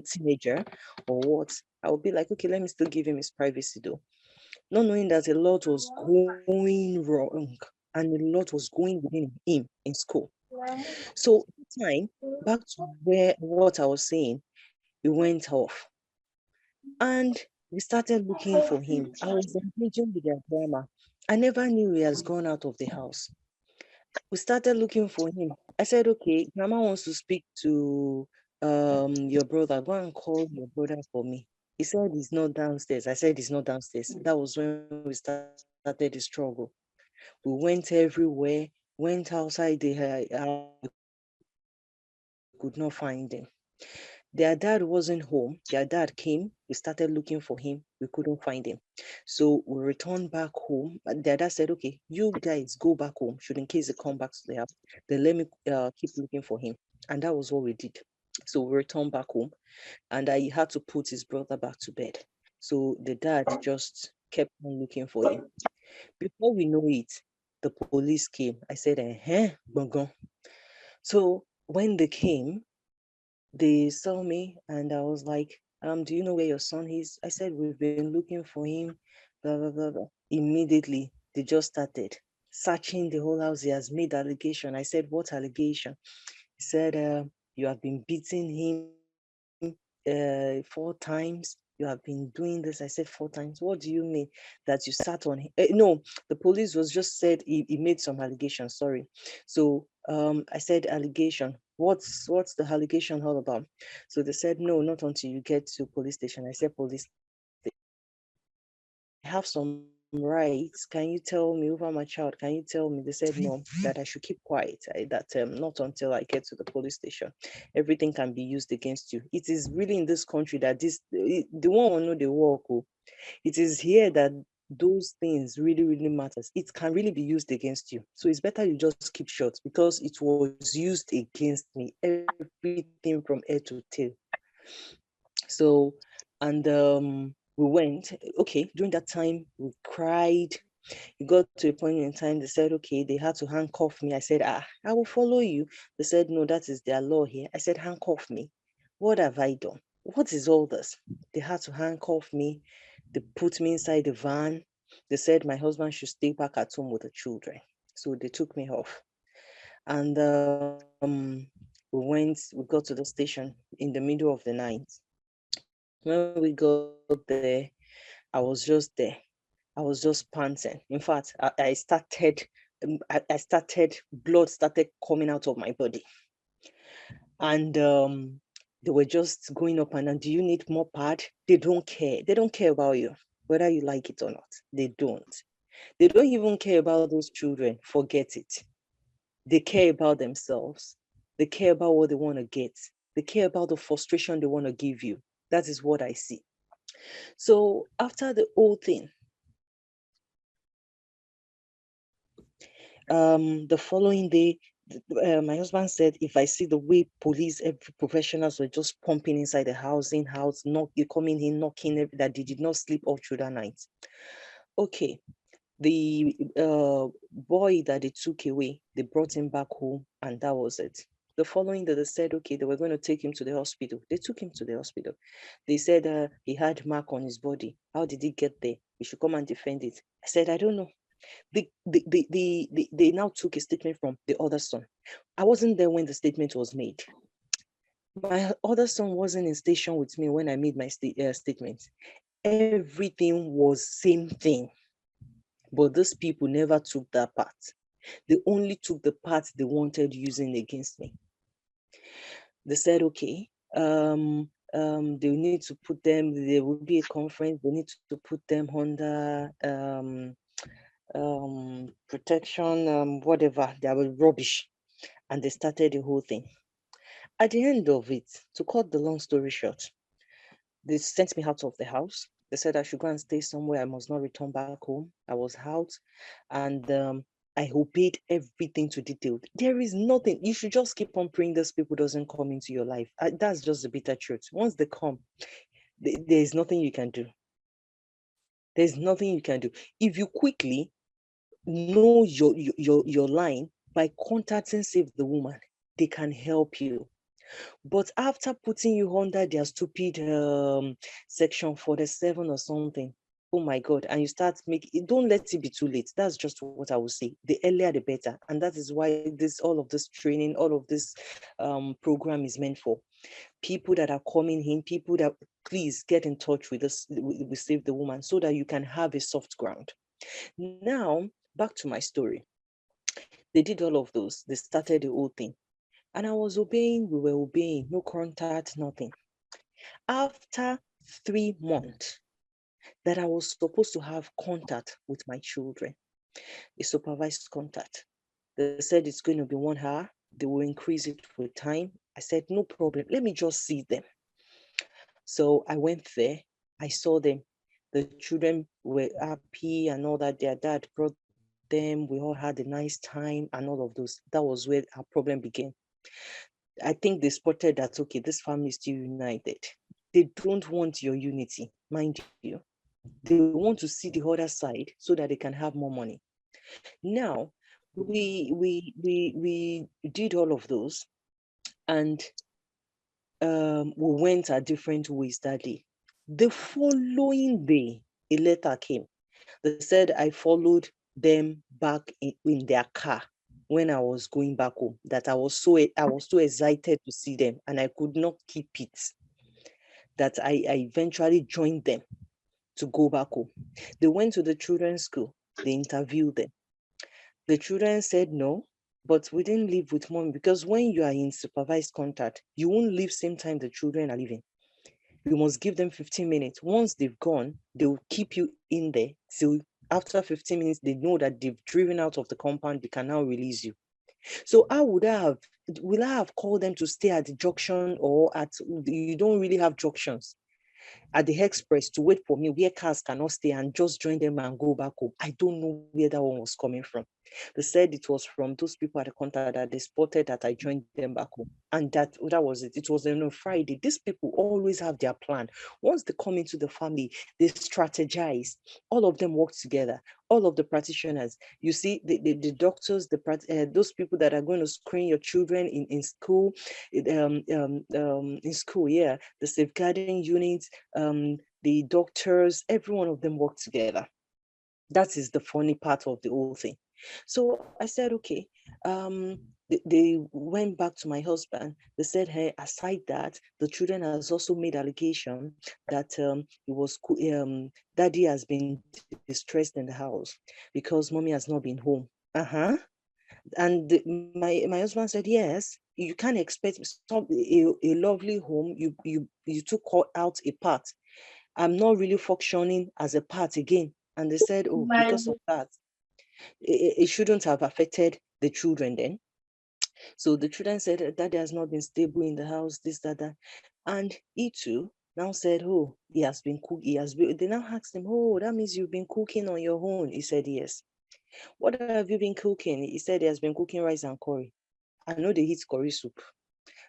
teenager, or what? I would be like, okay, let me still give him his privacy though. Not knowing that a lot was going wrong and a lot was going within him in school. So time, back to what I was saying, it went off. And we started looking for him. I was engaging with their grandma. I never knew he has gone out of the house. We started looking for him. I said, okay, grandma wants to speak to your brother. Go and call your brother for me. He said he's not downstairs. I said he's not downstairs. That was when we started the struggle. We went everywhere, went outside the house, could not find him. Their dad wasn't home. Their dad came. We started looking for him. We couldn't find him. So we returned back home. Their dad said, okay, you guys go back home. Should in case they come back to the house, then let me keep looking for him. And that was what we did. So we returned back home and I had to put his brother back to bed. So the dad just kept on looking for him. Before we know it, the police came. I said, bongon. So when they came, they saw me and I was like, do you know where your son is? I said, we've been looking for him, blah, blah, blah, blah. Immediately, they just started searching the whole house. He has made allegation. I said, what allegation? He said, you have been beating him 4 times. You have been doing this. I said 4 times. What do you mean that you sat on him? No, the police was just said he made some allegations. Sorry. So I said allegation. What's the allegation all about? So they said no, not until you get to police station. I said police station. I have some rights. Can you tell me over my child? Can you tell me? They said no, that I should keep quiet. That not until I get to the police station. Everything can be used against you. It is really in this country that the one will know the work. It is here that those things really matters. It can really be used against you. So it's better you just keep short because it was used against me. Everything from head to tail. So, and we went, okay, during that time, we cried. It got to a point in time, they said, okay, they had to handcuff me. I said, I will follow you. They said, no, that is their law here. I said, handcuff me. What have I done? What is all this? They had to handcuff me. They put me inside the van. They said my husband should stay back at home with the children. So they took me off. And we got to the station in the middle of the night. When we got there, I was just there. I was just panting. In fact, I started, blood started coming out of my body. And they were just going up and down. Do you need more pad? They don't care. They don't care about you, whether you like it or not. They don't. They don't even care about those children. Forget it. They care about themselves. They care about what they want to get. They care about the frustration they want to give you. That is what I see. So after the whole thing, the following day, my husband said, if I see the way police, every professionals were just pumping inside the house, coming in, knocking, that they did not sleep all through that night. Okay, the boy that they took away, they brought him back home, and that was it. The following day, they said, okay, they were going to take him to the hospital. They took him to the hospital. They said he had mark on his body. How did he get there? He should come and defend it. I said, I don't know. They now took a statement from the other son. I wasn't there when the statement was made. My other son wasn't in station with me when I made my statement. Everything was same thing. But these people never took that part. They only took the part they wanted using against me. They said, okay, they need to put them, there will be a conference, they need to put them under protection, whatever. They were rubbish. And they started the whole thing. At the end of it, to cut the long story short, they sent me out of the house. They said I should go and stay somewhere. I must not return back home. I was out, and I obeyed everything to detail. There is nothing. You should just keep on praying those people doesn't come into your life. That's just the bitter truth. Once they come, there is nothing you can do. There's nothing you can do. If you quickly know your line by contacting Save the Woman, they can help you. But after putting you under their stupid section 47 or something, oh my God, and you start making, don't let it be too late. That's just what I would say. The earlier, the better. And that is why all of this training, all of this program is meant for. People that are coming in, people that, please get in touch with us, with Save the Woman, so that you can have a soft ground. Now, back to my story. They did all of those. They started the whole thing. And I was obeying, we were obeying, no contact, nothing. After 3 months that I was supposed to have contact with my children, a supervised contact, they said it's going to be 1 hour. They will increase it with time. I said, no problem. Let me just see them. So I went there. I saw them. The children were happy and all that. Their dad brought them. We all had a nice time and all of those. That was where our problem began. I think they spotted that, okay, this family is still united. They don't want your unity, mind you. They want to see the other side so that they can have more money. Now, we did all of those, and we went our different ways that day. The following day, a letter came. They said I followed them back in their car when I was going back home, that I was so excited to see them, and I could not keep it, that I eventually joined them to go back home. They went to the children's school. They interviewed them. The children said no, but we didn't leave with mom, because when you are in supervised contact, you won't leave same time the children are leaving. You must give them 15 minutes. Once they've gone, they will keep you in there till after 15 minutes, they know that they've driven out of the compound, they can now release you. So how will I have called them to stay at the junction, or you don't really have junctions, at the express to wait for me where cars cannot stay, and just join them and go back home? I don't know where that one was coming from. They said it was from those people at the contact that they spotted that I joined them back home. And that was it. It was on a Friday. These people always have their plan. Once they come into the family, they strategize. All of them work together. All of the practitioners. You see, the doctors, those people that are going to screen your children in school, in school, yeah, the safeguarding units, the doctors, every one of them work together. That is the funny part of the whole thing. So I said, okay. They went back to my husband. They said, hey, aside that, the children has also made allegation that daddy has been distressed in the house because mommy has not been home. And my husband said, yes, you can't expect a lovely home. You took out a part. I'm not really functioning as a part again. And they said, oh, because of that, it shouldn't have affected the children then. So the children said that has not been stable in the house, this, that. And he too now said, oh, he has been cooking. They now asked him, oh, that means you've been cooking on your own. He said, yes. What have you been cooking? He said he has been cooking rice and curry. I know they eat curry soup.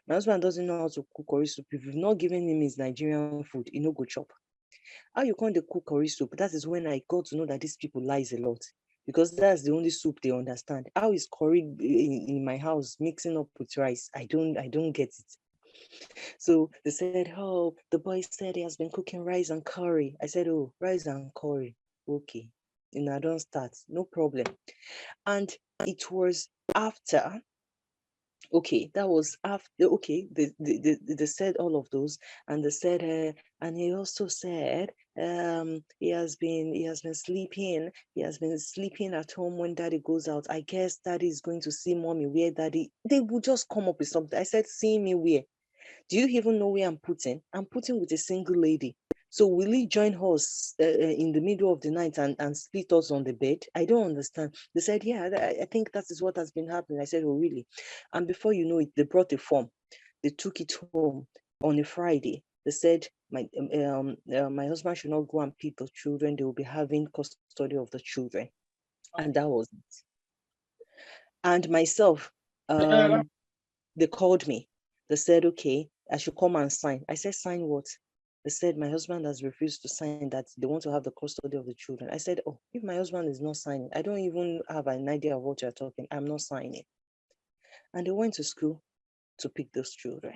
My husband doesn't know how to cook curry soup. If you've not given him his Nigerian food, he no go chop. How you can't cook curry soup? That is when I got to know that these people lies a lot, because that's the only soup they understand. How is curry in my house mixing up with rice? I don't get it. So they said, oh, the boy said he has been cooking rice and curry. I said, oh, rice and curry. Okay. I don't start. No problem. And it was after. Okay, that was after. Okay, they said all of those, and they said, and he also said, he has been sleeping. He has been sleeping at home when daddy goes out. I guess daddy is going to see mommy where daddy. They would just come up with something. I said, see me where? Do you even know where I'm putting? I'm putting with a single lady. So will he join us in the middle of the night and split us on the bed? I don't understand. They said, yeah, I think that is what has been happening. I said, oh, really? And before you know it, they brought a form. They took it home on a Friday. They said, my husband should not go and pick the children. They will be having custody of the children. And that was it. And myself, they called me. They said, okay, I should come and sign. I said, sign what? They said, my husband has refused to sign that they want to have the custody of the children. I said, oh, if my husband is not signing, I don't even have an idea of what you're talking. I'm not signing. And they went to school to pick those children.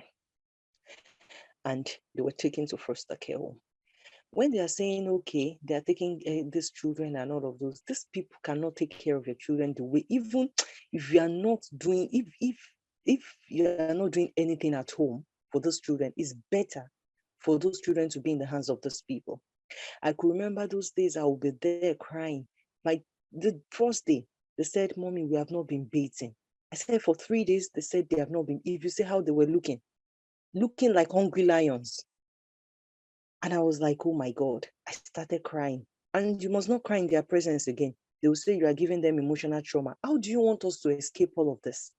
And they were taken to foster care home. When they are saying, okay, they are taking these children and all of those, these people cannot take care of your children the way, even if you are not doing, if you are not doing anything at home for those children, it's better for those children to be in the hands of those people. I could remember those days I would be there crying. By the first day, they said, mommy, we have not been bathing. I said, for 3 days, they said they have not been. If you see how they were looking like hungry lions. And I was like, oh my God, I started crying. And you must not cry in their presence again. They will say you are giving them emotional trauma. How do you want us to escape all of this?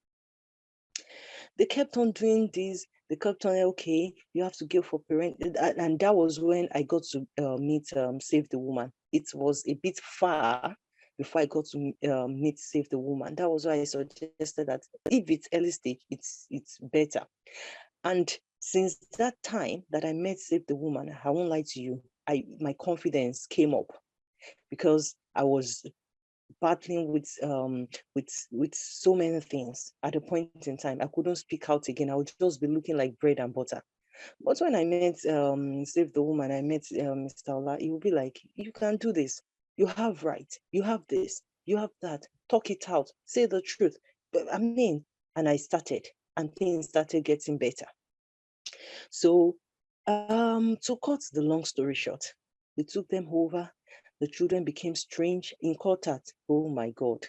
They kept on doing this. They kept on, okay, you have to give for parent. And that was when I got to meet Save the Woman. It was a bit far before I got to meet Save the Woman. That was why I suggested that if it's early stage, it's better. And since that time that I met Save the Woman, I won't lie to you, my confidence came up, because I was battling with so many things. At a point in time, I couldn't speak out again. I would just be looking like bread and butter. But when I met Save the Woman, I met Mr. Ola, he would be like, you can do this. You have right. You have this. You have that. Talk it out. Say the truth. But, and I started, and things started getting better. So to cut the long story short, we took them over. The children became strange in contact. Oh my God.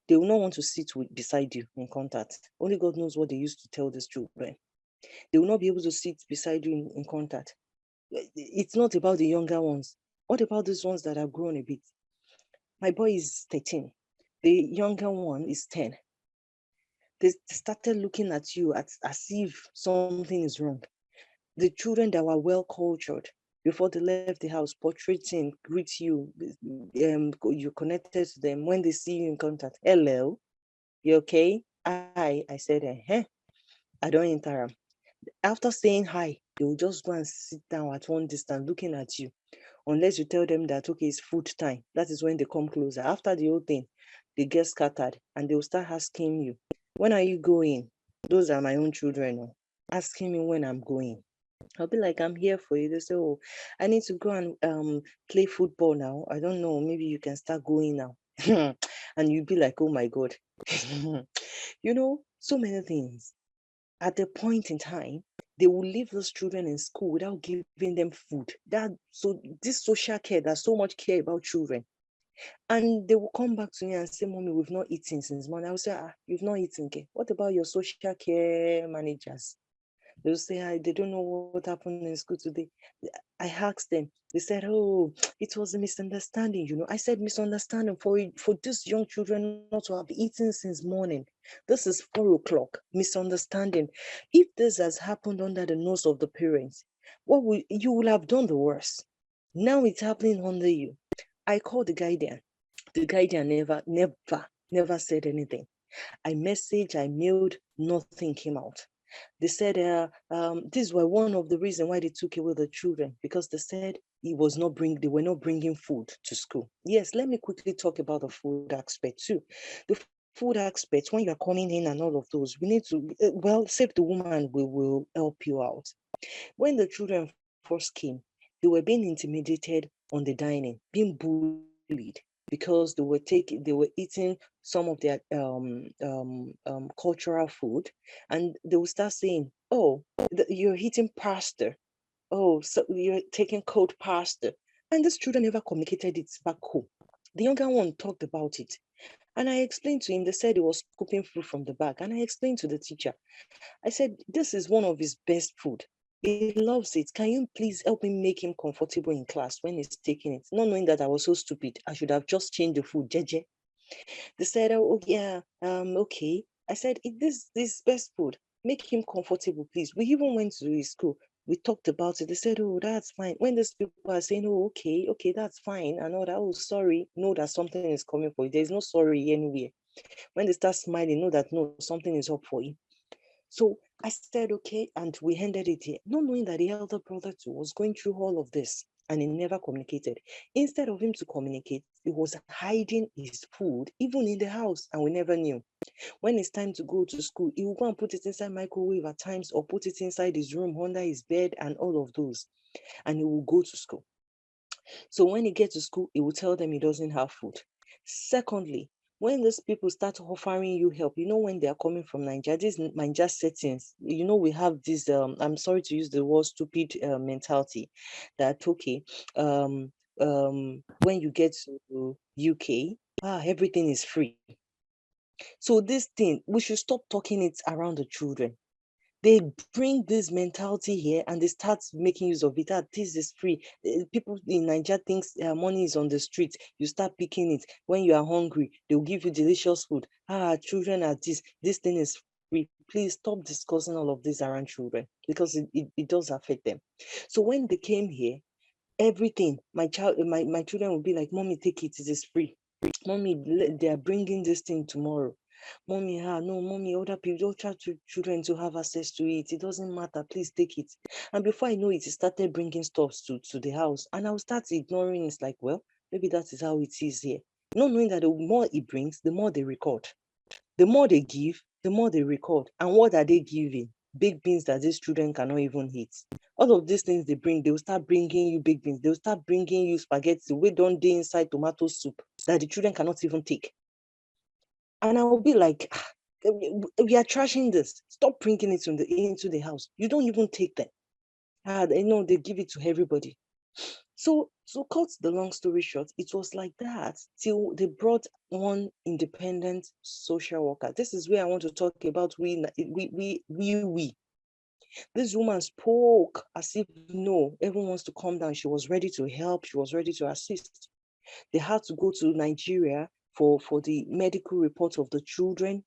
They will not want to sit beside you in contact. Only God knows what they used to tell these children. They will not be able to sit beside you in contact. It's not about the younger ones. What about these ones that have grown a bit? My boy is 13. The younger one is 10. They started looking at you as if something is wrong. The children that were well cultured, before they left the house, portraiting, greet you, you connected to them. When they see you in contact, hello, you okay? I said, I don't interact. After saying hi, they will just go and sit down at one distance looking at you. Unless you tell them that, okay, it's food time. That is when they come closer. After the whole thing, they get scattered and they will start asking you, when are you going? Those are my own children, asking me when I'm going. I'll be like, I'm here for you. They say, oh, I need to go and play football now. I don't know, maybe you can start going now. And you'll be like, oh my God. So many things. At a point in time, they will leave those children in school without giving them food. So this social care, there's so much care about children. And they will come back to me and say, Mommy, we've not eaten since morning. I will say, you've not eaten. Okay. What about your social care managers? They'll say, they don't know what happened in school today. I asked them, they said, oh, it was a misunderstanding. I said, misunderstanding for these young children not to have eaten since morning. This is 4 o'clock, misunderstanding. If this has happened under the nose of the parents, you will have done the worst. Now it's happening under you. I called the guardian. The guardian never said anything. I messaged, I mailed, nothing came out. They said these were one of the reasons why they took away the children, because they said they were not bringing food to school. Yes, let me quickly talk about the food aspect too. The food aspect, when you're coming in and all of those, we need to, Save the Woman will help you out. When the children first came, they were being intimidated on the dining, being bullied, because they were eating some of their cultural food, and they will start saying, oh, you're eating pasta, oh, so you're taking cold pasta. And these children never communicated it back home. The younger one talked about it, and I explained to him. They said he was scooping fruit from the bag, and I explained to the teacher. I said, this is one of his best food. He loves it. Can you please help me make him comfortable in class when he's taking it? Not knowing that I was so stupid, I should have just changed the food, jeje. They said, oh yeah, okay. I said, this best food. Make him comfortable, please. We even went to his school. We talked about it. They said, oh, that's fine. When these people are saying, oh, okay, that's fine. I know that, oh, sorry, know that something is coming for you. There's no sorry anywhere. When they start smiling, know that, no, something is up for you. So I said, okay, and we ended it here, not knowing that the elder brother too was going through all of this, and he never communicated. Instead of him to communicate, he was hiding his food, even in the house, and we never knew. When it's time to go to school, he will go and put it inside microwave at times, or put it inside his room, under his bed, and all of those, and he will go to school. So when he gets to school, he will tell them he doesn't have food. Secondly, when these people start offering you help, when they are coming from Nigeria, these Nigeria settings, we have this, I'm sorry to use the word stupid mentality, that, okay, when you get to UK, everything is free. So this thing, we should stop talking it around the children. They bring this mentality here and they start making use of it. This is free. People in Nigeria think money is on the street. You start picking it. When you are hungry, they'll give you delicious food. Children are this thing is free. Please stop discussing all of this around children, because it does affect them. So when they came here, everything, my children will be like, Mommy, take it is free. Mommy, they are bringing this thing tomorrow. Mommy, no, Mommy, other people, other children to have access to it. It doesn't matter. Please take it. And before I know it, started bringing stuff to the house. And I'll start ignoring. It's like, well, maybe that is how it is here. Not knowing that the more it brings, the more they record. The more they give, the more they record. And what are they giving? Big beans that these children cannot even eat. All of these things they bring, they'll start bringing you big beans. They'll start bringing you spaghetti. We don't do inside tomato soup that the children cannot even take. And I will be like, we are trashing this. Stop bringing it into the house. You don't even take them. They give it to everybody. So cut the long story short, it was like that till they brought one independent social worker. This is where I want to talk about we. This woman spoke as if, no, everyone wants to calm down. She was ready to help. She was ready to assist. They had to go to Nigeria for the medical report of the children.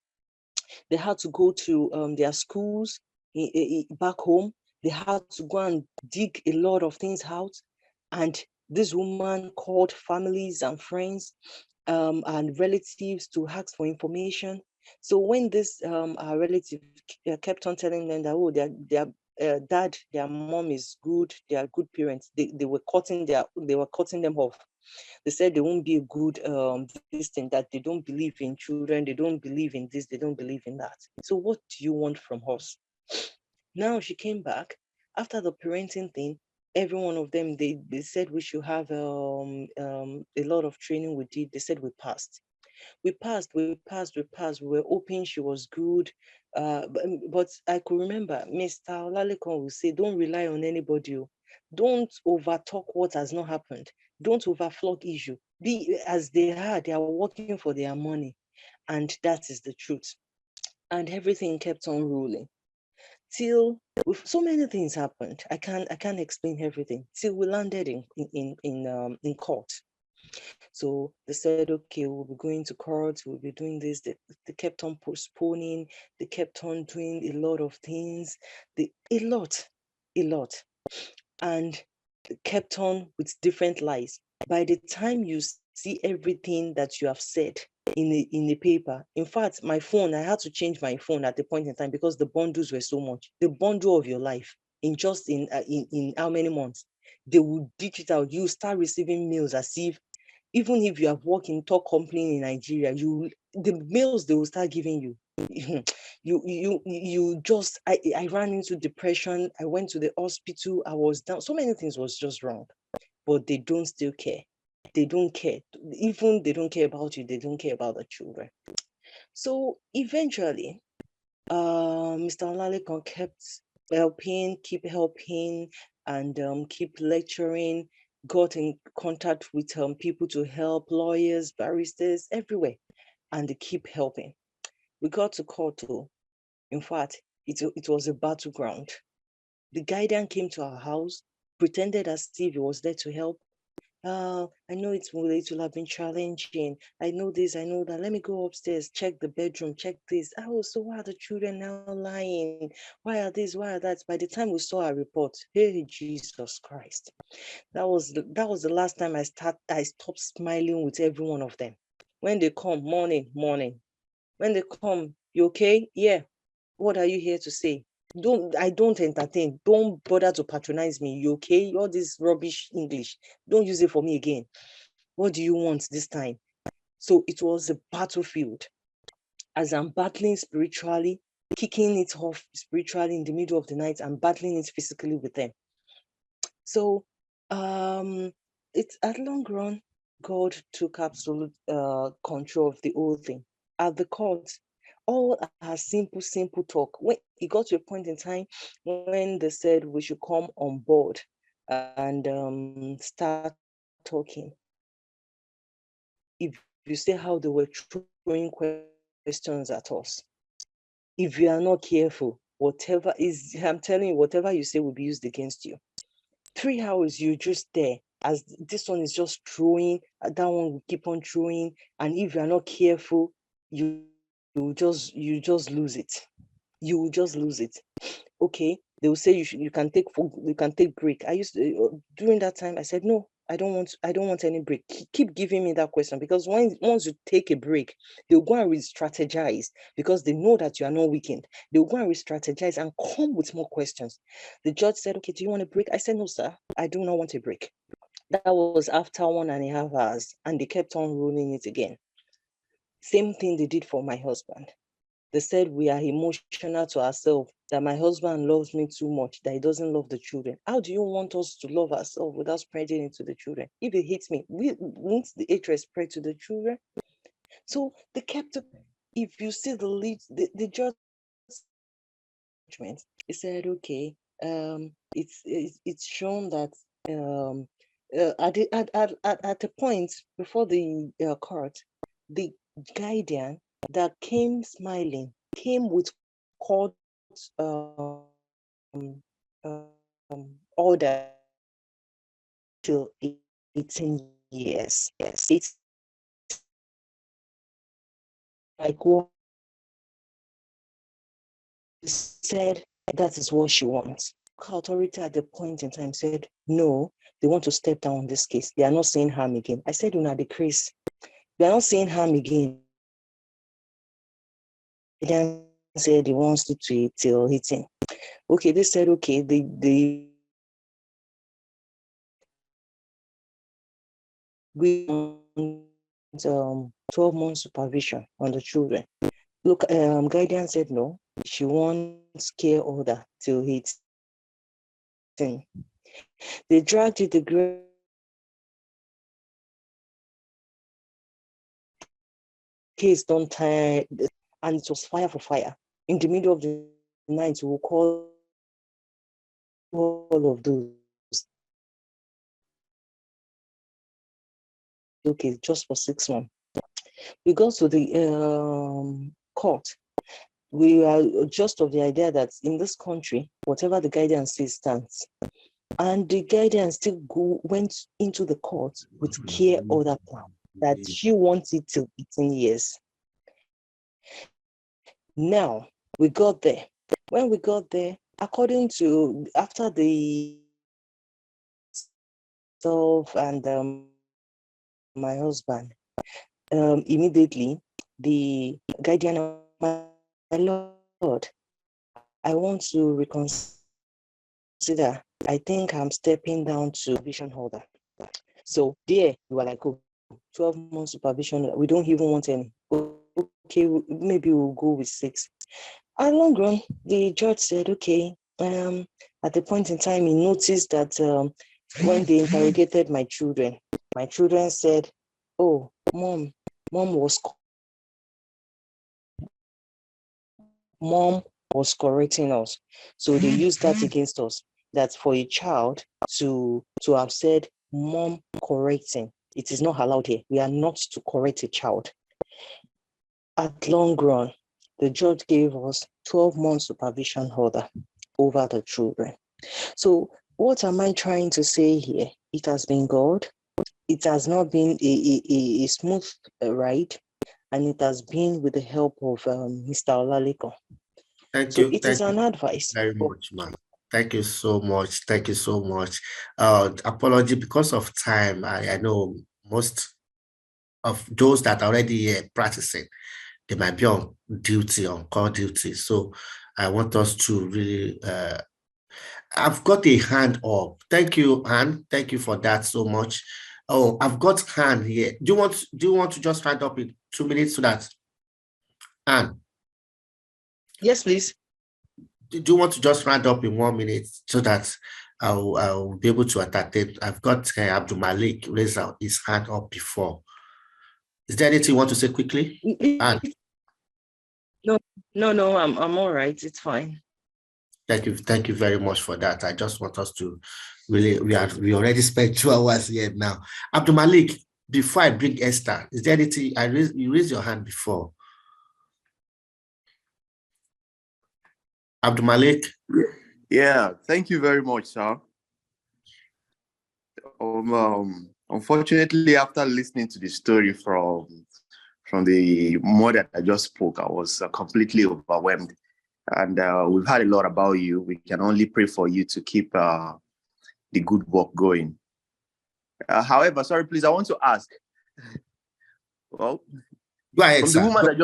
They had to go to their schools back home. They had to go and dig a lot of things out. And this woman called families and friends and relatives to ask for information. So when this our relative kept on telling them that, oh, their dad, their mom is good, they are good parents, they were cutting them off. They said they won't be a good this thing, that they don't believe in children, they don't believe in this, they don't believe in that. So what do you want from us? Now she came back after the parenting thing. Every one of them, they said we should have a lot of training we did. They said we passed. We passed. We were hoping she was good. But I could remember Mr. Olalekon will say, don't rely on anybody. Don't overtalk what has not happened. Don't overflog issue. Be as they are working for their money. And that is the truth. And everything kept on rolling. Till so many things happened. I can't explain everything. Till we landed in court. So they said, okay, we'll be going to court, we'll be doing this. They kept on postponing, they kept on doing a lot of things, a lot. And kept on with different lies. By the time you see everything that you have said in a paper, in fact, my phone, I had to change my phone at the point in time because the bundles were so much. The bundle of your life in how many months? They will dig it out. You start receiving mails as if, even if you have worked in top company in Nigeria, the mails they will start giving you. I ran into depression. I went to the hospital. I was down. So many things was just wrong, but they don't still care. They don't care. Even they don't care about you. They don't care about the children. So eventually, Mr. Olalekon kept keep helping, and keep lecturing. Got in contact with people to help, lawyers, barristers, everywhere, and they keep helping. We got to court too. In fact, it was a battleground. The guardian came to our house, pretended as if he was there to help. I know it will have been challenging. I know this, I know that. Let me go upstairs, check the bedroom, check this. Oh, so why are the children now lying? Why are this? Why are that? By the time we saw our report, hey, Jesus Christ. That was the last time I stopped smiling with every one of them. When they come, morning. When they come, you okay? Yeah. What are you here to say? I don't entertain. Don't bother to patronize me. You okay? All this rubbish English. Don't use it for me again. What do you want this time? So it was a battlefield. As I'm battling spiritually, kicking it off spiritually in the middle of the night, and battling it physically with them. So it's at long run, God took absolute control of the whole thing. At the court, all our simple talk. When it got to a point in time when they said we should come on board and start talking. If you see how they were throwing questions at us, if you are not careful, I'm telling you, whatever you say will be used against you. 3 hours, you're just there. As this one is just throwing, that one will keep on throwing, and if you are not careful, you just lose it. You will just lose it. Okay, they will say you can take break. I used to, during that time, I said no. I don't want any break. Keep giving me that question, because once you take a break, they'll go and re-strategize, because they know that you are not weakened. They'll go and re-strategize and come with more questions. The judge said, okay, do you want a break? I said, no, sir, I do not want a break. That was after 1.5 hours, and they kept on rolling it again. Same thing they did for my husband. They said we are emotional to ourselves, that my husband loves me too much, that he doesn't love the children. How do you want us to love ourselves without spreading it to the children? If he hates me, won't the hatred spread to the children? So they kept, if you see the judge, he said, okay, it's shown that at a point before the court, the guardian that came smiling came with court order till 18 years. Yes, it's like what said, that is what she wants. Authority at the point in time said, no, they want to step down on this case. They are not saying harm again. I said, Una decrease. They are not saying harm again. They then said he wants it to till hitting. Okay, they said, okay, we want 12 months supervision on the children. Look, guardian said no. She wants care order till hitting. They dragged it the case don't tie, and it was fire for fire. In the middle of the night, we will call all of those. Okay, just for 6 months. We got to the court. We are just of the idea that in this country, whatever the guidance says stands. And the guidance still went into the court with care order plan that she wants it till 18 years. Now, we got there. When we got there, according to, after the self and my husband, immediately the guardian, my lord, I want to reconsider. I think I'm stepping down to vision holder. So there, you are like, oh, 12 months supervision, we don't even want any. Okay, maybe we'll go with 6. At long run, the judge said, okay, at the point in time, he noticed that when they interrogated my children said, oh, mom was correcting us. So they used that against us, that for a child to have said, mom correcting, it is not allowed here. We are not to correct a child. At long run, the judge gave us 12 months supervision order over the children. So what am I trying to say here? It has been God. It has not been a smooth ride, and it has been with the help of Mr. Olaleko. Thank you. It is an advice. Very much, ma'am. Thank you so much. Thank you so much. Apology because of time. I know most of those that are already practicing, they might be on duty, on call duty. So I want us to really, I've got a hand up. Thank you, Anne. Thank you for that so much. Oh, I've got hand here. Do you want to just hand up in 2 minutes so that, Anne? Yes, please. Do you want to just round up in 1 minute so that I'll be able to entertain? I've got Abdul Malik raise his hand up before. Is there anything you want to say quickly? No, I'm all right. It's fine. Thank you very much for that. I just want us to really, we already spent 2 hours here now. Abdul Malik, before I bring Esther, is there anything, you raised your hand before. Abdul Malik? Yeah, thank you very much, sir. Unfortunately, after listening to the story from the mother that just spoke, I was completely overwhelmed. And we've heard a lot about you. We can only pray for you to keep the good work going. However, sorry, please, I want to ask. Well, go ahead, from the woman that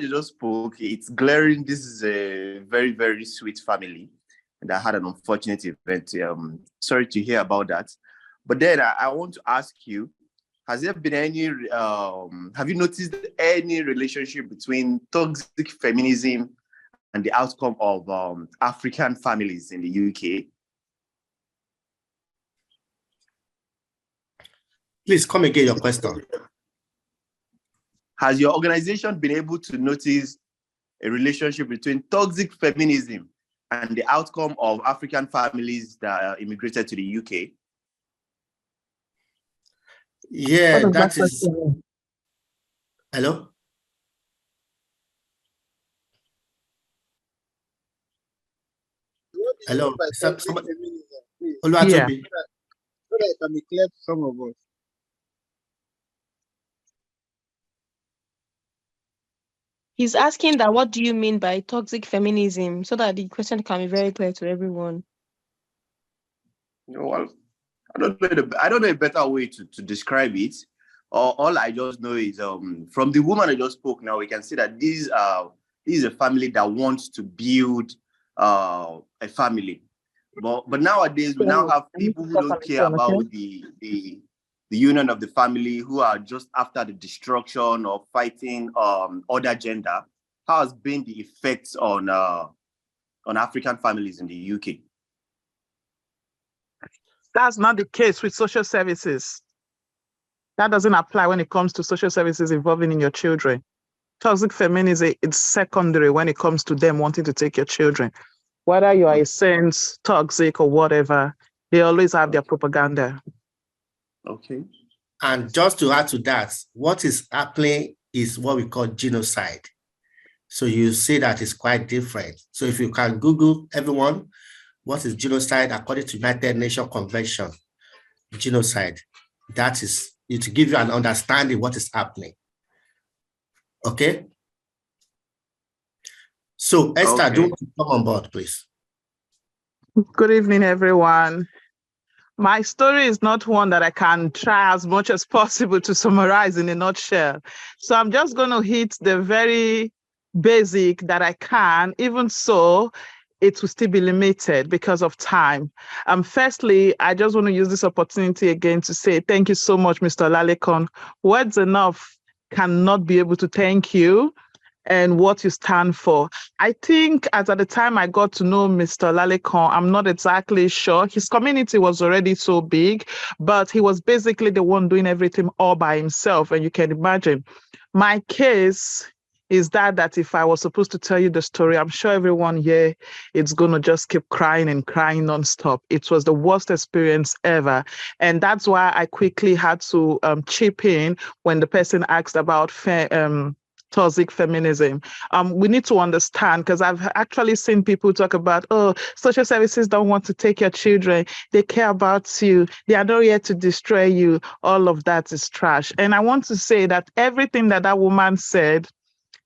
just spoke, it's glaring. This is a very, very sweet family that had an unfortunate event. Sorry to hear about that. But then I want to ask you, has there been any, have you noticed any relationship between toxic feminism and the outcome of African families in the UK? Please come again, your question. Has your organization been able to notice a relationship between toxic feminism and the outcome of African families that immigrated to the UK? Yeah, that is. Hello? Hello. Somebody. Yeah. So that it can be clear to some of us. He's asking that what do you mean by toxic feminism, so that the question can be very clear to everyone. Well, I don't know a better way to describe it. All I just know is from the woman I just spoke now, we can see that this is a family that wants to build a family. But nowadays we now have people who don't care about the union of the family, who are just after the destruction or fighting other gender. How has been the effects on African families in the UK? That's not the case with social services. That doesn't apply when it comes to social services involving in your children. Toxic feminism is secondary when it comes to them wanting to take your children. Whether you are a saint, toxic, or whatever, they always have their propaganda. Okay. And just to add to that, what is happening is what we call genocide. So you see that it's quite different. So if you can Google, everyone, what is genocide according to United Nations Convention? Genocide. That is it, to give you an understanding what is happening. Okay? So Esther, Okay. do you want to come on board, please? Good evening, everyone. My story is not one that I can try as much as possible to summarize in a nutshell. So I'm just going to hit the very basic that I can. Even so, it will still be limited because of time. Firstly, I just want to use this opportunity again to say thank you so much, Mr. Lalekon. Words enough cannot be able to thank you and what you stand for. I think as at the time I got to know Mr. Lalekon, I'm not exactly sure. His community was already so big, but he was basically the one doing everything all by himself. And you can imagine, my case is that if I was supposed to tell you the story, I'm sure everyone here is going to just keep crying and crying nonstop. It was the worst experience ever. And that's why I quickly had to chip in when the person asked about toxic feminism. We need to understand, because I've actually seen people talk about, oh, social services don't want to take your children. They care about you. They are not here to destroy you. All of that is trash. And I want to say that everything that that woman said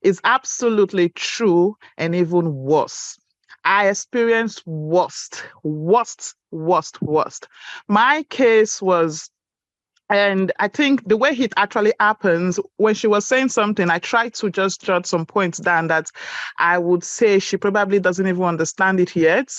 is absolutely true and even worse. I experienced worst. My case was, and I think the way it actually happens, when she was saying something, I tried to just jot some points down that I would say she probably doesn't even understand it yet.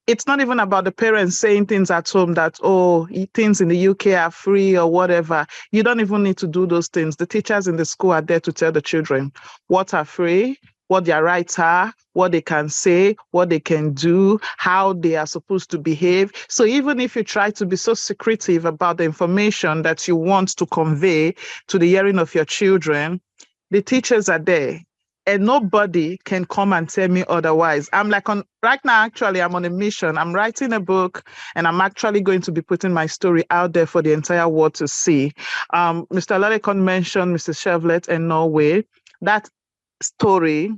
It's not even about the parents saying things at home that, oh, things in the UK are free or whatever. You don't even need to do those things. The teachers in the school are there to tell the children what are free, what their rights are, what they can say, what they can do, how they are supposed to behave. So even if you try to be so secretive about the information that you want to convey to the hearing of your children, the teachers are there. And nobody can come and tell me otherwise. I'm like right now, actually, I'm on a mission. I'm writing a book and I'm actually going to be putting my story out there for the entire world to see. Mr. Lalekon mentioned Mrs. Chevlet and Norway. That story,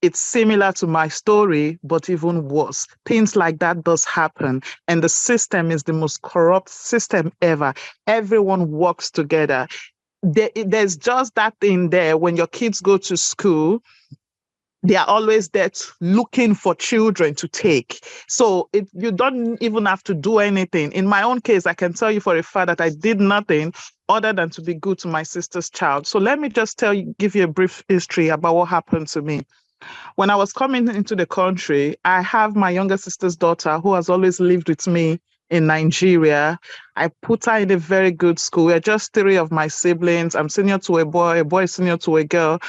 it's similar to my story, but even worse. Things like that does happen. And the system is the most corrupt system ever. Everyone works together. There's just that thing there. When your kids go to school, they are always there looking for children to take. So you don't even have to do anything. In my own case, I can tell you for a fact that I did nothing other than to be good to my sister's child. So let me just give you a brief history about what happened to me. When I was coming into the country, I have my younger sister's daughter who has always lived with me in Nigeria. I put her in a very good school. We're just three of my siblings. I'm senior to a boy senior to a girl.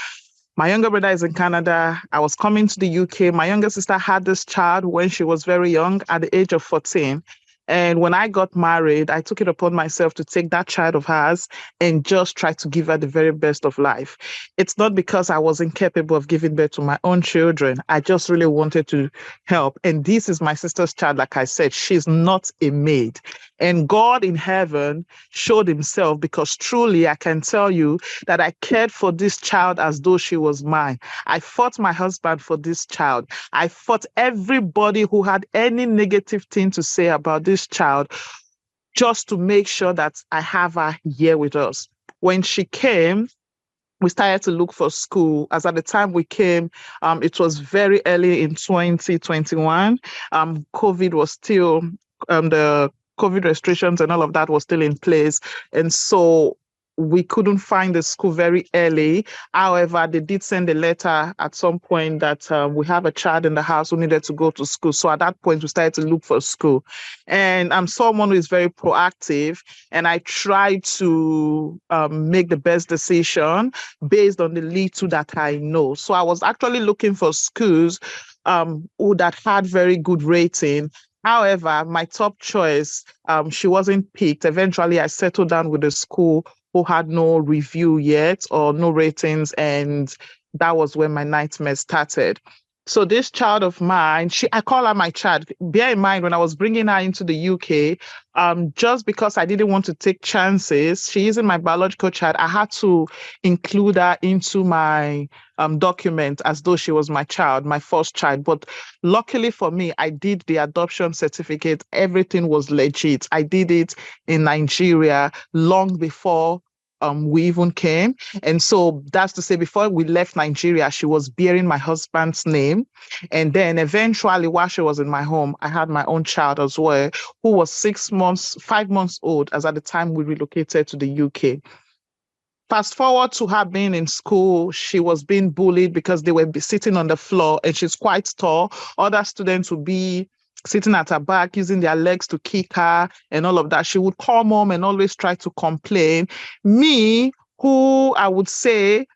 My younger brother is in Canada. I was coming to the UK. My younger sister had this child when she was very young, at the age of 14. And when I got married, I took it upon myself to take that child of hers and just try to give her the very best of life. It's not because I was incapable of giving birth to my own children. I just really wanted to help. And this is my sister's child. Like I said, she's not a maid. And God in heaven showed himself, because truly I can tell you that I cared for this child as though she was mine. I fought my husband for this child. I fought everybody who had any negative thing to say about this child, just to make sure that I have her here with us. When she came, we started to look for school. As at the time we came, it was very early in 2021. COVID was still, the COVID restrictions and all of that was still in place. And so we couldn't find the school very early. However, they did send a letter at some point that we have a child in the house who needed to go to school. So at that point, we started to look for school. And I'm someone who is very proactive, and I try to make the best decision based on the little that I know. So I was actually looking for schools that had very good rating. However, my top choice, she wasn't picked. Eventually, I settled down with a school who had no review yet or no ratings, and that was when my nightmare started. So this child of mine, I call her my child. Bear in mind, when I was bringing her into the UK, just because I didn't want to take chances, she isn't my biological child. I had to include her into my document as though she was my child, my first child. But luckily for me, I did the adoption certificate. Everything was legit. I did it in Nigeria long before we even came. And so that's to say, before we left Nigeria, she was bearing my husband's name. And then eventually, while she was in my home, I had my own child as well, who was 5 months old as at the time we relocated to the UK. Fast forward to her being in school, she was being bullied because they were sitting on the floor, and she's quite tall. Other students would be sitting at her back, using their legs to kick her and all of that. She would call mom and always try to complain. Me, who I would say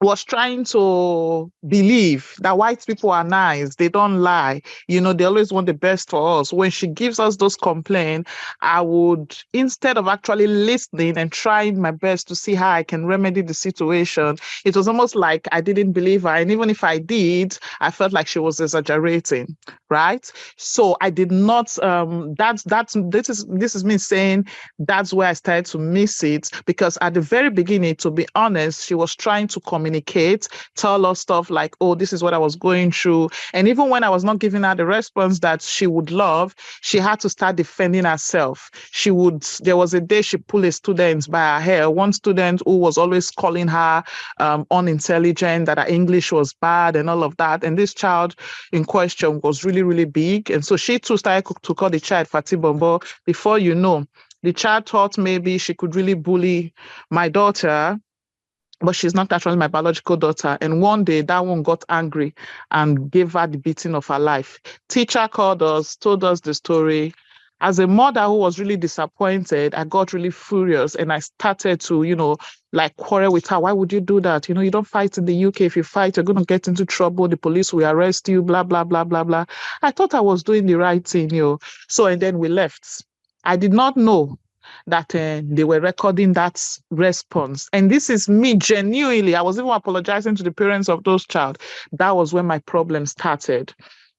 was trying to believe that white people are nice, they don't lie, they always want the best for us. When she gives us those complaints, I would, instead of actually listening and trying my best to see how I can remedy the situation, it was almost like I didn't believe her. And even if I did, I felt like she was exaggerating, right? So I did not, this is me saying that's where I started to miss it, because at the very beginning, to be honest, she was trying to communicate, tell us stuff like, oh, this is what I was going through. And even when I was not giving her the response that she would love, she had to start defending herself. There was a day she pulled a student by her hair, one student who was always calling her unintelligent, that her English was bad and all of that. And this child in question was really, really big. And so she too started to call the child Fati Bombo. Before you know, the child thought maybe she could really bully my daughter, but she's not actually my biological daughter. And one day that one got angry and gave her the beating of her life. Teacher called us, told us the story. As a mother who was really disappointed, I got really furious, and I started to, quarrel with her. Why would you do that? You don't fight in the UK. If you fight, you're going to get into trouble. The police will arrest you, blah, blah, blah, blah, blah. I thought I was doing the right thing, So, and then we left. I did not know that they were recording that response. And this is me genuinely. I was even apologizing to the parents of those child. That was when my problem started.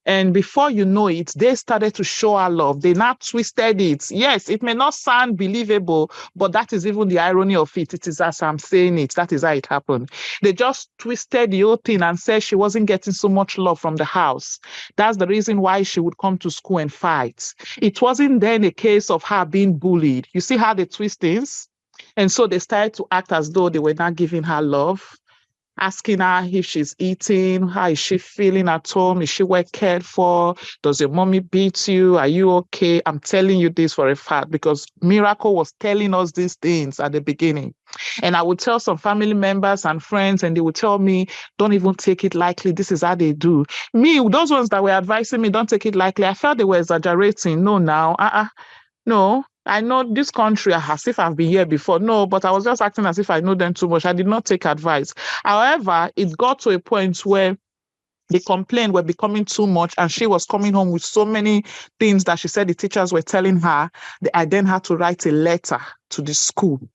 And before you know it, they started to show our love. They now twisted it. Yes, it may not sound believable, but that is even the irony of it. It is as I'm saying it. That is how it happened. They just twisted the whole thing and said she wasn't getting so much love from the house. That's the reason why she would come to school and fight. It wasn't then a case of her being bullied. You see how they twist things? And so they started to act as though they were not giving her love, asking her if she's eating, how is she feeling at home, is she well cared for, does your mommy beat you, are you okay? I'm telling you this for a fact, because Miracle was telling us these things at the beginning. And I would tell some family members and friends, and they would tell me, don't even take it lightly, this is how they do. Me, those ones that were advising me, don't take it lightly, I felt they were exaggerating. No, I know this country as if I've been here before. No, but I was just acting as if I know them too much. I did not take advice. However, it got to a point where the complaints were becoming too much, and she was coming home with so many things that she said the teachers were telling her. I then had to write a letter to the school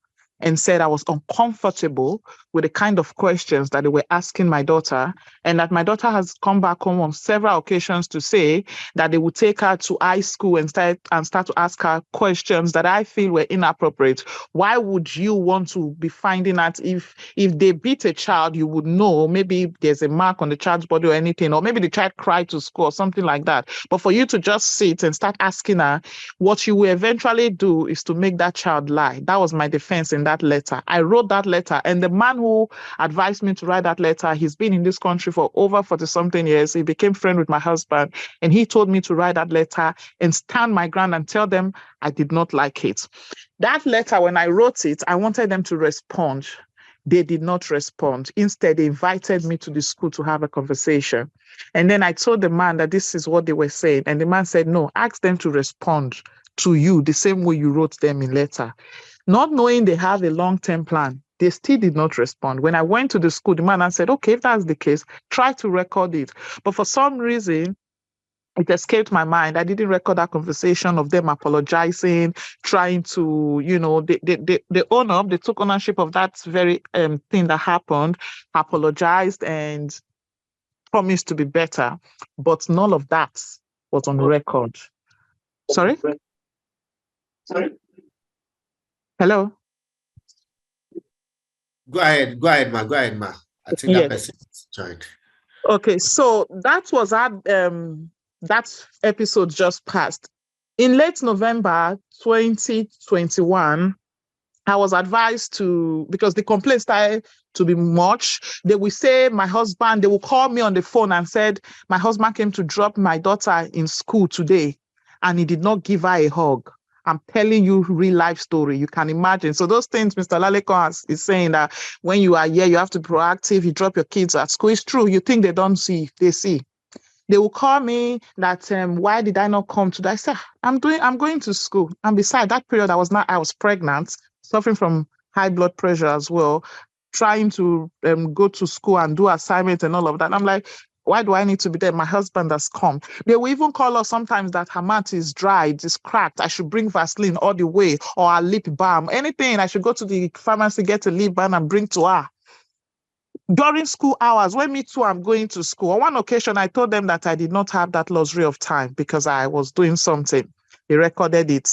and said I was uncomfortable with the kind of questions that they were asking my daughter, and that my daughter has come back home on several occasions to say that they would take her to high school and start to ask her questions that I feel were inappropriate. Why would you want to be finding out if they beat a child, you would know maybe there's a mark on the child's body or anything, or maybe the child cried to school or something like that. But for you to just sit and start asking her, what you will eventually do is to make that child lie. That was my defense in that that letter. I wrote that letter, and the man who advised me to write that letter, he's been in this country for over 40-something years. He became friend with my husband, and he told me to write that letter and stand my ground and tell them I did not like it. That letter, when I wrote it, I wanted them to respond. They did not respond. Instead, they invited me to the school to have a conversation. And then I told the man that this is what they were saying. And the man said, no, ask them to respond to you the same way you wrote them in letter. Not knowing they have a long-term plan, they still did not respond. When I went to the school, the man said, okay, if that's the case, try to record it. But for some reason, it escaped my mind. I didn't record that conversation of them apologizing, trying to, they own up, they took ownership of that very thing that happened, apologized and promised to be better. But none of that was on record. Sorry? Hello? Go ahead, ma. I think that person joined. Okay, so that was that episode just passed. In late November 2021, I was advised to, because the complaint started to be much, they will say they will call me on the phone and said, my husband came to drop my daughter in school today and he did not give her a hug. I'm telling you real life story. You can imagine. So those things Mr. Laleko is saying that when you are here, you have to be proactive. You drop your kids at school. It's true. You think they don't see, they see. They will call me that, why did I not come today? I said, I'm going to school. And besides that period, I was pregnant, suffering from high blood pressure as well, trying to go to school and do assignments and all of that. And I'm like, why do I need to be there? My husband has come. They will even call us sometimes that her mouth is dried, is cracked. I should bring Vaseline all the way, or a lip balm, anything. I should go to the pharmacy, get a lip balm and bring to her. During school hours, when me too, I'm going to school. On one occasion, I told them that I did not have that luxury of time because I was doing something. They recorded it.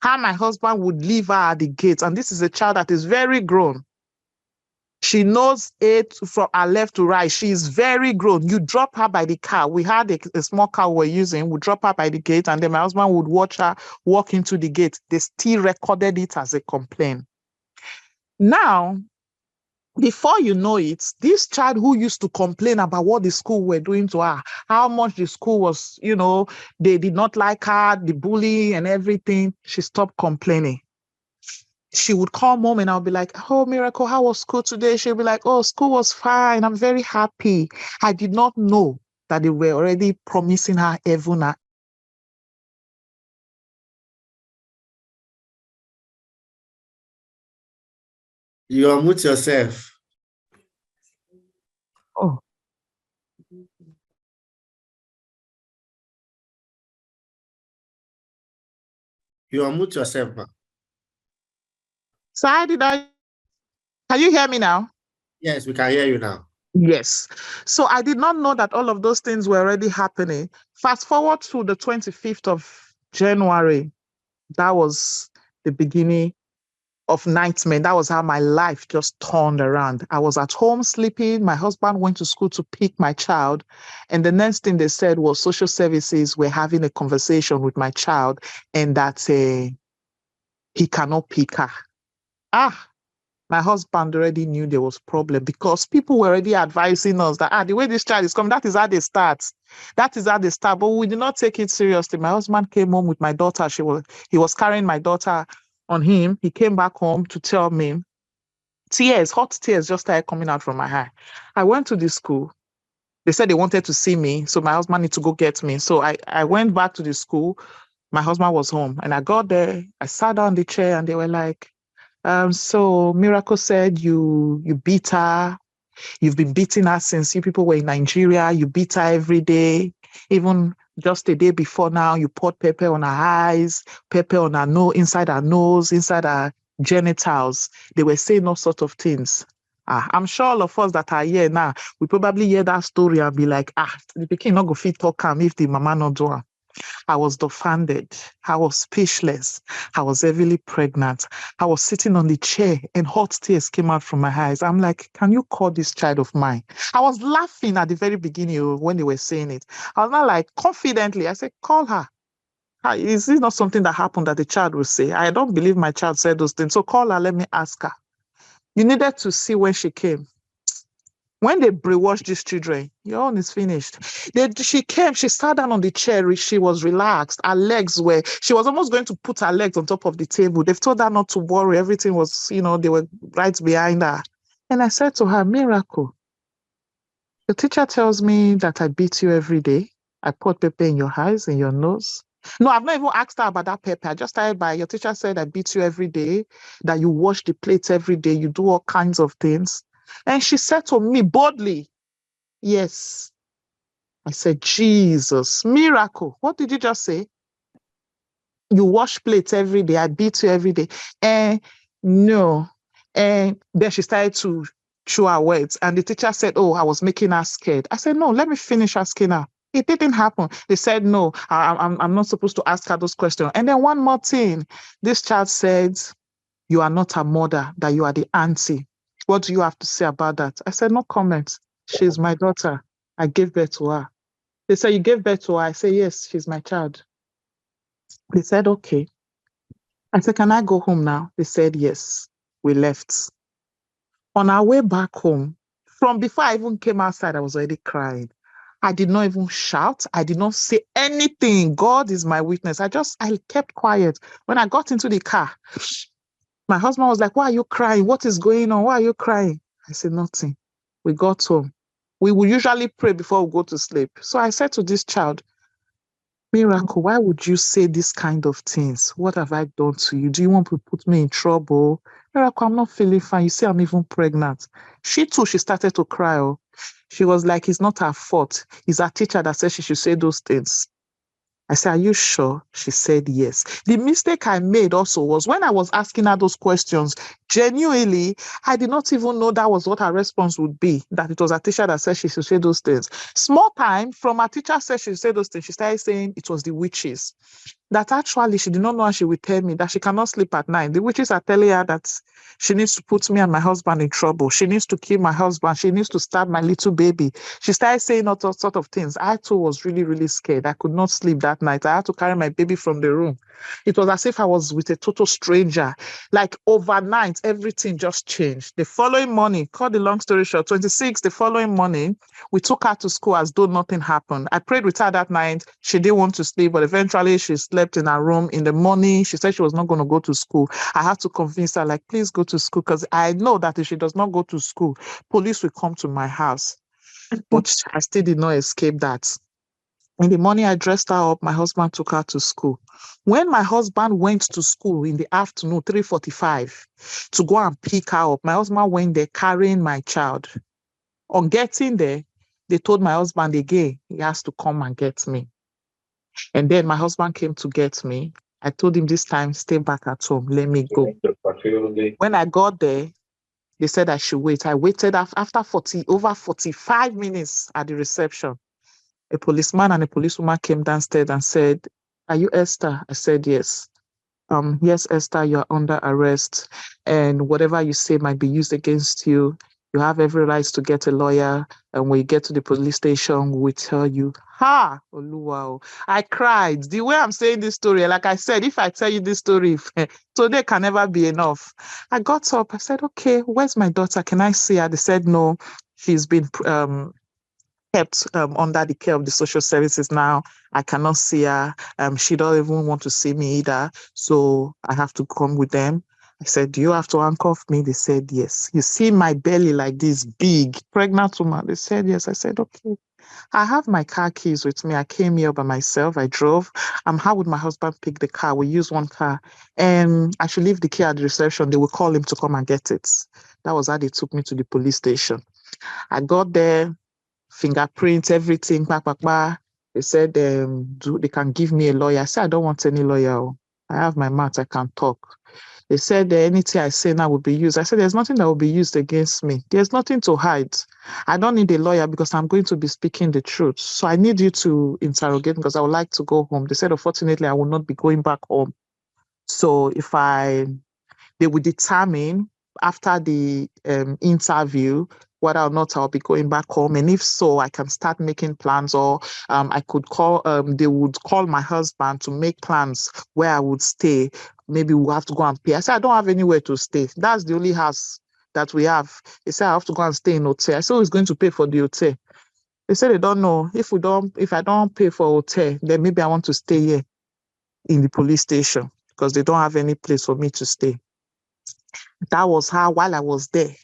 How my husband would leave her at the gate. And this is a child that is very grown. She knows it from her left to right. She is very grown. You drop her by the car. We had a small car we were using. We drop her by the gate, and then my husband would watch her walk into the gate. They still recorded it as a complaint. Now, before you know it, this child who used to complain about what the school were doing to her, how much the school was, they did not like her, the bullying and everything, she stopped complaining. She would call mom and I'll be like, oh, Miracle, how was school today? She'll be like, oh, school was fine. I'm very happy. I did not know that they were already promising her heaven. You unmute yourself. Oh. You unmute yourself, ma. So can you hear me now? Yes, we can hear you now. Yes. So I did not know that all of those things were already happening. Fast forward to the 25th of January. That was the beginning of nightmare. That was how my life just turned around. I was at home sleeping. My husband went to school to pick my child. And the next thing they said was social services were having a conversation with my child and that he cannot pick her. My husband already knew there was a problem because people were already advising us that the way this child is coming, that is how they start. That is how they start. But we did not take it seriously. My husband came home with my daughter. He was carrying my daughter on him. He came back home to tell me, hot tears just started coming out from my eye. I went to the school. They said they wanted to see me. So my husband needed to go get me. So I went back to the school. My husband was home and I got there. I sat down in the chair and they were like, so Miracle said you beat her. You've been beating her since you people were in Nigeria. You beat her every day. Even just a day before now, you poured pepper on her eyes, pepper on her nose, inside her nose, inside her genitals. They were saying all sorts of things. I'm sure all of us that are here now, we probably hear that story and be like, the pikin not go fit talk if the mama not do her. I was dumbfounded. I was speechless. I was heavily pregnant. I was sitting on the chair and hot tears came out from my eyes. I'm like, can you call this child of mine? I was laughing at the very beginning when they were saying it. I was not like, confidently, I said, call her. Is it not something that happened that the child will say? I don't believe my child said those things. So call her, let me ask her. You needed to see when she came. When they brainwash these children, your own is finished. She came, she sat down on the chair, she was relaxed. Her legs were, she was almost going to put her legs on top of the table. They've told her not to worry. Everything was, they were right behind her. And I said to her, Miracle, the teacher tells me that I beat you every day. I put pepper in your eyes, in your nose. No, I've not even asked her about that pepper. I just started by, your teacher said I beat you every day, that you wash the plates every day, you do all kinds of things. And she said to me boldly, yes. I said, Jesus, miracle. What did you just say? You wash plates every day. I beat you every day. And no. And then she started to chew her words. And the teacher said, oh, I was making her scared. I said, no, let me finish asking her. It didn't happen. They said, no, I'm not supposed to ask her those questions. And then one more thing. This child said, you are not her mother, that you are the auntie. What do you have to say about that? I said, no comment. She's my daughter. I gave birth to her. They said, you gave birth to her? I said, yes, she's my child. They said, okay. I said, can I go home now? They said, yes. We left. On our way back home, from before I even came outside, I was already crying. I did not even shout. I did not say anything. God is my witness. I kept quiet. When I got into the car, my husband was like, why are you crying? What is going on? Why are you crying? I said, nothing. We got home. We will usually pray before we go to sleep. So I said to this child, Miracle, why would you say this kind of things? What have I done to you? Do you want to put me in trouble? Miracle, I'm not feeling fine. You say I'm even pregnant. She too, she started to cry. Oh. She was like, it's not her fault. It's her teacher that said she should say those things. I said, are you sure? She said, yes. The mistake I made also was when I was asking her those questions, genuinely, I did not even know that was what her response would be, that it was her teacher that said she should say those things. Small time from her teacher said she should say those things, she started saying it was the witches. That actually she did not know, and she would tell me that she cannot sleep at night. The witches are telling her that she needs to put me and my husband in trouble. She needs to kill my husband. She needs to stab my little baby. She started saying all sorts of things. I too was really, really scared. I could not sleep that night. I had to carry my baby from the room. It was as if I was with a total stranger. Like overnight, everything just changed. The following morning, cut the long story short, 26, the following morning, we took her to school as though nothing happened. I prayed with her that night. She didn't want to sleep, but eventually she slept in her room. In the morning, she said she was not going to go to school. I had to convince her, like, please go to school, because I know that if she does not go to school, police will come to my house. But I still did not escape that. In the morning, I dressed her up. My husband took her to school. When my husband went to school in the afternoon, 3:45, to go and pick her up, my husband went there carrying my child. On getting there, they told my husband again, he has to come and get me. And then my husband came to get me. I told him this time, stay back at home, let me go. When I got there, they said I should wait. I waited after over 45 minutes at the reception. A policeman and a policewoman came downstairs and said, are you Esther? I said, yes. Yes, Esther, you're under arrest, and whatever you say might be used against you. You have every right to get a lawyer, and when you get to the police station, we tell you. Ha! Oluwa, I cried. The way I'm saying this story, like I said, if I tell you this story, today can never be enough. I got up. I said, okay, where's my daughter? Can I see her? They said, no, she's been kept under the care of the social services now. I cannot see her. She don't even want to see me either. So I have to come with them. I said, do you have to handcuff me? They said, yes. You see my belly like this big, pregnant woman? They said, yes. I said, okay. I have my car keys with me. I came here by myself. I drove. How would my husband pick the car? We use one car. And I should leave the key at the reception. They will call him to come and get it. That was how they took me to the police station. I got there. Fingerprints, everything, They said they can give me a lawyer. I said, I don't want any lawyer. I have my mouth, I can talk. They said anything I say now will be used. I said, there's nothing that will be used against me. There's nothing to hide. I don't need a lawyer because I'm going to be speaking the truth. So I need you to interrogate me because I would like to go home. They said, unfortunately, I will not be going back home. So they will determine after the interview whether or not I'll be going back home. And if so, I can start making plans, or I could call, they would call my husband to make plans where I would stay. Maybe we'll have to go and pay. I said, I don't have anywhere to stay. That's the only house that we have. They said, I have to go and stay in hotel. I said, who's going to pay for the hotel? They said they don't know. If I don't pay for hotel, then maybe I want to stay here in the police station because they don't have any place for me to stay. That was how, while I was there,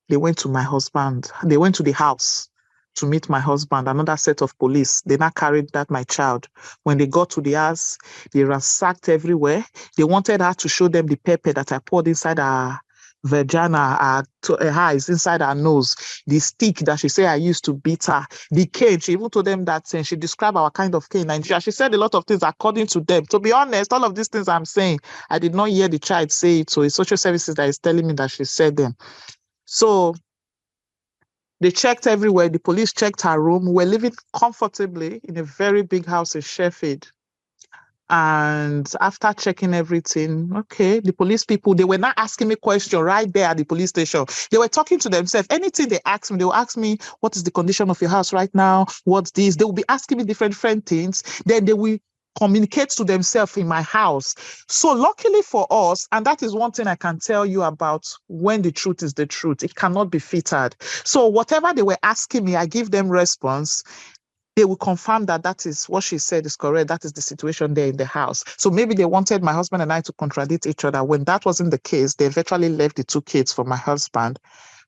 they went to my husband. They went to the house to meet my husband, another set of police. They now carried that my child. When they got to the house, they ransacked everywhere. They wanted her to show them the pepper that I poured inside her vagina, her eyes, inside her nose, the stick that she said I used to beat her, the cane. She even told them that she described our kind of cane in Nigeria. She said a lot of things according to them. To be honest, all of these things I'm saying, I did not hear the child say it. So it's social services that is telling me that she said them. So they checked everywhere. The police checked her room. We're living comfortably in a very big house in Sheffield. And after checking everything, okay, the police people, they were not asking me questions right there at the police station. They were talking to themselves. Anything they asked me, they will ask me, what is the condition of your house right now? What's this? They will be asking me different things. Then they will communicate to themselves in my house. So luckily for us, and that is one thing I can tell you about when the truth is the truth, it cannot be filtered. So whatever they were asking me, I give them response. They will confirm that that is what she said is correct. That is the situation there in the house. So maybe they wanted my husband and I to contradict each other. When that wasn't the case, they eventually left the 2 kids for my husband.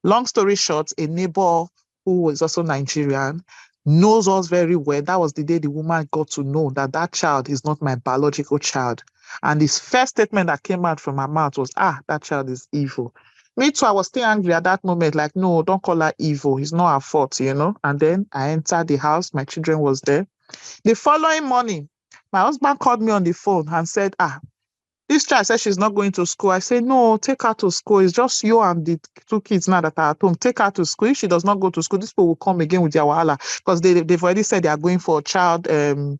Long story short, a neighbor who was also Nigerian knows us very well. That was the day the woman got to know that that child is not my biological child. And his first statement that came out from her mouth was, that child is evil. Me too, I was still angry at that moment, like, no, don't call her evil. It's not her fault, And then I entered the house. My children was there. The following morning, my husband called me on the phone and said, this child said she's not going to school. I said, no, take her to school. It's just you and the 2 kids now that are at home. Take her to school. If she does not go to school, these people will come again with their wahala because they've already said they are going for a child, the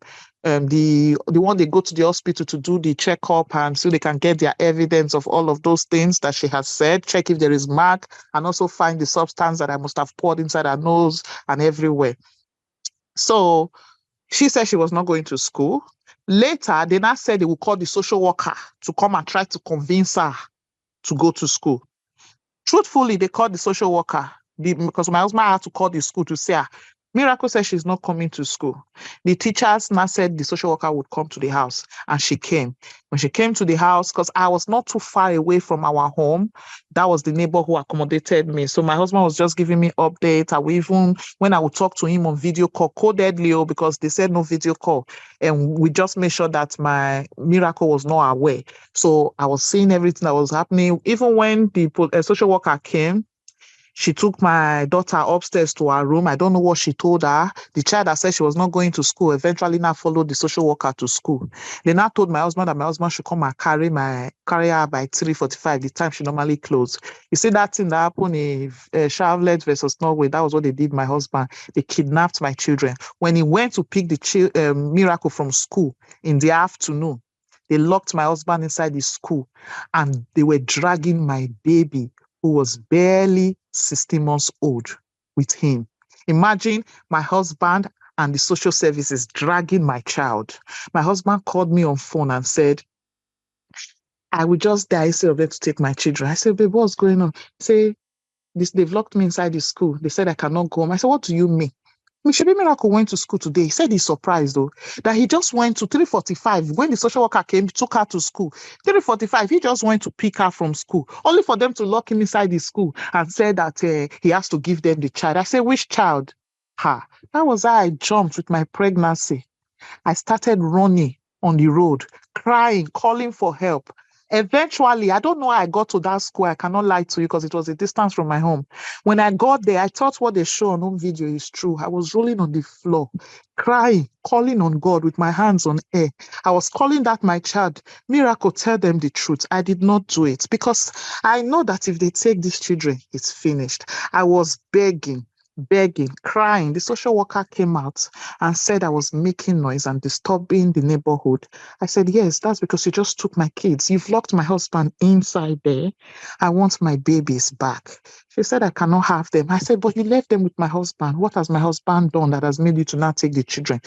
one they go to the hospital to do the checkup and so they can get their evidence of all of those things that she has said, check if there is mark, and also find the substance that I must have poured inside her nose and everywhere. So she said she was not going to school. Later, they now said they will call the social worker to come and try to convince her to go to school. Truthfully, they called the social worker because my husband had to call the school to say, Miracle said she's not coming to school. The teachers now said the social worker would come to the house, and she came. When she came to the house, because I was not too far away from our home, that was the neighbor who accommodated me. So my husband was just giving me updates. When I would talk to him on video call, codedly, because they said no video call. And we just made sure that my Miracle was not aware. So I was seeing everything that was happening. Even when the social worker came, she took my daughter upstairs to her room. I don't know what she told her. The child that said she was not going to school eventually now followed the social worker to school. They now told my husband that my husband should come and carry her by 3:45, the time she normally closed. You see that thing that happened in Charlotte versus Norway, that was what they did my husband. They kidnapped my children. When he went to pick the Miracle from school in the afternoon, they locked my husband inside the school and they were dragging my baby, who was barely 16 months old, with him. Imagine my husband and the social services dragging my child. My husband called me on phone and said, I will just die instead of them to take my children. I said, babe, what's going on? Say, they've locked me inside the school. They said I cannot go home. I said, what do you mean? Mishabi Miracle went to school today. He said he's surprised though, that he just went to 3:45 when the social worker came, took her to school. 3:45, he just went to pick her from school, only for them to lock him inside the school and said that he has to give them the child. I said, which child? That was how I jumped with my pregnancy. I started running on the road, crying, calling for help. Eventually, I don't know how I got to that school. I cannot lie to you because it was a distance from my home. When I got there, I thought what they show on home video is true. I was rolling on the floor, crying, calling on God with my hands on air. I was calling that my child, Miracle, tell them the truth. I did not do it because I know that if they take these children, it's finished. I was begging. begging, crying. The social worker came out and said I was making noise and disturbing the neighborhood. I said, yes, that's because you just took my kids. You've locked my husband inside there. I want my babies back. She said, I cannot have them. I said, but you left them with my husband. What has my husband done that has made you to not take the children?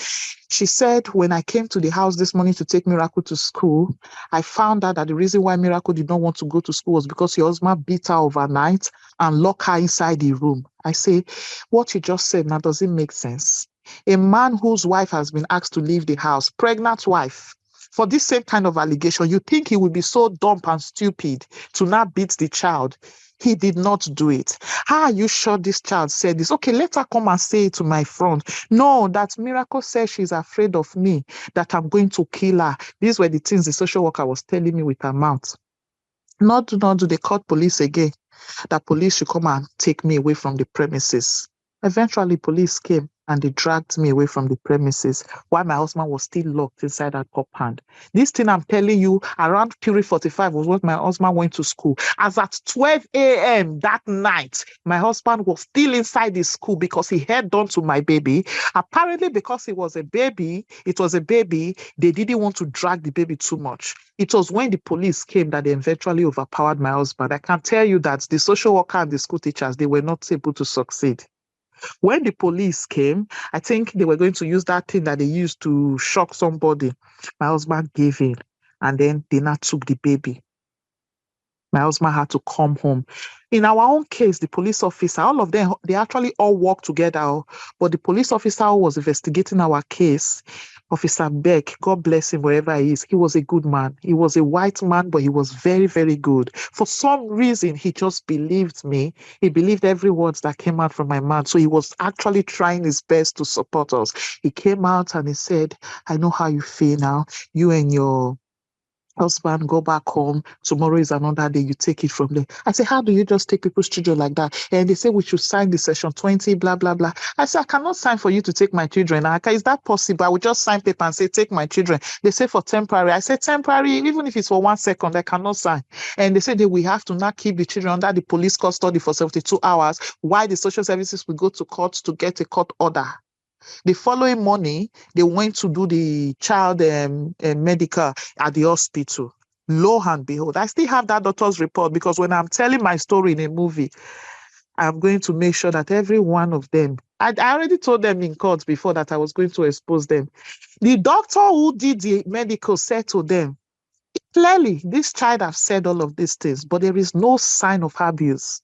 She said, when I came to the house this morning to take Miracle to school, I found out that the reason why Miracle did not want to go to school was because your husband beat her overnight and locked her inside the room. I say, what you just said now, does it make sense? A man whose wife has been asked to leave the house, pregnant wife, for this same kind of allegation, you think he would be so dumb and stupid to not beat the child? He did not do it. How are you sure this child said this? Okay, let her come and say it to my front. No, that Miracle says she's afraid of me, that I'm going to kill her. These were the things the social worker was telling me with her mouth. Not do they call police again? That police should come and take me away from the premises. Eventually, police came and they dragged me away from the premises while my husband was still locked inside that compound. This thing I'm telling you, around Puri 45 was when my husband went to school. As at 12 a.m. that night, my husband was still inside the school because he held on to my baby. Apparently, because it was a baby, they didn't want to drag the baby too much. It was when the police came that they eventually overpowered my husband. I can tell you that the social worker and the school teachers, they were not able to succeed. When the police came, I think they were going to use that thing that they used to shock somebody. My husband gave in, and then they now took the baby. My husband had to come home. In our own case, the police officer, all of them, they actually all worked together. But the police officer who was investigating our case, Officer Beck, God bless him wherever he is, he was a good man. He was a white man, but he was very, very good. For some reason, he just believed me. He believed every word that came out from my mouth. So he was actually trying his best to support us. He came out and he said, I know how you feel now. You and your husband, go back home. Tomorrow is another day. You take it from there. I say, how do you just take people's children like that? And they say, we should sign the section 20, blah, blah, blah. I say, I cannot sign for you to take my children. Is that possible? I will just sign paper and say, take my children. They say for temporary. I say, temporary, even if it's for 1 second, I cannot sign. And they say that we have to not keep the children under the police custody for 72 hours while the social services will go to court to get a court order. The following morning, they went to do the child medical at the hospital. Lo and behold, I still have that doctor's report because when I'm telling my story in a movie, I'm going to make sure that every one of them, I already told them in court before that I was going to expose them. The doctor who did the medical said to them, clearly, this child has said all of these things, but there is no sign of abuse.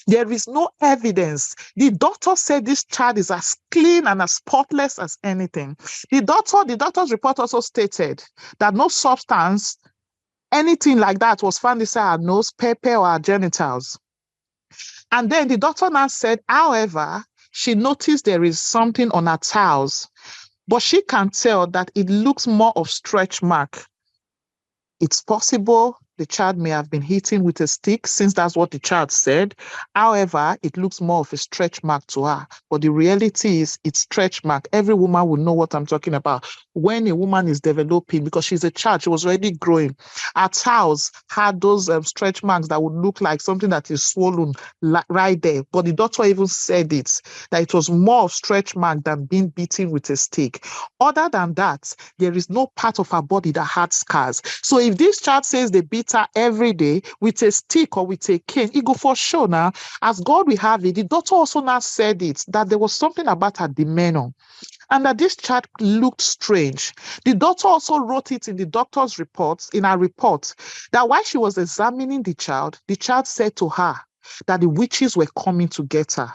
There is no evidence. The doctor said this child is as clean and as spotless as anything. The doctor's report also stated that no substance, anything like that was found inside her nose, pepper, or her genitals. And then the doctor now said, however, she noticed there is something on her towels, but she can tell that it looks more of stretch mark. It's possible the child may have been hitting with a stick, since that's what the child said. However, it looks more of a stretch mark to her. But the reality is it's stretch mark. Every woman will know what I'm talking about. When a woman is developing, because she's a child, she was already growing, her towels had those stretch marks that would look like something that is swollen right there. But the doctor even said it, that it was more of stretch mark than being beaten with a stick. Other than that, there is no part of her body that had scars. So if this child says they beat her every day with a stick or with a cane, it go for sure now. As God will have it, the doctor also now said it, that there was something about her demeanor and that this child looked strange. The doctor also wrote it in the doctor's reports, in her report, that while she was examining the child said to her that the witches were coming to get her.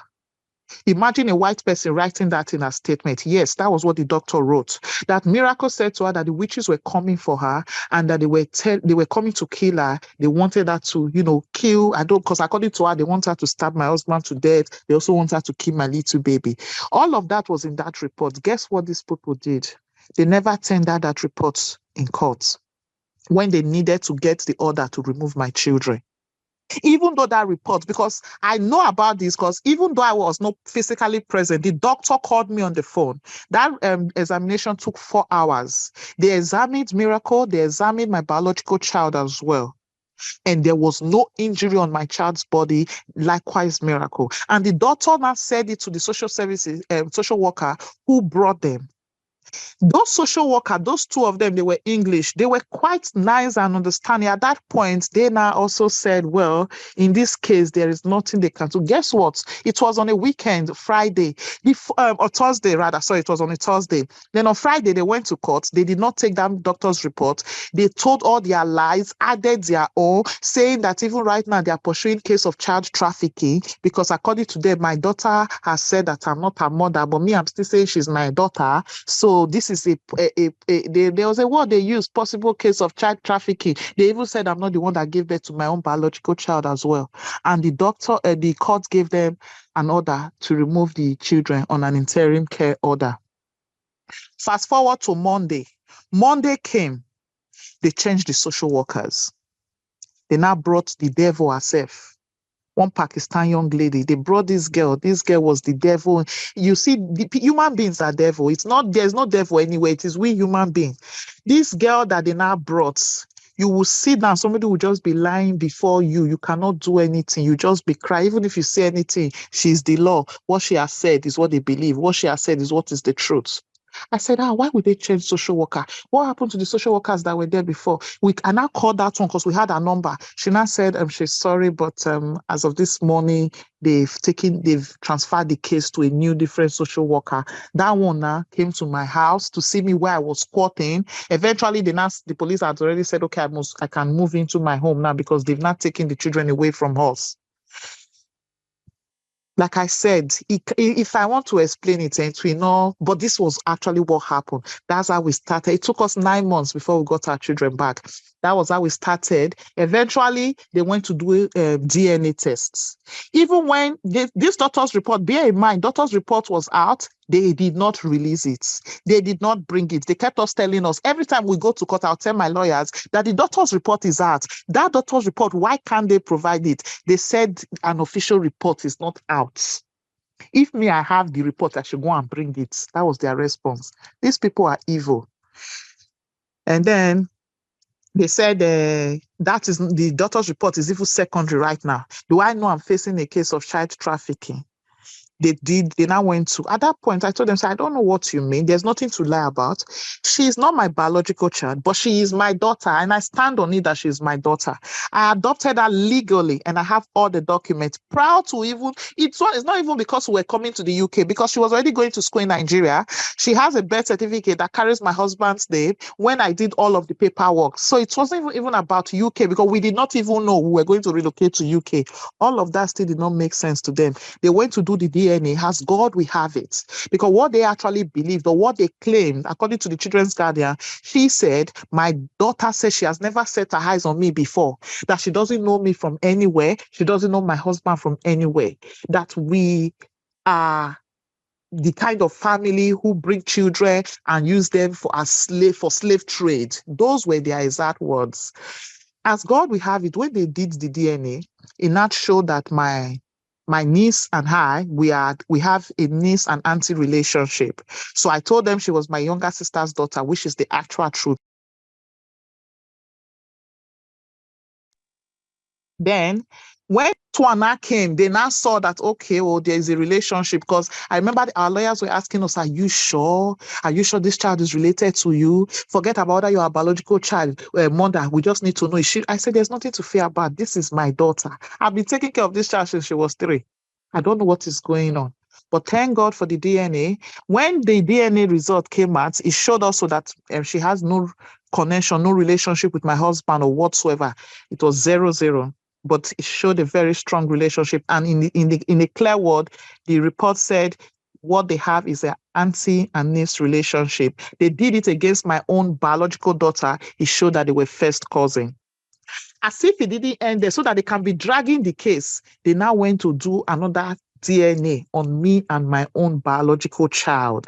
Imagine a white person writing that in a statement. Yes, that was what the doctor wrote. That Miracle said to her that the witches were coming for her and that they were coming to kill her. They wanted her to, kill. Because according to her, they want her to stab my husband to death. They also want her to kill my little baby. All of that was in that report. Guess what these people did? They never tendered that report in court when they needed to get the order to remove my children. Even though that report, because I know about this, because even though I was not physically present, the doctor called me on the phone. That examination took 4 hours. They examined Miracle, they examined my biological child as well. and there was no injury on my child's body. Likewise, miracle. And the doctor now said it to the social services, social worker who brought them. Those social workers, those two of them, they were English. They were quite nice and understanding. At that point, they now also said, well, in this case, there is nothing they can do. Guess what? It was on a weekend, Friday, or Thursday, rather. Sorry, it was on a Thursday. Then on Friday, they went to court. They did not take that doctor's report. They told all their lies, added their own, saying that even right now, they are pursuing case of child trafficking because according to them, my daughter has said that I'm not her mother, but me, I'm still saying she's my daughter. So this is there was a word they used, possible case of child trafficking. They even said I'm not the one that gave birth to my own biological child as well. And the court gave them an order to remove the children on an interim care order. Fast forward to Monday. Monday came. They changed the social workers. They now brought the devil herself. One Pakistan young lady, they brought this girl. This girl was the devil. You see, human beings are devil. There's no devil anyway. It is we human beings. This girl that they now brought, you will sit down, somebody will just be lying before you. You cannot do anything. You just be crying. Even if you say anything, she's the law. What she has said is what they believe. What she has said is what is the truth. I said, why would they change social worker? What happened to the social workers that were there before? I now called that one because we had a number. She now said, she's sorry, but as of this morning, they've transferred the case to a new different social worker. That one now came to my house to see me where I was squatting. Eventually, the police had already said, okay, I can move into my home now because they've not taken the children away from us. Like I said, if I want to explain it, but this was actually what happened. That's how we started. It took us 9 months before we got our children back. That was how we started. Eventually, they went to do DNA tests. Even when this doctor's report, bear in mind, doctor's report was out, they did not release it. They did not bring it. They kept us telling us, every time we go to court, I'll tell my lawyers that the doctor's report is out. That doctor's report, why can't they provide it? They said an official report is not out. If me, I have the report, I should go and bring it. That was their response. These people are evil. And then they said that is the doctor's report is even secondary right now. Do I know I'm facing a case of child trafficking? They now went to, at that point, I told them, I don't know what you mean. There's nothing to lie about. She is not my biological child, but she is my daughter. And I stand on it that she's my daughter. I adopted her legally and I have all the documents. Proud to even, it's not even because we're coming to the UK, because she was already going to school in Nigeria. She has a birth certificate that carries my husband's name when I did all of the paperwork. So it wasn't even about UK because we did not even know we were going to relocate to UK. All of that still did not make sense to them. They went to do the DNA. Has God, we have it. Because what they actually believed or what they claimed, according to the children's guardian, she said, my daughter says she has never set her eyes on me before, that she doesn't know me from anywhere. She doesn't know my husband from anywhere, that we are the kind of family who bring children and use them for slave trade. Those were their exact words. As God, we have it. When they did the DNA, it not showed that my niece and I, we have a niece and auntie relationship. So I told them she was my younger sister's daughter, which is the actual truth. Then when Twana came, they now saw that, okay, well, there is a relationship, because I remember our lawyers were asking us, are you sure? Are you sure this child is related to you? Forget about that you're a biological child, mother. We just need to know. I said, there's nothing to fear about. This is my daughter. I've been taking care of this child since she was 3. I don't know what is going on. But thank God for the DNA. When the DNA result came out, it showed also that she has no connection, no relationship with my husband or whatsoever. It was 0-0. But it showed a very strong relationship. And in a clear word, the report said what they have is an auntie and niece relationship. They did it against my own biological daughter. It showed that they were first cousin. As if it didn't end there, so that they can be dragging the case, they now went to do another DNA on me and my own biological child.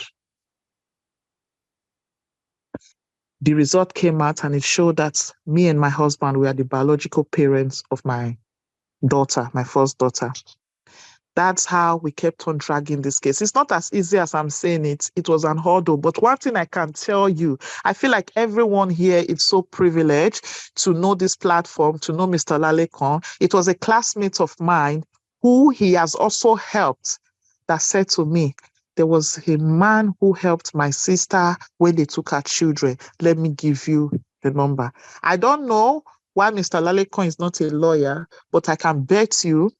The result came out and it showed that me and my husband were the biological parents of my daughter, my first daughter. That's how we kept on dragging this case. It's not as easy as I'm saying it. It was an hurdle. But one thing I can tell you, I feel like everyone here is so privileged to know this platform, to know Mr. Lalekon. It was a classmate of mine who he has also helped that said to me, there was a man who helped my sister when they took her children. Let me give you the number. I don't know why Mr. Lalekon is not a lawyer, but I can bet you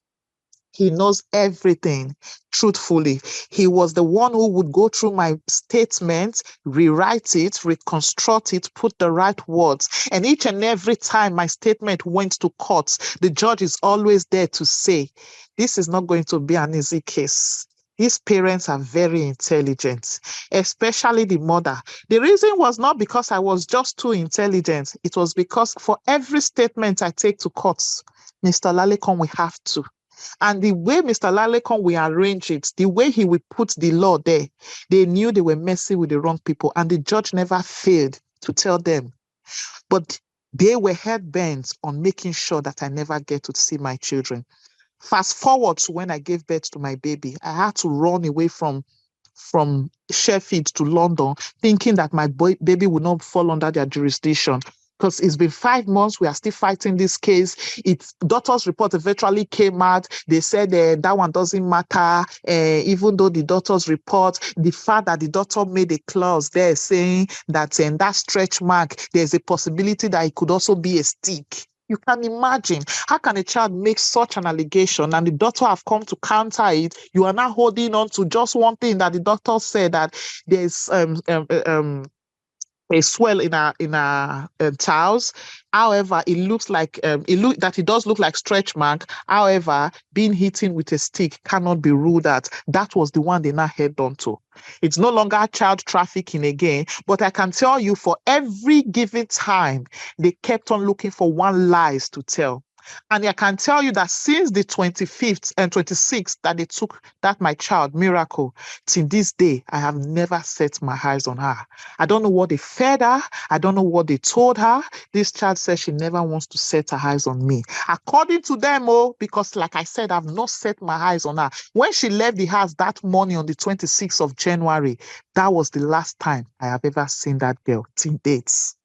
he knows everything truthfully. He was the one who would go through my statements, rewrite it, reconstruct it, put the right words. And each and every time my statement went to court, the judge is always there to say, this is not going to be an easy case. His parents are very intelligent, especially the mother. The reason was not because I was just too intelligent. It was because for every statement I take to courts, Mr. Lalekon, we have to. And the way Mr. Lalekon will arrange it, the way he will put the law there, they knew they were messing with the wrong people, and the judge never failed to tell them. But they were head-bent on making sure that I never get to see my children. Fast forward to when I gave birth to my baby, I had to run away from Sheffield to London, thinking that my baby would not fall under their jurisdiction. Because it's been 5 months, we are still fighting this case. Its doctor's report eventually came out. They said that one doesn't matter, even though the doctor's report, the fact that the doctor made a clause there saying that in that stretch mark, there's a possibility that it could also be a stick. You can imagine, how can a child make such an allegation and the doctor have come to counter it? You are now holding on to just one thing that the doctor said, that there's a swell in our tiles. However, it looks like it does look like stretch mark. However, being hit with a stick cannot be ruled out. That was the one they now head on to. It's no longer child trafficking again, but I can tell you, for every given time, they kept on looking for one lies to tell. And I can tell you that since the 25th and 26th that they took that my child, Miracle, till this day, I have never set my eyes on her. I don't know what they fed her. I don't know what they told her. This child says she never wants to set her eyes on me. According to them, because like I said, I've not set my eyes on her. When she left the house that morning on the 26th of January, that was the last time I have ever seen that girl till dates.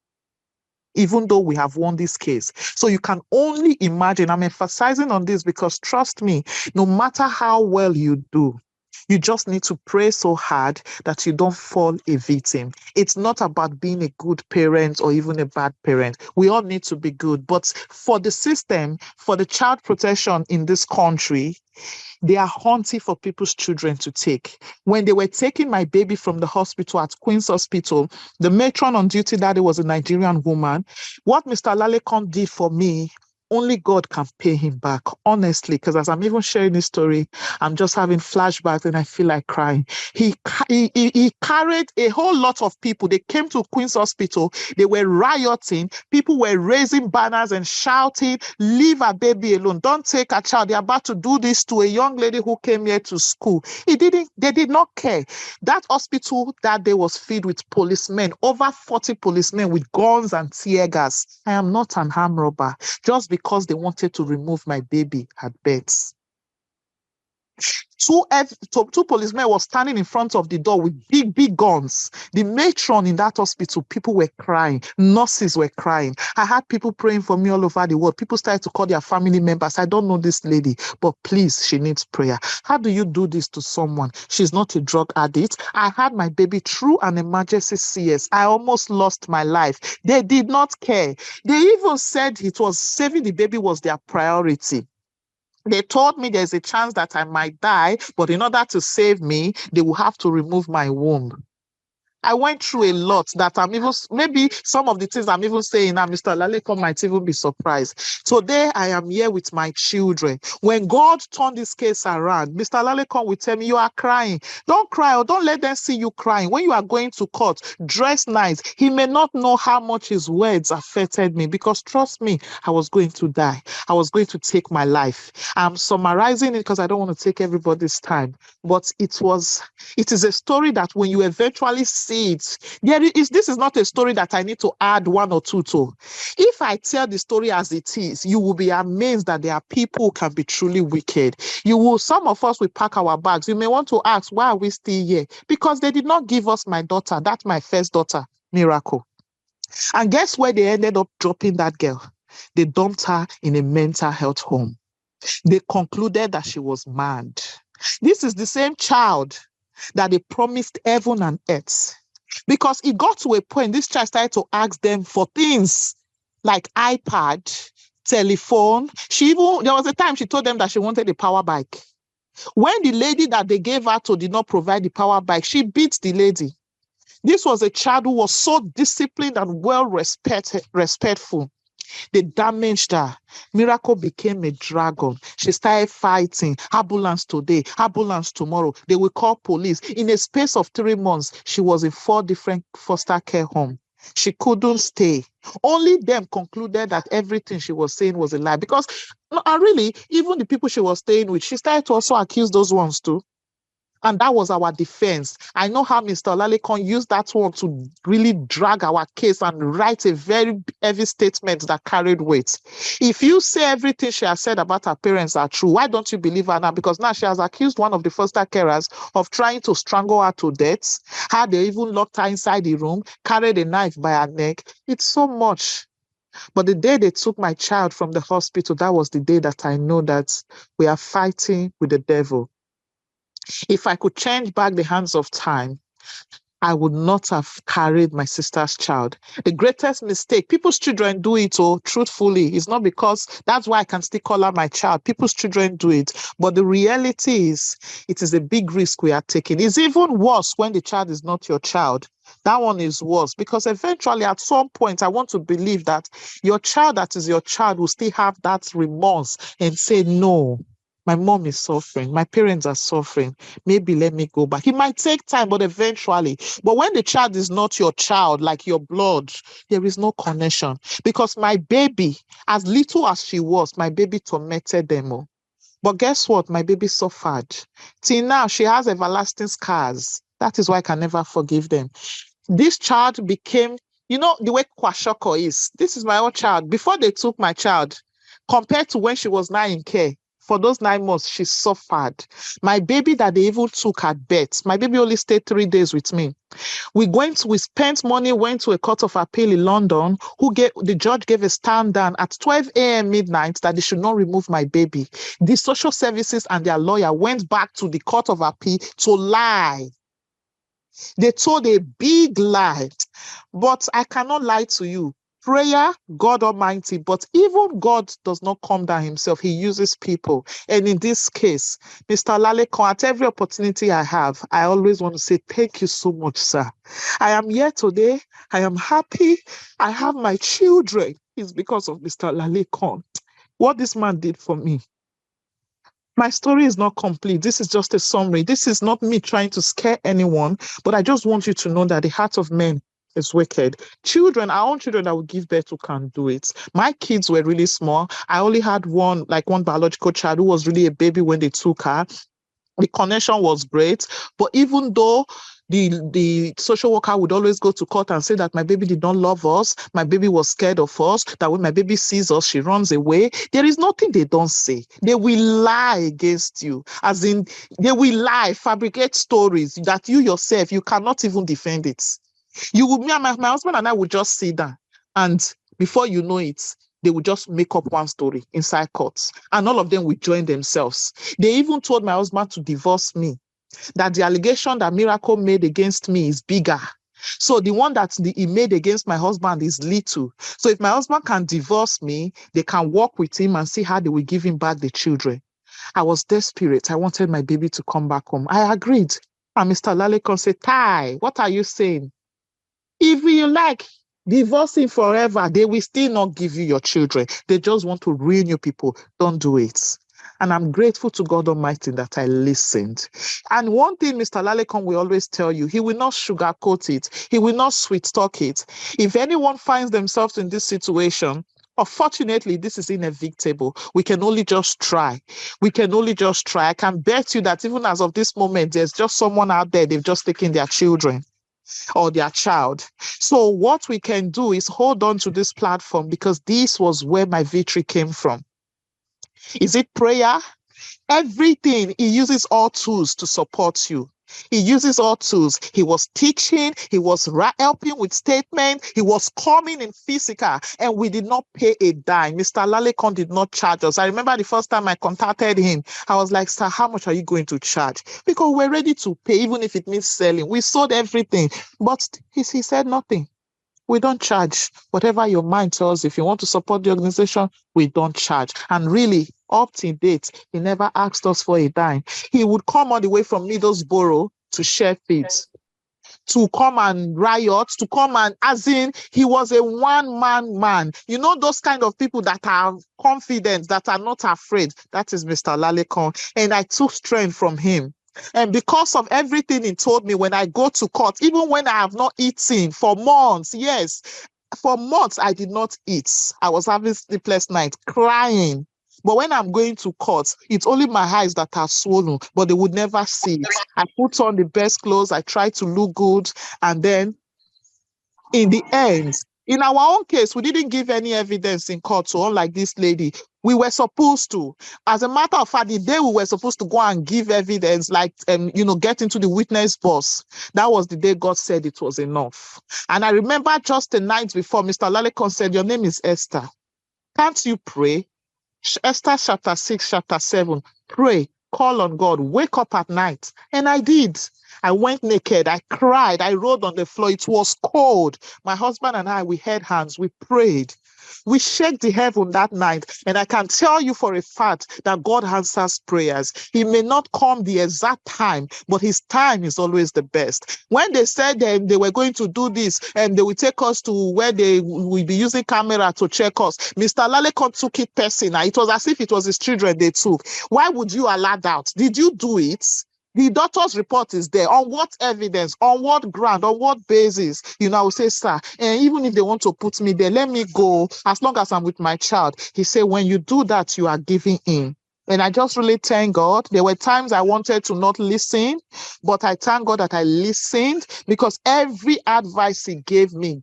Even though we have won this case. So you can only imagine, I'm emphasizing on this because trust me, no matter how well you do, you just need to pray so hard that you don't fall a victim. It's not about being a good parent or even a bad parent. We all need to be good. But for the system, for the child protection in this country, they are hunting for people's children to take. When they were taking my baby from the hospital at Queen's Hospital, the matron on duty that day was a Nigerian woman. What Mr. Lalekon did for me, only God can pay him back, honestly, because as I'm even sharing this story, I'm just having flashbacks and I feel like crying. He carried a whole lot of people. They came to Queen's Hospital. They were rioting. People were raising banners and shouting, leave our baby alone. Don't take a child. They're about to do this to a young lady who came here to school. They did not care. That hospital that day was filled with policemen, over 40 policemen with guns and tear gas. I am not an armed robber. Just because they wanted to remove my baby at birth. Two policemen were standing in front of the door with big guns. The matron in that hospital, people were crying. Nurses were crying. I had people praying for me all over the world. People started to call their family members. I don't know this lady, but please, she needs prayer. How do you do this to someone? She's not a drug addict. I had my baby through an emergency CS. I almost lost my life. They did not care. They even said it was saving the baby was their priority. They told me there's a chance that I might die, but in order to save me, they will have to remove my womb. I went through a lot that I'm even, maybe some of the things I'm even saying now, Mr. Lalekon might even be surprised. Today, I am here with my children. When God turned this case around, Mr. Lalekon will tell me, you are crying. Don't cry or don't let them see you crying. When you are going to court, dress nice. He may not know how much his words affected me because trust me, I was going to die. I was going to take my life. I'm summarizing it because I don't want to take everybody's time. But it is a story that when you eventually see see it. This is not a story that I need to add one or two to. If I tell the story as it is, you will be amazed that there are people who can be truly wicked. Some of us will pack our bags. You may want to ask, why are we still here? Because they did not give us my daughter. That's my first daughter, Miracle. And guess where they ended up dropping that girl? They dumped her in a mental health home. They concluded that she was mad. This is the same child that they promised heaven and earth. Because it got to a point, this child started to ask them for things like iPad, telephone. There was a time she told them that she wanted a power bike. When the lady that they gave her to did not provide the power bike, she beat the lady. This was a child who was so disciplined and well respectful. They damaged her. Miracle became a dragon. She started fighting. Ambulance today, ambulance tomorrow. They will call police. In a space of 3 months, she was in 4 different foster care homes. She couldn't stay. Only them concluded that everything she was saying was a lie. Because, really, even the people she was staying with, she started to also accuse those ones too. And that was our defense. I know how Mr. Olalekon used that one to really drag our case and write a very heavy statement that carried weight. If you say everything she has said about her parents are true, why don't you believe her now? Because now she has accused one of the foster carers of trying to strangle her to death. How they even locked her inside the room, carried a knife by her neck. It's so much. But the day they took my child from the hospital, that was the day that I know that we are fighting with the devil. If I could change back the hands of time, I would not have carried my sister's child. The greatest mistake, people's children do it, truthfully. It's not because that's why I can still call her my child. People's children do it. But the reality is, it is a big risk we are taking. It's even worse when the child is not your child. That one is worse because eventually at some point, I want to believe that your child that is your child will still have that remorse and say, no, my mom is suffering. My parents are suffering. Maybe let me go back. It might take time, but eventually. But when the child is not your child, like your blood, there is no connection. Because my baby, as little as she was, my baby tormented them all. But guess what? My baby suffered. Till now, she has everlasting scars. That is why I can never forgive them. This child became, the way Kwashoko is. This is my own child. Before they took my child, compared to when she was now in care, for those 9 months, she suffered. My baby that they even took at birth, my baby only stayed 3 days with me. We spent money, went to a court of appeal in London, the judge gave a stand down at 12 a.m. midnight that they should not remove my baby. The social services and their lawyer went back to the court of appeal to lie. They told a big lie. But I cannot lie to you. Prayer, God Almighty, but even God does not come down himself. He uses people. And in this case, Mr. Lalekon, at every opportunity I have, I always want to say, thank you so much, sir. I am here today. I am happy. I have my children. It's because of Mr. Lalekon. What this man did for me. My story is not complete. This is just a summary. This is not me trying to scare anyone, but I just want you to know that the heart of men is wicked. Children, our own children that we give birth to can do it. My kids were really small. I only had one biological child who was really a baby when they took her. The connection was great, but even though the social worker would always go to court and say that my baby did not love us, my baby was scared of us, that when my baby sees us, she runs away. There is nothing they don't say. They will lie against you, as in they will lie, fabricate stories that you yourself, you cannot even defend it. My husband and I would just sit down, and before you know it, they would just make up one story inside courts, and all of them would join themselves. They even told my husband to divorce me, that the allegation that Miracle made against me is bigger. So the one that he made against my husband is little. So if my husband can divorce me, they can work with him and see how they will give him back the children. I was desperate. I wanted my baby to come back home. I agreed. And Mr. Lalekon said, Tai, what are you saying? If you like divorcing forever, they will still not give you your children. They just want to ruin you people. Don't do it. And I'm grateful to God Almighty that I listened. And one thing Mr. Lalekon will always tell you, he will not sugarcoat it. He will not sweet talk it. If anyone finds themselves in this situation, unfortunately, this is inevitable. We can only just try. We can only just try. I can bet you that even as of this moment, there's just someone out there, they've just taken their children. or their child. So what we can do is hold on to this platform, because this was where my victory came from. Is it prayer? Everything. He uses all tools to support you. He uses all tools. He was teaching, he was helping with statement, he was coming in physical, and we did not pay a dime. Mr. Lalekon did not charge us. I remember the first time I contacted him, I was like, sir, how much are you going to charge? Because we're ready to pay, even if it means selling. We sold everything, but he said nothing. We don't charge. Whatever your mind tells, if you want to support the organization, we don't charge. And really, up to date, he never asked us for a dime. He would come all the way from Middlesbrough to Sheffield, to come and riot, to come and, as in, he was a one-man man. You know, those kind of people that are confident, that are not afraid. That is Mr. Lalekon. And I took strength from him. And because of everything he told me, when I go to court, even when I have not eaten for months, yes, for months I did not eat. I was having sleepless nights, crying. But when I'm going to court, it's only my eyes that are swollen, but they would never see it. I put on the best clothes, I try to look good, and then in the end, in our own case, we didn't give any evidence in court, so unlike this lady, we were supposed to. As a matter of fact, the day we were supposed to go and give evidence, like, get into the witness box, that was the day God said it was enough. And I remember just the night before, Mr. Lalekon said, your name is Esther. Can't you pray? Esther chapter 6, chapter 7, pray, call on God, wake up at night. And I did. I went naked, I cried, I rolled on the floor, it was cold. My husband and I, we held hands, we prayed. We shook the heaven that night, and I can tell you for a fact that God answers prayers. He may not come the exact time, but his time is always the best. When they said they were going to do this, and they will take us to where they will be using camera to check us, Mr. Lalekon took it personal. It was as if it was his children they took. Why would you allow that? Did you do it? The doctor's report is there. On what evidence? On what ground? On what basis? I will say, sir, and even if they want to put me there, let me go as long as I'm with my child. He said, when you do that, you are giving in. And I just really thank God. There were times I wanted to not listen, but I thank God that I listened, because every advice he gave me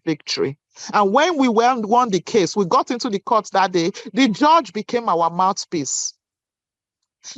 victory. And when we won the case, we got into the court that day, the judge became our mouthpiece.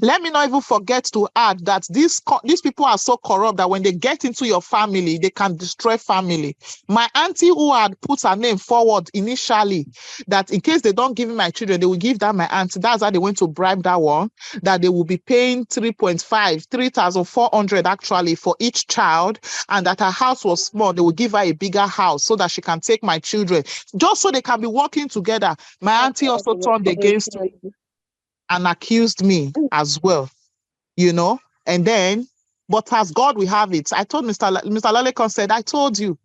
Let me not even forget to add that these people are so corrupt that when they get into your family, they can destroy family. My auntie, who had put her name forward initially, that in case they don't give me my children, they will give that my auntie. That's how they went to bribe that one, that they will be paying 3,400 actually for each child, and that her house was small. They will give her a bigger house so that she can take my children, just so they can be working together. My auntie also turned against me and accused me as well, and then, but as God will have it, I told Mr. Lalekon said, I told you,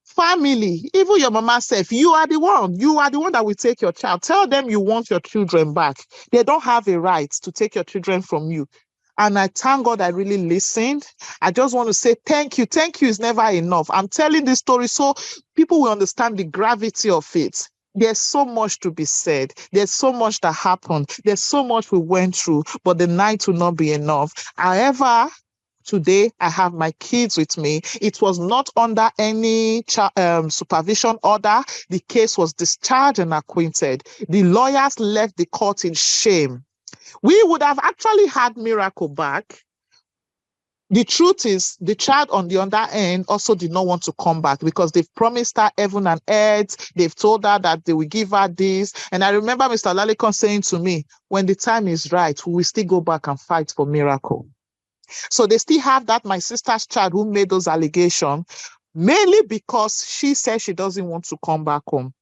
family, even your mama said, you are the one that will take your child. Tell them you want your children back. They don't have a right to take your children from you. And I thank God I really listened. I just want to say thank you. Thank you is never enough. I'm telling this story so people will understand the gravity of it. There's so much to be said. There's so much that happened. There's so much we went through, but the night will not be enough. However, today I have my kids with me. It was not under any supervision order. The case was discharged and acquitted. The lawyers left the court in shame. We would have actually had Miracle back. The truth is, the child on the other end also did not want to come back, because they've promised her heaven and earth. They've told her that they will give her this. And I remember Mr. Lalekon saying to me, when the time is right, we will still go back and fight for Miracle. So they still have that, my sister's child who made those allegations, mainly because she said she doesn't want to come back home.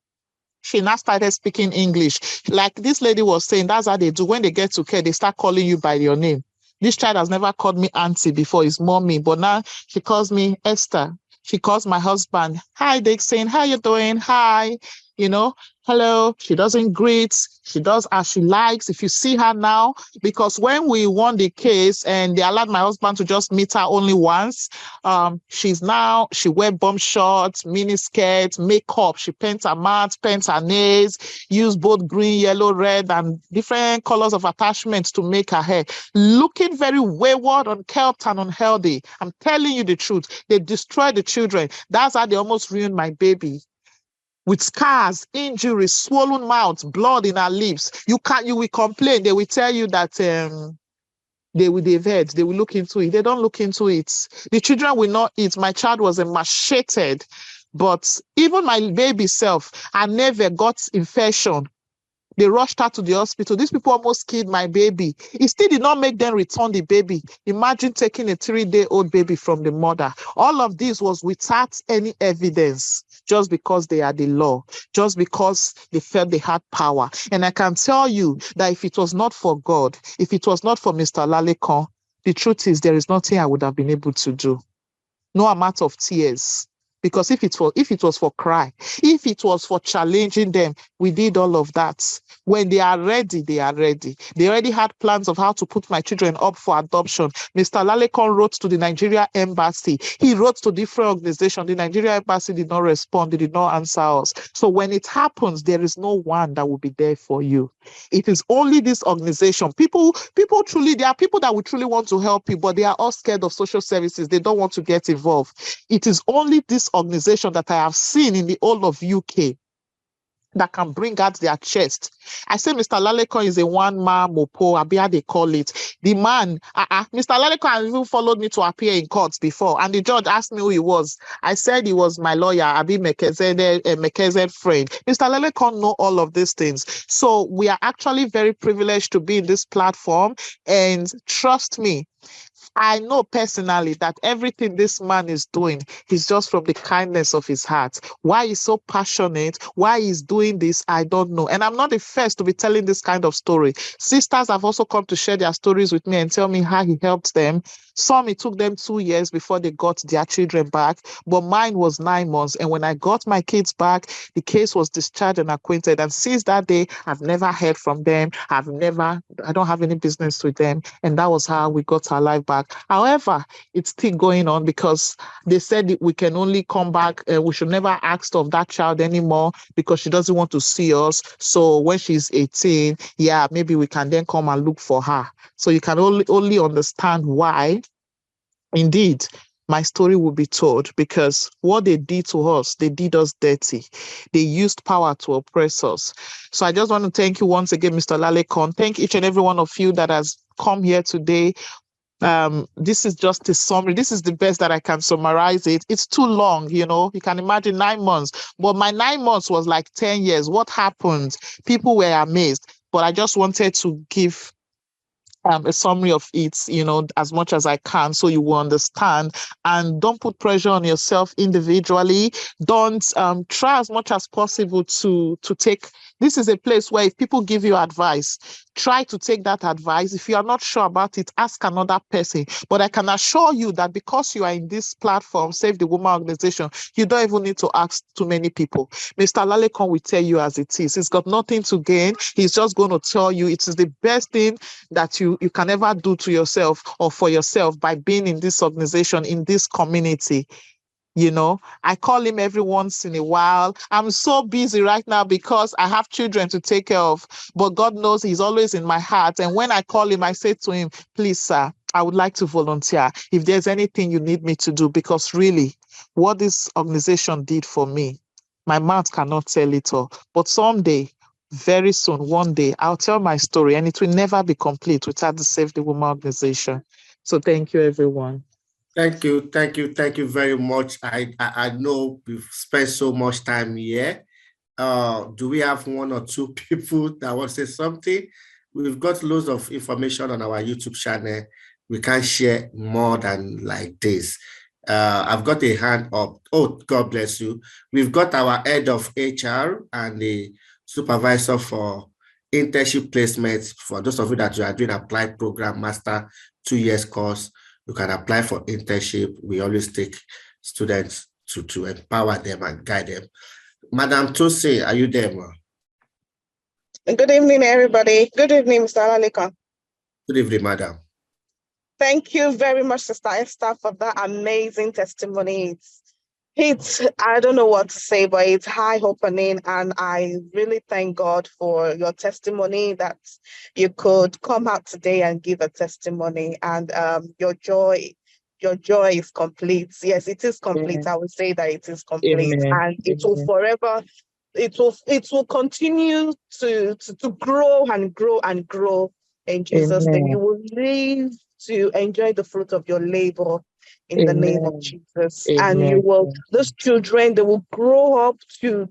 She now started speaking English. Like this lady was saying, that's how they do. When they get to care, they start calling you by your name. This child has never called me auntie before, it's mommy, but now she calls me Esther. She calls my husband, hi Dixon, how you doing? Hi. you know, hello, she doesn't greet, she does as she likes. If you see her now, because when we won the case and they allowed my husband to just meet her only once, she wear bum shorts, mini skirts, makeup, she paints her mouth, paints her nails, use both green, yellow, red, and different colors of attachments to make her hair, looking very wayward, unkempt, and unhealthy. I'm telling you the truth. They destroy the children. That's how they almost ruined my baby. With scars, injuries, swollen mouths, blood in her lips. You will complain. They will tell you that they've heard. They will look into it. They don't look into it. The children will not eat. My child was emaciated, but even my baby self, I never got infection. They rushed her to the hospital. These people almost killed my baby. It still did not make them return the baby. Imagine taking a 3-day-old baby from the mother. All of this was without any evidence, just because they are the law, just because they felt they had power. And I can tell you that if it was not for God, if it was not for Mr. Lalekon, the truth is there is nothing I would have been able to do. No amount of tears. Because if it was for cry, if it was for challenging them, we did all of that. When they are ready, they are ready. They already had plans of how to put my children up for adoption. Mr. Lalekon wrote to the Nigeria embassy. He wrote to different organizations. The Nigeria embassy did not respond. They did not answer us. So when it happens, there is no one that will be there for you. It is only this organization. People truly, there are people that will truly want to help you, but they are all scared of social services. They don't want to get involved. It is only this organization that I have seen in the whole of UK that can bring out their chest. I say Mr. Lalekon is a one-man mopo, Abia they call it. The man, Mr. Lalekon has even followed me to appear in court before, and the judge asked me who he was. I said he was my lawyer, Abi Mekezed friend. Mr. Lalekon know all of these things. So we are actually very privileged to be in this platform, and trust me, I know personally that everything this man is doing is just from the kindness of his heart. Why he's so passionate, why he's doing this, I don't know. And I'm not the first to be telling this kind of story. Sisters have also come to share their stories with me and tell me how he helped them. Some, it took them 2 years before they got their children back, but mine was 9 months. And when I got my kids back, the case was discharged and acquitted. And since that day, I've never heard from them. I don't have any business with them. And that was how we got our life back. However, it's still going on because they said that we can only come back. We should never ask of that child anymore because she doesn't want to see us. So when she's 18, yeah, maybe we can then come and look for her. So you can only understand why, indeed, my story will be told, because what they did to us, they did us dirty. They used power to oppress us. So I just want to thank you once again, Mr. Lalekon. Thank each and every one of you that has come here today. This is just a summary. This is the best that I can summarize it. It's too long, you can imagine 9 months, but my 9 months was like 10 years. What happened? People were amazed, but I just wanted to give a summary of it, as much as I can, so you will understand. And don't put pressure on yourself individually. Don't try as much as possible to take. This is a place where if people give you advice, try to take that advice. If you are not sure about it, ask another person. But I can assure you that because you are in this platform, Save the Woman Organization, you don't even need to ask too many people. Mr. Lalekon will tell you as it is. He's got nothing to gain. He's just going to tell you it is the best thing that you can ever do to yourself or for yourself by being in this organization, in this community. I call him every once in a while. I'm so busy right now because I have children to take care of, but God knows he's always in my heart. And when I call him, I say to him, please, sir, I would like to volunteer if there's anything you need me to do, because really what this organization did for me, my mouth cannot tell it all. But someday, very soon, one day, I'll tell my story, and it will never be complete without the Save the Woman Organization. So thank you, everyone. Thank you very much. I know we've spent so much time here. Do we have 1 or 2 people that want to say something? We've got loads of information on our YouTube channel. We can't share more than like this. I've got a hand up. Oh, God bless you. We've got our head of HR and the supervisor for internship placements. For those of you that you are doing applied program master 2 years course, you can apply for internship. We always take students to empower them and guide them. Madam Tose, are you there, ma? Good evening, everybody. Good evening, Mr. Alalika. Good evening, madam. Thank you very much, Sister Esther, for that amazing testimony. I don't know what to say, but it's eye-opening, and I really thank God for your testimony, that you could come out today and give a testimony, and your joy is complete. Yes, it is complete. Amen. I would say that it is complete, Amen. and it will Amen. forever, it will continue to grow and grow and grow in Jesus' name. You Amen. will live to enjoy the fruit of your labor in the name of Amen. Jesus. And you Amen. will, those children, they will grow up to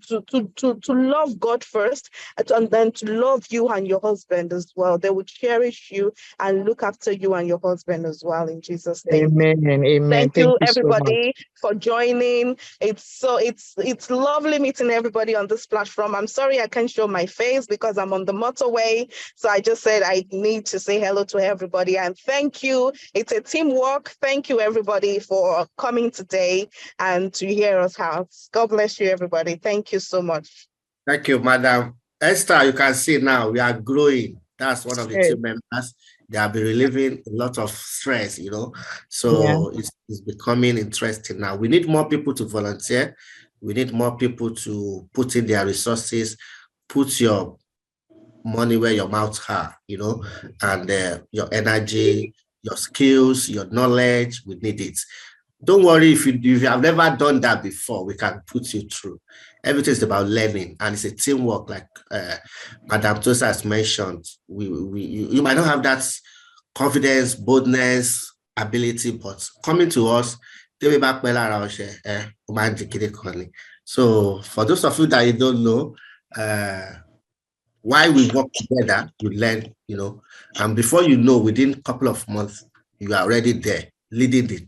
love God first, and then to love you and your husband as well. They will cherish you and look after you and your husband as well, in Jesus' name. Amen. Amen. Thank Thank you, you so much. everybody, for joining. It's lovely meeting everybody on this platform. I'm sorry I can't show my face because I'm on the motorway. So I just said I need to say hello to everybody, and thank you. It's a teamwork. Thank you, everybody, for coming today and to hear us out. God bless you, everybody. Thank you so much. Thank you, madam. Esther, you can see now we are growing. That's one of the Yes. team members. They have been relieving a lot of stress, So Yeah. it's becoming interesting now. We need more people to volunteer. We need more people to put in their resources, put your money where your mouth are, and your energy, your skills, your knowledge. We need it. Don't worry if you have never done that before, we can put you through. Everything is about learning, and it's a teamwork, like Madam Tosa has mentioned. You might not have that confidence, boldness, ability, but coming to us, so for those of you that you don't know, why we work together, you learn, and before you know, within a couple of months, you are already there, leading the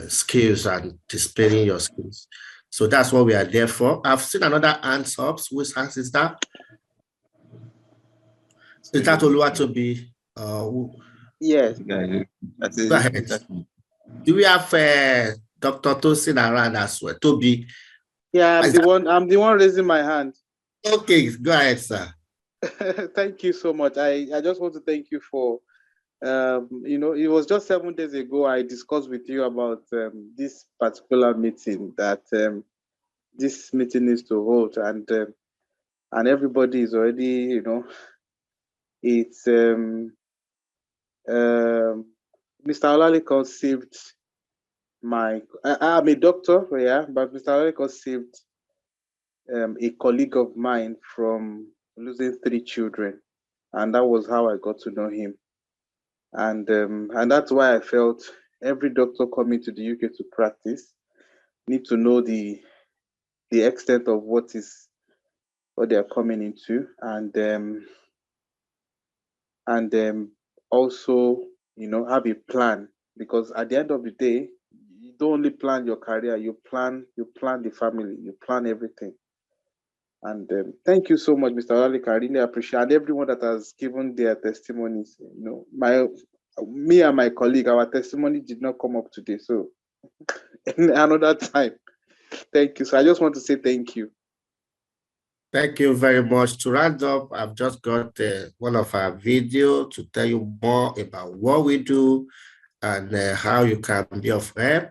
skills and displaying your skills. So that's what we are there for. I've seen another hands up. Whose hands is that? Is that Oluwatobi? Yes. Go ahead. Do we have Dr. Tosin around as well? Toby? Yeah, I'm the one raising my hand. Okay, go ahead, sir. Thank you so much. I just want to thank you for it was just 7 days ago I discussed with you about this particular meeting, that this meeting is to hold, and everybody is already, it's Mr. Olale saved I'm a doctor, yeah, but Mr. Olale saved a colleague of mine from losing 3 children, and that was how I got to know him. And that's why I felt every doctor coming to the UK to practice need to know the extent of what they are coming into, and also, have a plan, because at the end of the day, you don't only plan your career, you plan the family, you plan everything. And thank you so much, Mr. Olale. I really appreciate, and everyone that has given their testimonies. Me and my colleague, our testimony did not come up today, so another time. Thank you. So I just want to say thank you. Thank you very much. To round up, I've just got one of our videos to tell you more about what we do and how you can be of help.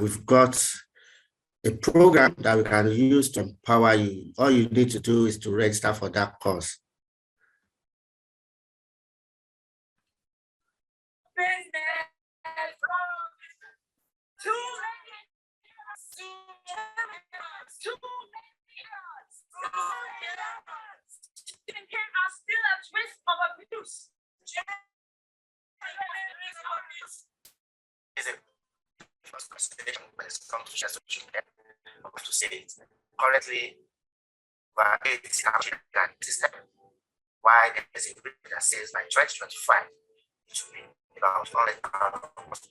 We've got a program that we can use to empower you. All you need to do is to register for that course. First consideration when it comes to share children, to say it. Currently, it's in our system. Why there is a group that says by 2025, it should be about 100,000.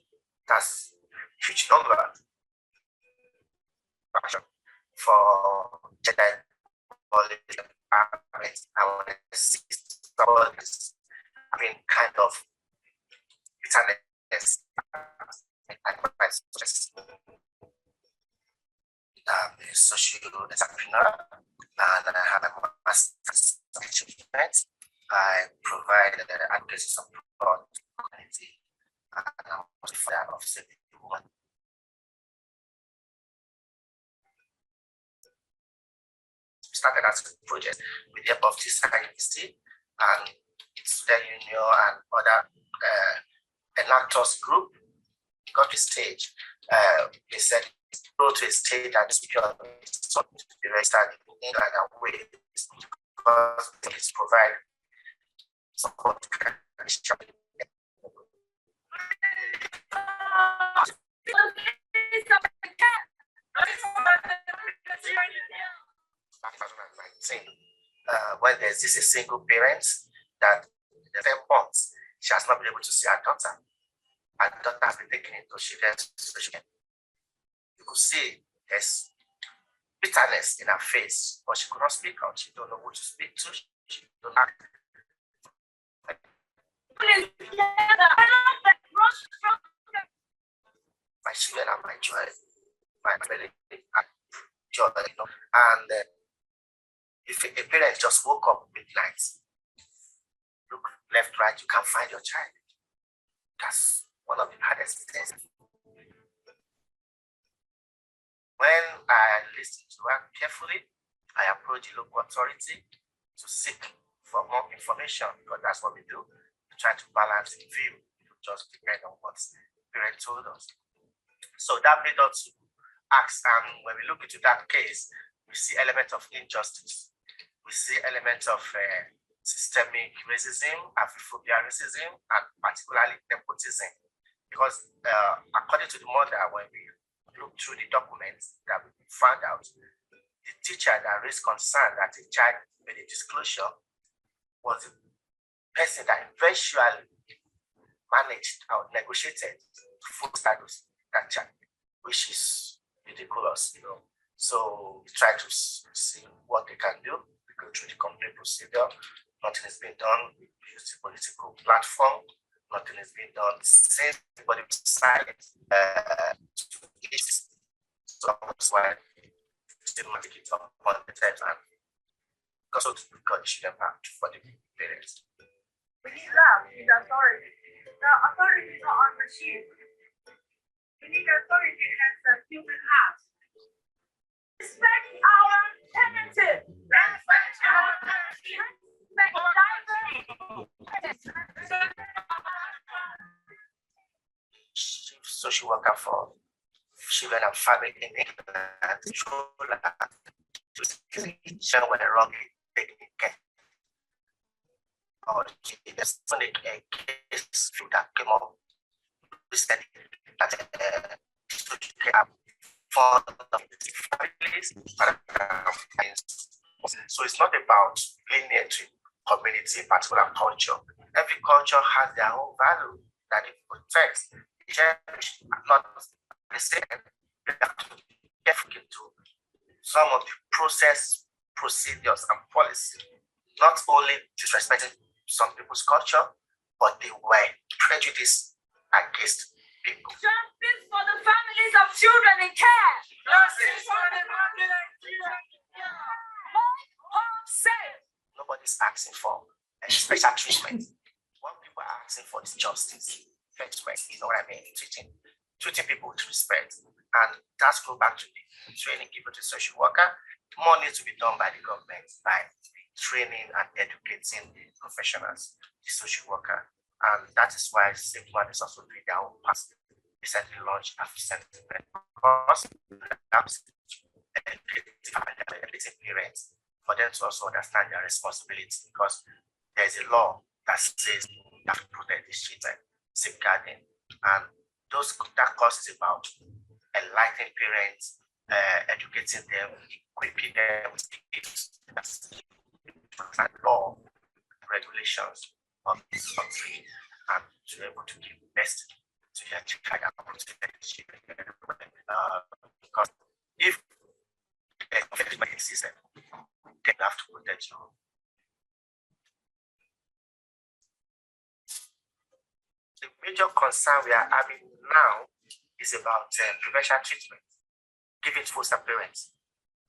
That's a huge number for gender equality. I want to see this having kind of bitterness. entrepreneur, and I have a master's achievement. I provide advocacy support to the community, and I'm also the father of 70 women. Started as a project with the help of this university and student union and other enactors group. Got to stage. They said go to a stage and speak on something to be registered in England and Wales because it's provide support. When there's this a single parent that the 10 months she has not been able to see her daughter. Her daughter has been taken into children's social. You could see there's bitterness in her face, but she could not speak out. She don't know who to speak to. She don't have. My children are my joy, my joy, you know. And if a parent just woke up midnight, look left, right, you can't find your child. That's one of the hardest things. When I listen to her carefully, I approach the local authority to seek for more information because that's what we do. We try to balance the view, just depend on what the parent told us. So that made us ask, and when we look into that case, we see elements of injustice. We see elements of systemic racism, Afrophobia racism, and particularly nepotism. Because according to the mother, when we looked through the documents that we found out, the teacher that raised concern that a child made a disclosure was the person that eventually managed or negotiated full status that child, which is ridiculous, you know. So we try to see what they can do. We go through the complete procedure. Nothing has been done. We use the political platform. Nothing has been done since everybody was silent. So that's why we still make it up on the times and because of the children back for the parents. We need love with authority. The authority is not on machine. We need authority as a human heart. Respect our tendency. Respect our tendency. Chief social worker for children and family in England, when wrongly taken care. Or there's only a case that came up recently that social care for the families. So it's not about linear to community, particular culture. Every culture has their own value that it protects. Cherish, not the same. You have to be careful to some of the procedures and policies, not only disrespecting some people's culture, but they were prejudiced against people. Justice for the families of children in care. Justice for the families of children in care. Make home safe. Nobody's asking for a special treatment. What people are asking for is justice. Respect, you know what I mean? Treating people with respect. And that's go back to the training given to social worker. More needs to be done by the government by training and educating the professionals, the social worker. And that is why Sigma is also doing their own past. Recently launched a sentiment course educating parents for them to also understand their responsibility because there's a law that says you have to protect these children. Safeguarding, and that course is about enlightening parents, educating them, equipping them with skills and law regulations of this country, and to be able to give best to their child and protect children. Because if there's no education system, they have to protect you. The major concern we are having now is about prevention treatment, giving foster parents.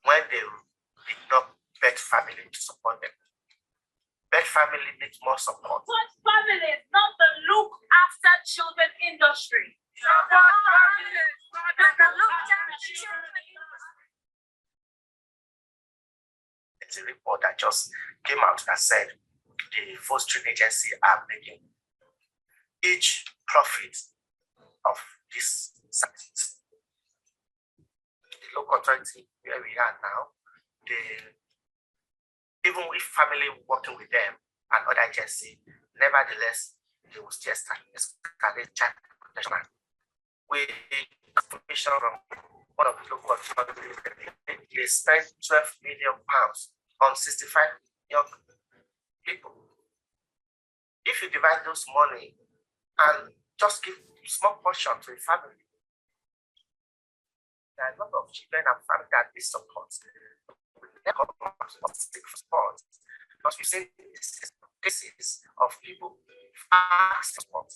when they did not bet family to support them. Bet family needs more support. Support families, not the look after children industry. Support families, not the look after children industry. It's a report that just came out that said the fostering agency are making each profit of this service. The local authority where we are now, even with family working with them and other agency, nevertheless, they will still escalate child protection. With information from one of the local authorities, they spent £12 million on 65 young people. If you divide those money and just give small portion to the family, there are a lot of children and families that need support. Support because we've seen cases of people asking support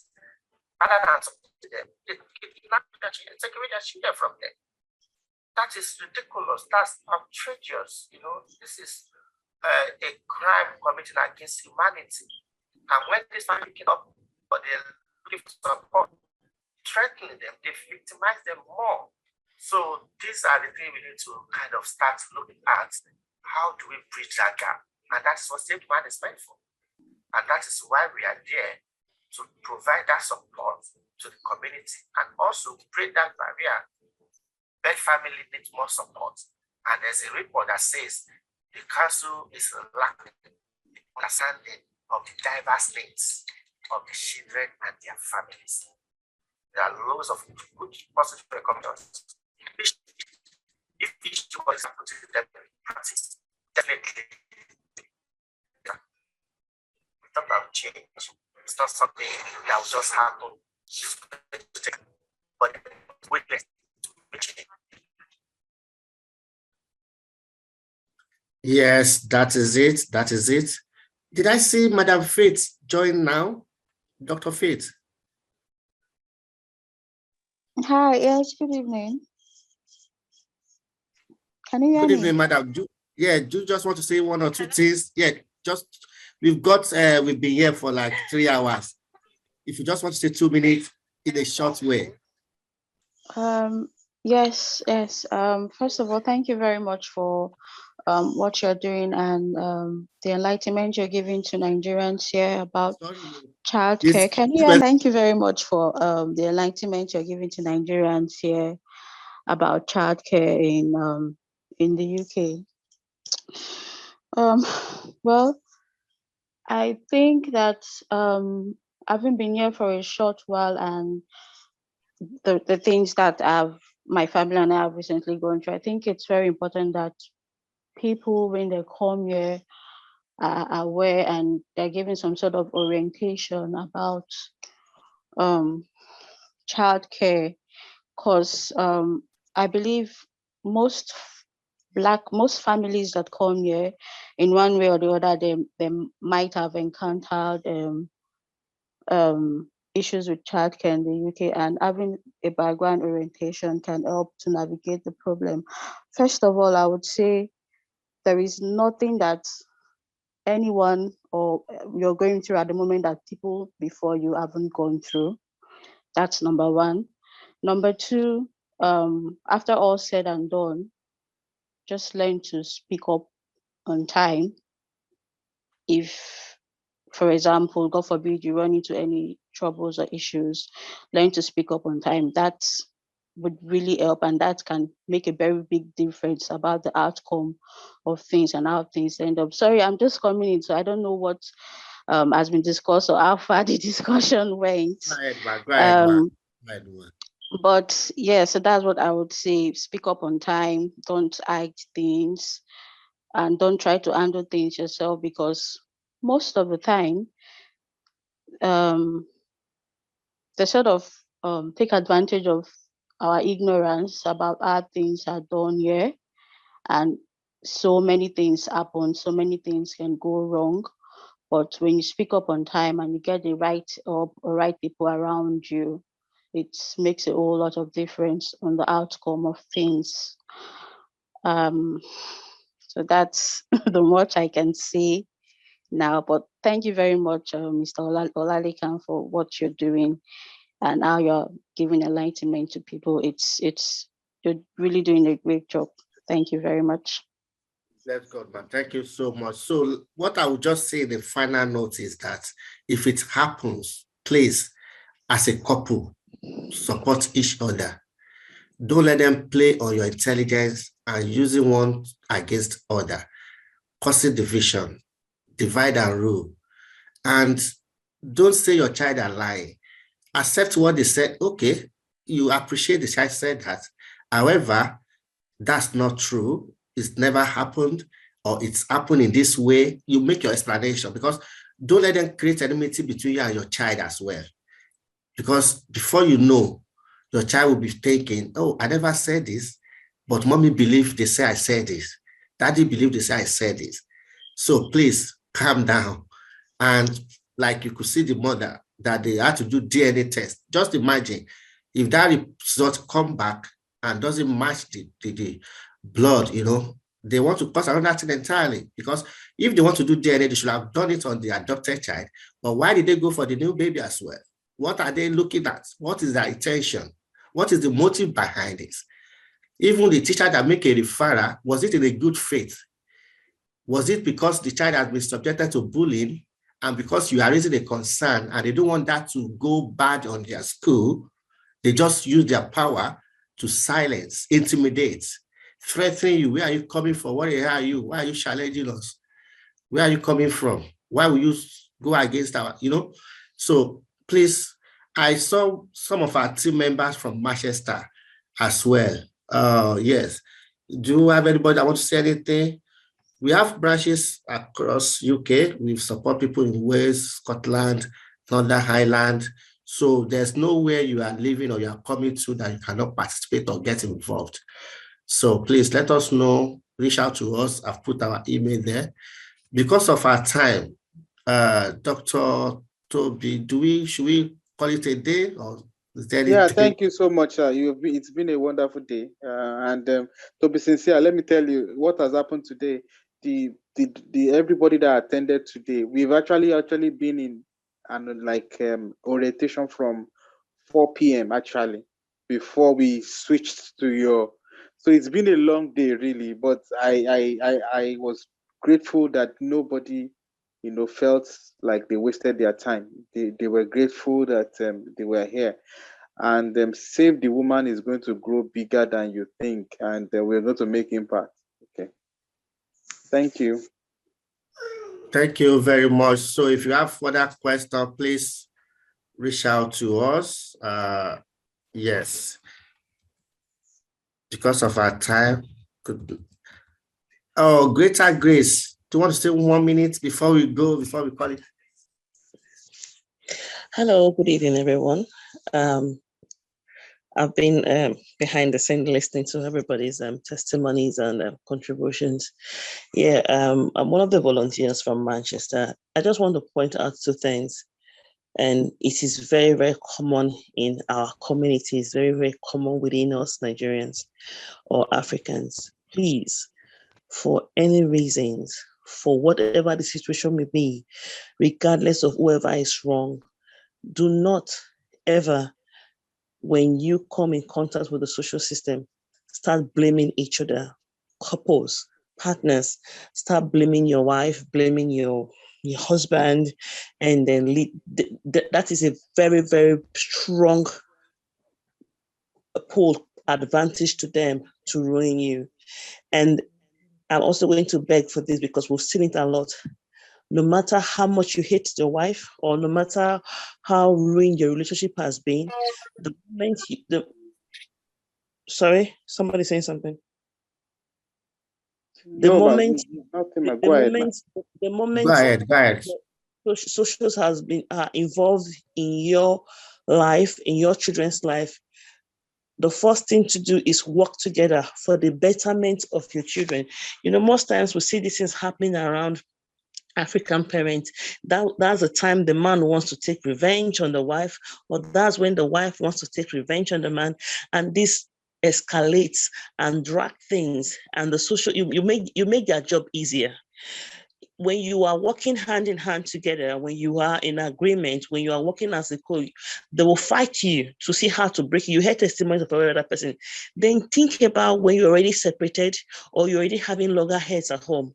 rather than support them, they take away their children from them. That is ridiculous. That's outrageous. You know, this is a crime committed against humanity. And when this family get up, or they give support, threatening them, they victimize them more. So these are the things we need to kind of start looking at. How do we bridge that gap? And that's what Save Demand is meant for. And that is why we are there to provide that support to the community and also break that barrier. That family needs more support. And there's a report that says the council is lacking the understanding of the diverse needs of the children and their families. There are loads of good positive recommendations. If each one is put in practice, definitely without that change, it's not something that will just happen. But witness. Yes, that is it. That is it. Did I see Madam Faith join now? Dr. Faith. Hi, yes, good evening. Can you hear me? Good evening, Madam. Do you just want to say one or two things? Yeah, we've been here for like 3 hours. If you just want to say 2 minutes in a short way. Yes. First of all, thank you very much for what you're doing and the enlightenment you're giving to Nigerians here about childcare. Thank you very much for the enlightenment you're giving to Nigerians here about childcare in the UK. Well, I think that having been here for a short while and the things that my family and I have recently gone through, I think it's very important that people, when they come here, are aware and they're given some sort of orientation about childcare, because I believe most families that come here, in one way or the other, they might have encountered issues with childcare in the UK, and having a background orientation can help to navigate the problem. First of all, I would say there is nothing that anyone or you're going through at the moment that people before you haven't gone through. That's number one. Number two, after all said and done, just learn to speak up on time. If, for example, God forbid, you run into any troubles or issues, learn to speak up on time. That would really help, and that can make a very big difference about the outcome of things and how things end up. Sorry, I'm just coming in, so I don't know what has been discussed or how far the discussion went. Go ahead. But yeah, so that's what I would say. Speak up on time, don't hide things, and don't try to handle things yourself, because most of the time, they sort of take advantage of our ignorance about how things are done here, and so many things happen, so many things can go wrong. But when you speak up on time and you get the right people around you, it makes a whole lot of difference on the outcome of things. So that's the much I can say now. But thank you very much, Mr. Olalekan, for what you're doing and how you're giving enlightenment to people. You're really doing a great job. Thank you very much. Bless God, man. Thank you so much. So what I would just say, the final note is that if it happens, please, as a couple, support each other. Don't let them play on your intelligence and using one against other, causing division, divide and rule. And don't say your child are lying. Accept what they said. Okay, you appreciate the child said that. However, that's not true. It's never happened, or it's happened in this way. You make your explanation, because don't let them create enmity between you and your child as well. Because before you know, your child will be thinking, oh, I never said this, but mommy believed they say I said this. Daddy believed they say I said this. So please calm down. And like you could see the mother, that they had to do DNA test. Just imagine if that result come back and doesn't match the blood, they want to cause another thing entirely. Because if they want to do DNA, they should have done it on the adopted child. But why did they go for the new baby as well? What are they looking at? What is their intention? What is the motive behind it? Even the teacher that make a referral, was it in a good faith? Was it because the child has been subjected to bullying, and because you are raising a concern and they don't want that to go bad on their school, they just use their power to silence, intimidate, threaten you? Where are you coming from? What are you? Why are you challenging us? Where are you coming from? Why will you go against our, So please, I saw some of our team members from Manchester as well. Yes. Do you have anybody that wants to say anything? We have branches across UK. We support people in Wales, Scotland, Northern Ireland. So there's nowhere you are living or you are coming to that you cannot participate or get involved. So please let us know, reach out to us. I've put our email there. Because of our time, Dr. Toby, should we call it a day, or is there anything? Yeah, thank you so much. It's been a wonderful day. And to be sincere, let me tell you what has happened today. The everybody that attended today, we've actually been in orientation from 4 p.m. actually before we switched to your. So it's been a long day really, but I was grateful that nobody felt like they wasted their time. They were grateful that they were here. And Save the Woman is going to grow bigger than you think, and we're going to make impact. Okay. Thank you. Thank you very much. So if you have further questions, please reach out to us. Yes. Because of our time. Oh, Greater Grace. Do you want to stay 1 minute before we go, before we call it? Hello, good evening, everyone. I've been behind the scene listening to everybody's testimonies and contributions. Yeah, I'm one of the volunteers from Manchester. I just want to point out 2 things. And it is very, very common in our communities, very, very common within us Nigerians or Africans. Please, for any reasons, for whatever the situation may be, regardless of whoever is wrong, do not ever, when you come in contact with the social system, start blaming each other. Couples, partners, start blaming your wife, blaming your husband, and then that is a very, very strong pull advantage to them to ruin you. And I'm also going to beg for this because we've seen it a lot. No matter how much you hate your wife, or no matter how ruined your relationship has been, the moment sorry, somebody saying something. The moment socials has been involved in your life, in your children's life, the first thing to do is work together for the betterment of your children. Most times we see these things happening around African parents. That's the time the man wants to take revenge on the wife, or that's when the wife wants to take revenge on the man. And this escalates and drag things, and the social, you make their job easier. When you are working hand in hand together, when you are in agreement, when you are working as a co, they will fight you to see how to break you. You hear testimonies of every other person. Then think about when you're already separated or you're already having loggerheads at home.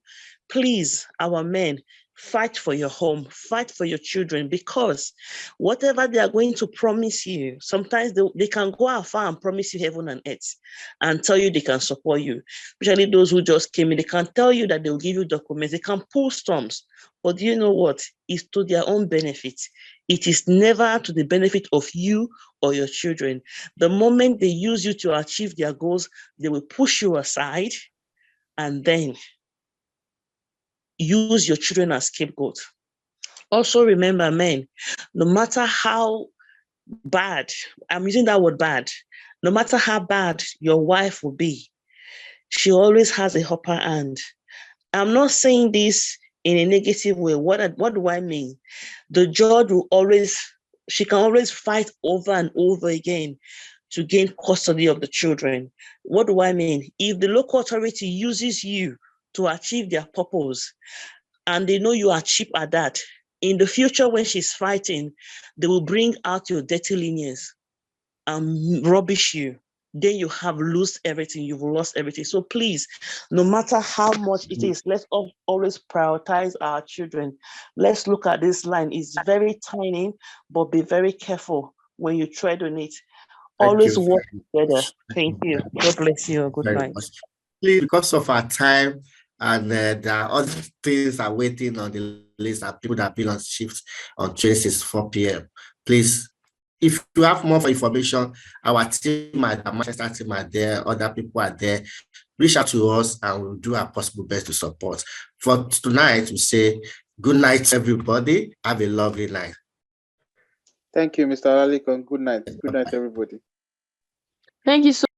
Please, our men, fight for your home, fight for your children, because whatever they are going to promise you, sometimes they can go out far and promise you heaven and earth and tell you they can support you. Especially those who just came in, they can tell you that they'll give you documents, they can pull storms, but do you know what? It's to their own benefit. It is never to the benefit of you or your children. The moment they use you to achieve their goals, they will push you aside and then use your children as scapegoat. Also remember, men, no matter how bad, I'm using that word bad, no matter how bad your wife will be, she always has a upper hand. I'm not saying this in a negative way. What do I mean? The judge will always, she can always fight over and over again to gain custody of the children. What do I mean? If the local authority uses you to achieve their purpose, and they know you are cheap at that, in the future when she's fighting, they will bring out your dirty lineage and rubbish you. Then you have lost everything, you've lost everything. So please, no matter how much it is, let's always prioritize our children. Let's look at this line. It's very tiny, but be very careful when you tread on it. Always work together. Thank you. God bless you. Good night. Please, because of our time, and there are other things are waiting on the list, and people that have been on shifts on Tuesdays 4 p.m. Please, if you have more information, our team at the Manchester team are there, other people are there. Reach out to us and we'll do our possible best to support. For tonight, we say good night, everybody. Have a lovely night. Thank you, Mr. Alikon. Good night. Good night, everybody. Thank you so